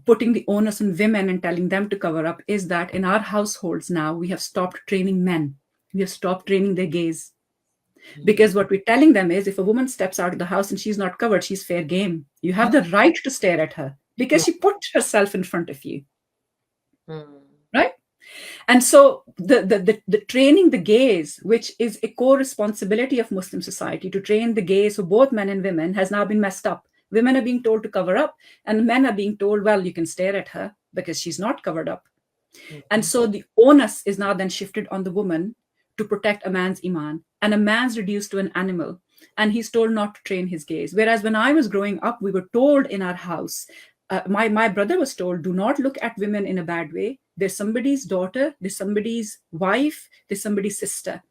putting the onus on women and telling them to cover up is that in our households now, we have stopped training men. We have stopped training their gaze. Because what we're telling them is if a woman steps out of the house and she's not covered, she's fair game. You have the right to stare at her because she put herself in front of you. Right? And so the training the gaze, which is a core responsibility of Muslim society, to train the gaze for both men and women, has now been messed up. Women are being told to cover up and men are being told, well, you can stare at her because she's not covered up. And so the onus is now then shifted on the woman to protect a man's iman, and a man's reduced to an animal and he's told not to train his gaze. Whereas when I was growing up, we were told in our house, my brother was told, do not look at women in a bad way. There's somebody's daughter, there's somebody's wife, there's somebody's sister.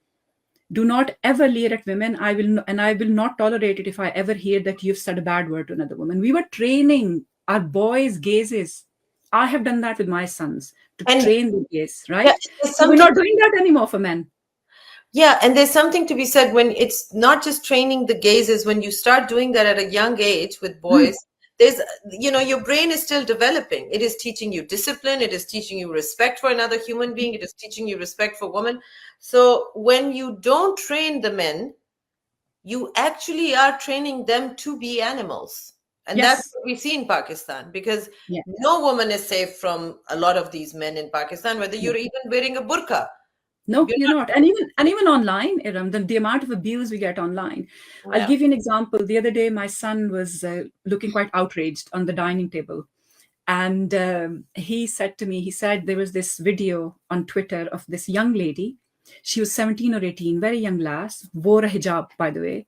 Do not ever leer at women. I will not tolerate it if I ever hear that you've said a bad word to another woman. We were training our boys' gazes. I have done that with my sons to train the gaze, right? Yeah, so we're not doing that anymore for men. Yeah, and there's something to be said when it's not just training the gazes. When you start doing that at a young age with boys, there's, your brain is still developing. It is teaching you discipline. It is teaching you respect for another human being. It is teaching you respect for women. So when you don't train the men, you actually are training them to be animals. And that's Yes. what we see in Pakistan, because Yeah. no woman is safe from a lot of these men in Pakistan, whether you're even wearing a burqa. No, You're you're not. And even online, Iram, the amount of abuse we get online. not. I'll Yeah. give you an example. The other day, my son was looking quite outraged on the dining table. And he said to me, he said there was this video on Twitter of this young lady. She was 17 or 18, very young lass, wore a hijab, by the way.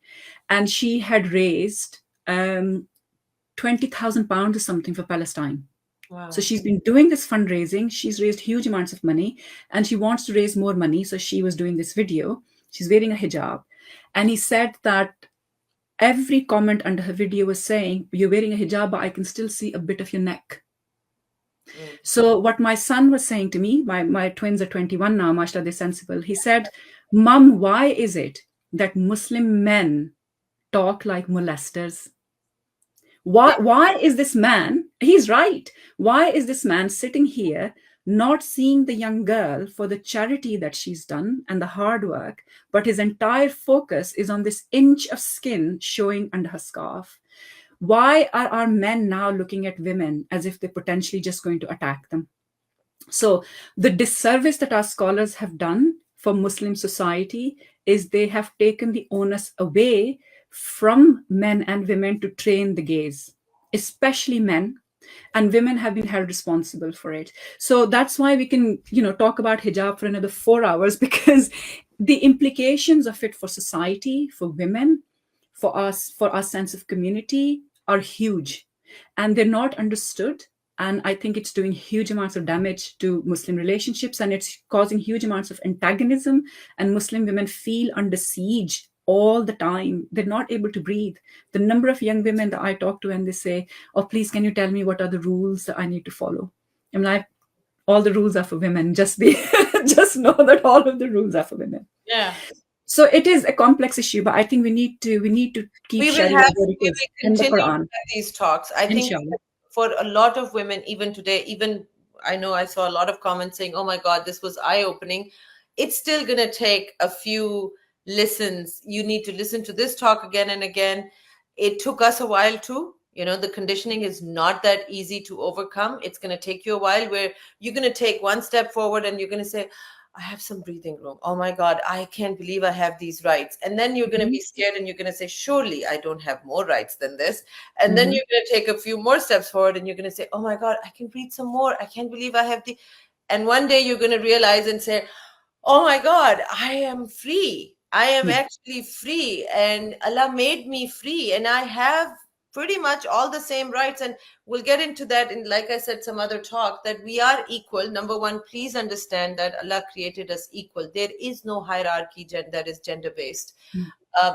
And she had raised £20,000 or something for Palestine. Wow. So she's been doing this fundraising. She's raised huge amounts of money and she wants to raise more money. So she was doing this video. She's wearing a hijab. And he said that every comment under her video was saying, you're wearing a hijab, but I can still see a bit of your neck. So what my son was saying to me, my twins are 21 now, mashallah, they're sensible. He said, Mom, why is it that Muslim men talk like molesters? Why is this man, he's right, why is this man sitting here not seeing the young girl for the charity that she's done and the hard work, but his entire focus is on this inch of skin showing under her scarf? Why are our men now looking at women as if they're potentially just going to attack them? So the disservice that our scholars have done for Muslim society is they have taken the onus away from men and women to train the gaze, especially men, and women have been held responsible for it. So that's why we can, talk about hijab for another 4 hours, because the implications of it for society, for women, for us, for our sense of community are huge, and they're not understood. And I think it's doing huge amounts of damage to Muslim relationships, and it's causing huge amounts of antagonism. And Muslim women feel under siege all the time. They're not able to breathe. The number of young women that I talk to, and they say, oh, please, can you tell me what are the rules that I need to follow? I'm like, all the rules are for women. Just just know that all of the rules are for women. Yeah. So it is a complex issue, but I think we need to keep We will sharing have, what it we is will in the continue to Quran. have these talks. I think Inshallah. for a lot of women, even today, even I know I saw a lot of comments saying, oh my God, this was eye-opening. It's still going to take a few listens. You need to listen to this talk again and again. It took us a while too. The conditioning is not that easy to overcome. It's going to take you a while, where you're going to take one step forward and you're going to say, I have some breathing room. Oh my God, I can't believe I have these rights. And then you're going to be scared and you're going to say, surely I don't have more rights than this. And then you're going to take a few more steps forward and you're going to say, oh my God, I can breathe some more. I can't believe I have the. And one day you're going to realize and say, oh my God, I am free. I am actually free. And Allah made me free. And I have pretty much all the same rights. And we'll get into that in, like I said, some other talk, that we are equal. Number one, please understand that Allah created us equal. There is no hierarchy that is gender based.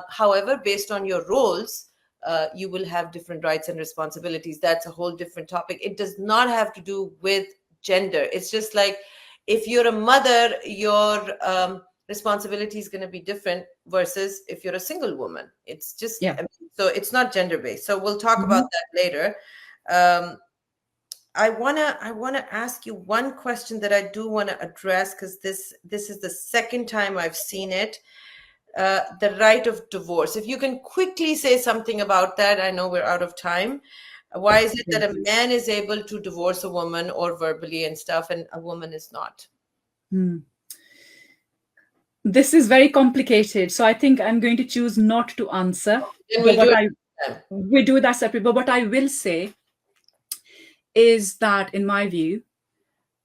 However, based on your roles, you will have different rights and responsibilities. That's a whole different topic. It does not have to do with gender. It's just like, if you're a mother, your responsibility is going to be different versus if you're a single woman. It's just, so it's not gender based. So we'll talk about that later. I wanna ask you one question that I do want to address, because this is the second time I've seen it. The right of divorce. If you can quickly say something about that. I know we're out of time. Why is it that a man is able to divorce a woman or verbally and stuff, and a woman is not? This is very complicated. So I think I'm going to choose not to answer. Then we'll do that separately. But what I will say is that, in my view,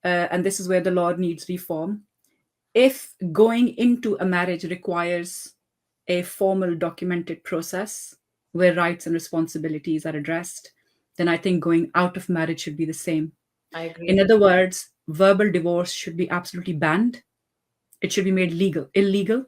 and this is where the law needs reform, if going into a marriage requires a formal documented process where rights and responsibilities are addressed, then I think going out of marriage should be the same. I agree. In other words, verbal divorce should be absolutely banned. It should be made illegal.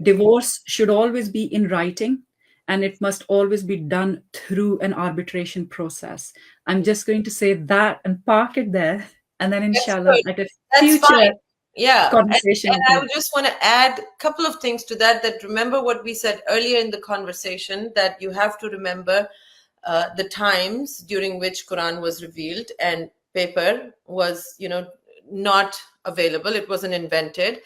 Divorce should always be in writing, and it must always be done through an arbitration process. I'm just going to say that and park it there, and then inshallah at a future conversation. And I would just want to add a couple of things to that. That remember what we said earlier in the conversation, that you have to remember the times during which Quran was revealed and paper was, not available. It wasn't invented.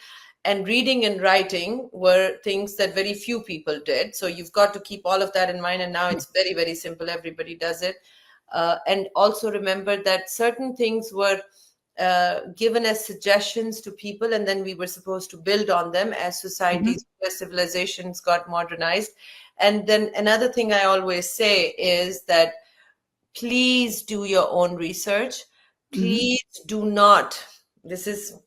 and reading and writing were things that very few people did. So you've got to keep all of that in mind. And now it's very, very simple. Everybody does it. And also remember that certain things were given as suggestions to people, and then we were supposed to build on them as societies, as civilizations got modernized. And then another thing I always say is that please do your own research. Please do not, this is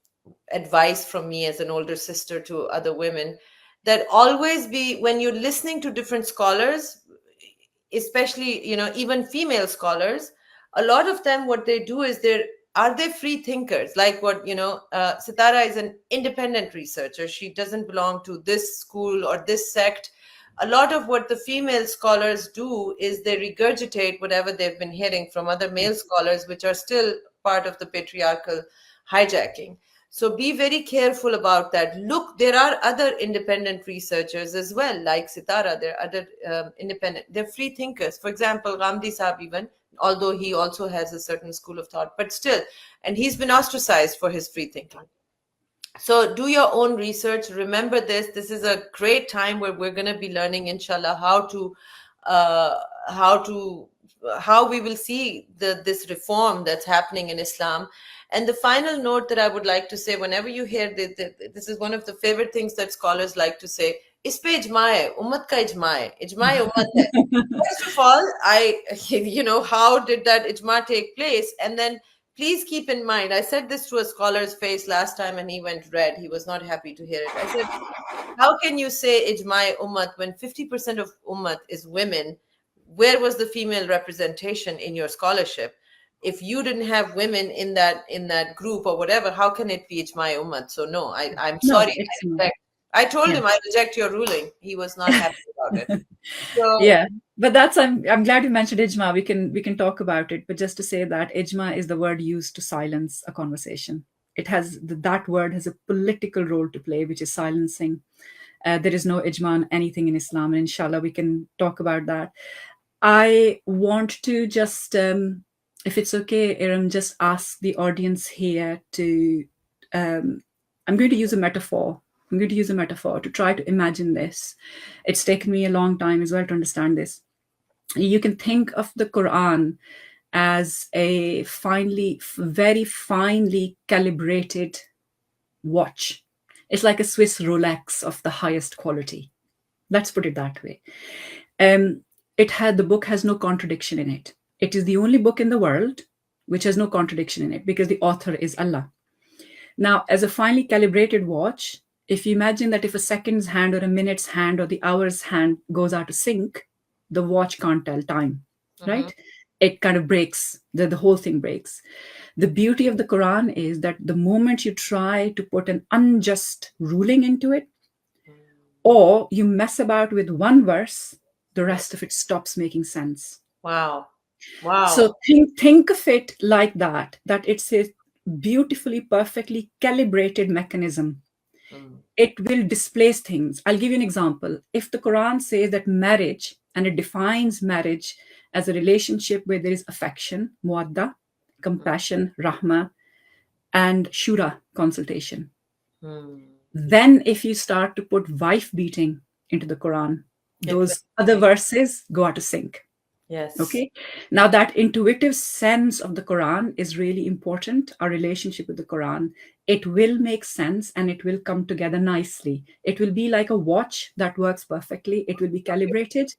advice from me as an older sister to other women, that always be, when you're listening to different scholars, especially, even female scholars, a lot of them, what they do is they free thinkers, like what, Sitara is an independent researcher. She doesn't belong to this school or this sect. A lot of what the female scholars do is they regurgitate whatever they've been hearing from other male scholars, which are still part of the patriarchal hijacking. So be very careful about that. Look, there are other independent researchers as well, like Sitara. There are other they're free thinkers. For example, Ramdi Saab, even, although he also has a certain school of thought, but still, and he's been ostracized for his free thinking. So do your own research. Remember this. This is a great time where we're going to be learning, inshallah, how we will see this reform that's happening in Islam. And the final note that I would like to say, whenever you hear this is one of the favorite things that scholars like to say, is pe ijma hai, ummat ka ijma hai, ijma ummat hai. First of all, how did that ijma take place? And then please keep in mind, I said this to a scholar's face last time and he went red. He was not happy to hear it. I said, how can you say ijma ummat when 50% of ummat is women? Where was the female representation in your scholarship? If you didn't have women in that group or whatever, how can it be ijma ummat? So no, I'm sorry. I told him I reject your ruling. He was not happy about it. So, yeah, but I'm glad you mentioned ijma. We can talk about it, but just to say that ijma is the word used to silence a conversation. It has that word has a political role to play, which is silencing. There is no ijma on anything in Islam, and inshallah we can talk about that. I want to just, if it's okay, Eram, just ask the audience here to, I'm going to use a metaphor. I'm going to use a metaphor to try to imagine this. It's taken me a long time as well to understand this. You can think of the Quran as a very finely calibrated watch. It's like a Swiss Rolex of the highest quality. Let's put it that way. The book has no contradiction in it. It is the only book in the world which has no contradiction in it because the author is Allah. Now, as a finely calibrated watch, if you imagine that if a second's hand or a minute's hand or the hour's hand goes out of sync, the watch can't tell time, right? It kind of breaks, the whole thing breaks. The beauty of the Quran is that the moment you try to put an unjust ruling into it, or you mess about with one verse, the rest of it stops making sense. Wow. So think of it like that it's a beautifully, perfectly calibrated mechanism. It will displace things. I'll give you an example. If the Quran says that marriage, and it defines marriage as a relationship where there is affection, muadda, compassion, rahma, and shura, consultation. Then if you start to put wife beating into the Quran, those other verses go out of sync. Yes. Okay. Now that intuitive sense of the Quran is really important. Our relationship with the Quran, it will make sense and it will come together nicely. It will be like a watch that works perfectly. It will be calibrated.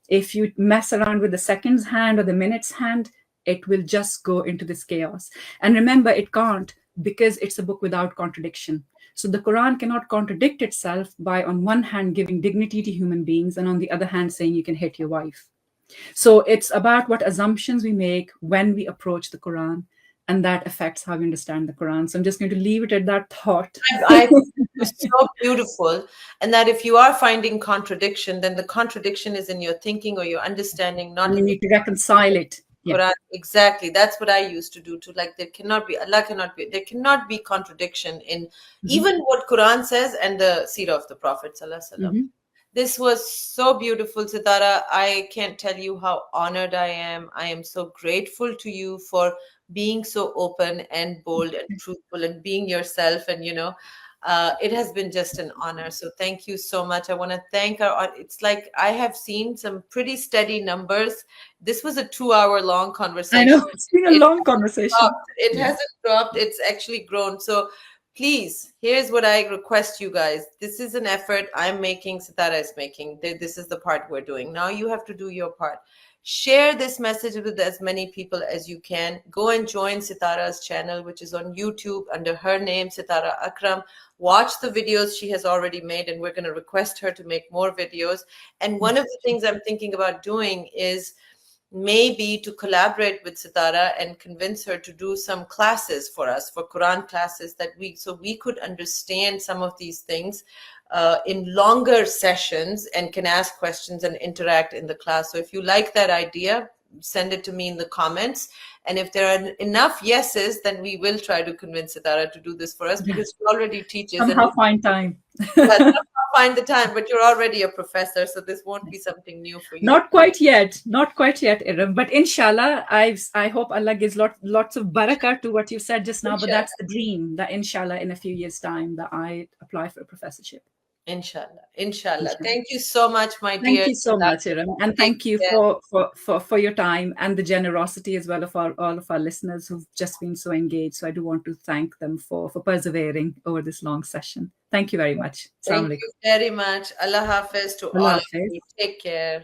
If you mess around with the seconds hand or the minutes hand, it will just go into this chaos. And remember, it can't, because it's a book without contradiction. So the Quran cannot contradict itself by, on one hand, giving dignity to human beings, and on the other hand, saying you can hit your wife. So it's about what assumptions we make when we approach the Quran, and that affects how we understand the Quran. So I'm just going to leave it at that thought. It's so beautiful. And that if you are finding contradiction, then the contradiction is in your thinking or your understanding, not and you need to reconcile it. Quran. Yeah. Exactly. That's what I used to do too. Like there cannot be contradiction in even what Quran says and the seerah of the Prophet Sallallahu Alaihi Wasallam. This was so beautiful, Sitara. I can't tell you how honored I am. I am so grateful to you for being so open and bold and truthful and being yourself. And, It has been just an honor. So thank you so much. I want to thank it's like I have seen some pretty steady numbers. This was a 2 hour long I conversation. know, it's been a long conversation. It hasn't dropped. It's actually grown. So please, here's what I request you guys. This is an effort I'm making, Sitara is making. This is the part we're doing. Now you have to do your part. Share this message with as many people as you can. Go and join Sitara's channel, which is on YouTube under her name, Sitara Akram. Watch the videos she has already made, and we're going to request her to make more videos. And one of the things I'm thinking about doing is maybe to collaborate with Sitara and convince her to do some classes for us, for Quran classes, so we could understand some of these things in longer sessions and can ask questions and interact in the class. So if you like that idea, send it to me in the comments. And if there are enough yeses, then we will try to convince Sitara to do this for us, because she already teaches. Somehow find time. Somehow find the time, but you're already a professor, so this won't be something new for you. Not quite yet, Eram. But inshallah, I hope Allah gives lots of barakah to what you said just now. Inshallah. But that's the dream, that inshallah in a few years' time that I apply for a professorship. Inshallah. Thank you so much, my dear. Thank you so much, Eram. And thank you for your time and the generosity as well of all of our listeners who've just been so engaged. So I do want to thank them for persevering over this long session. Thank you very much. Thank you very much. Allah Hafiz to all of you. Take care.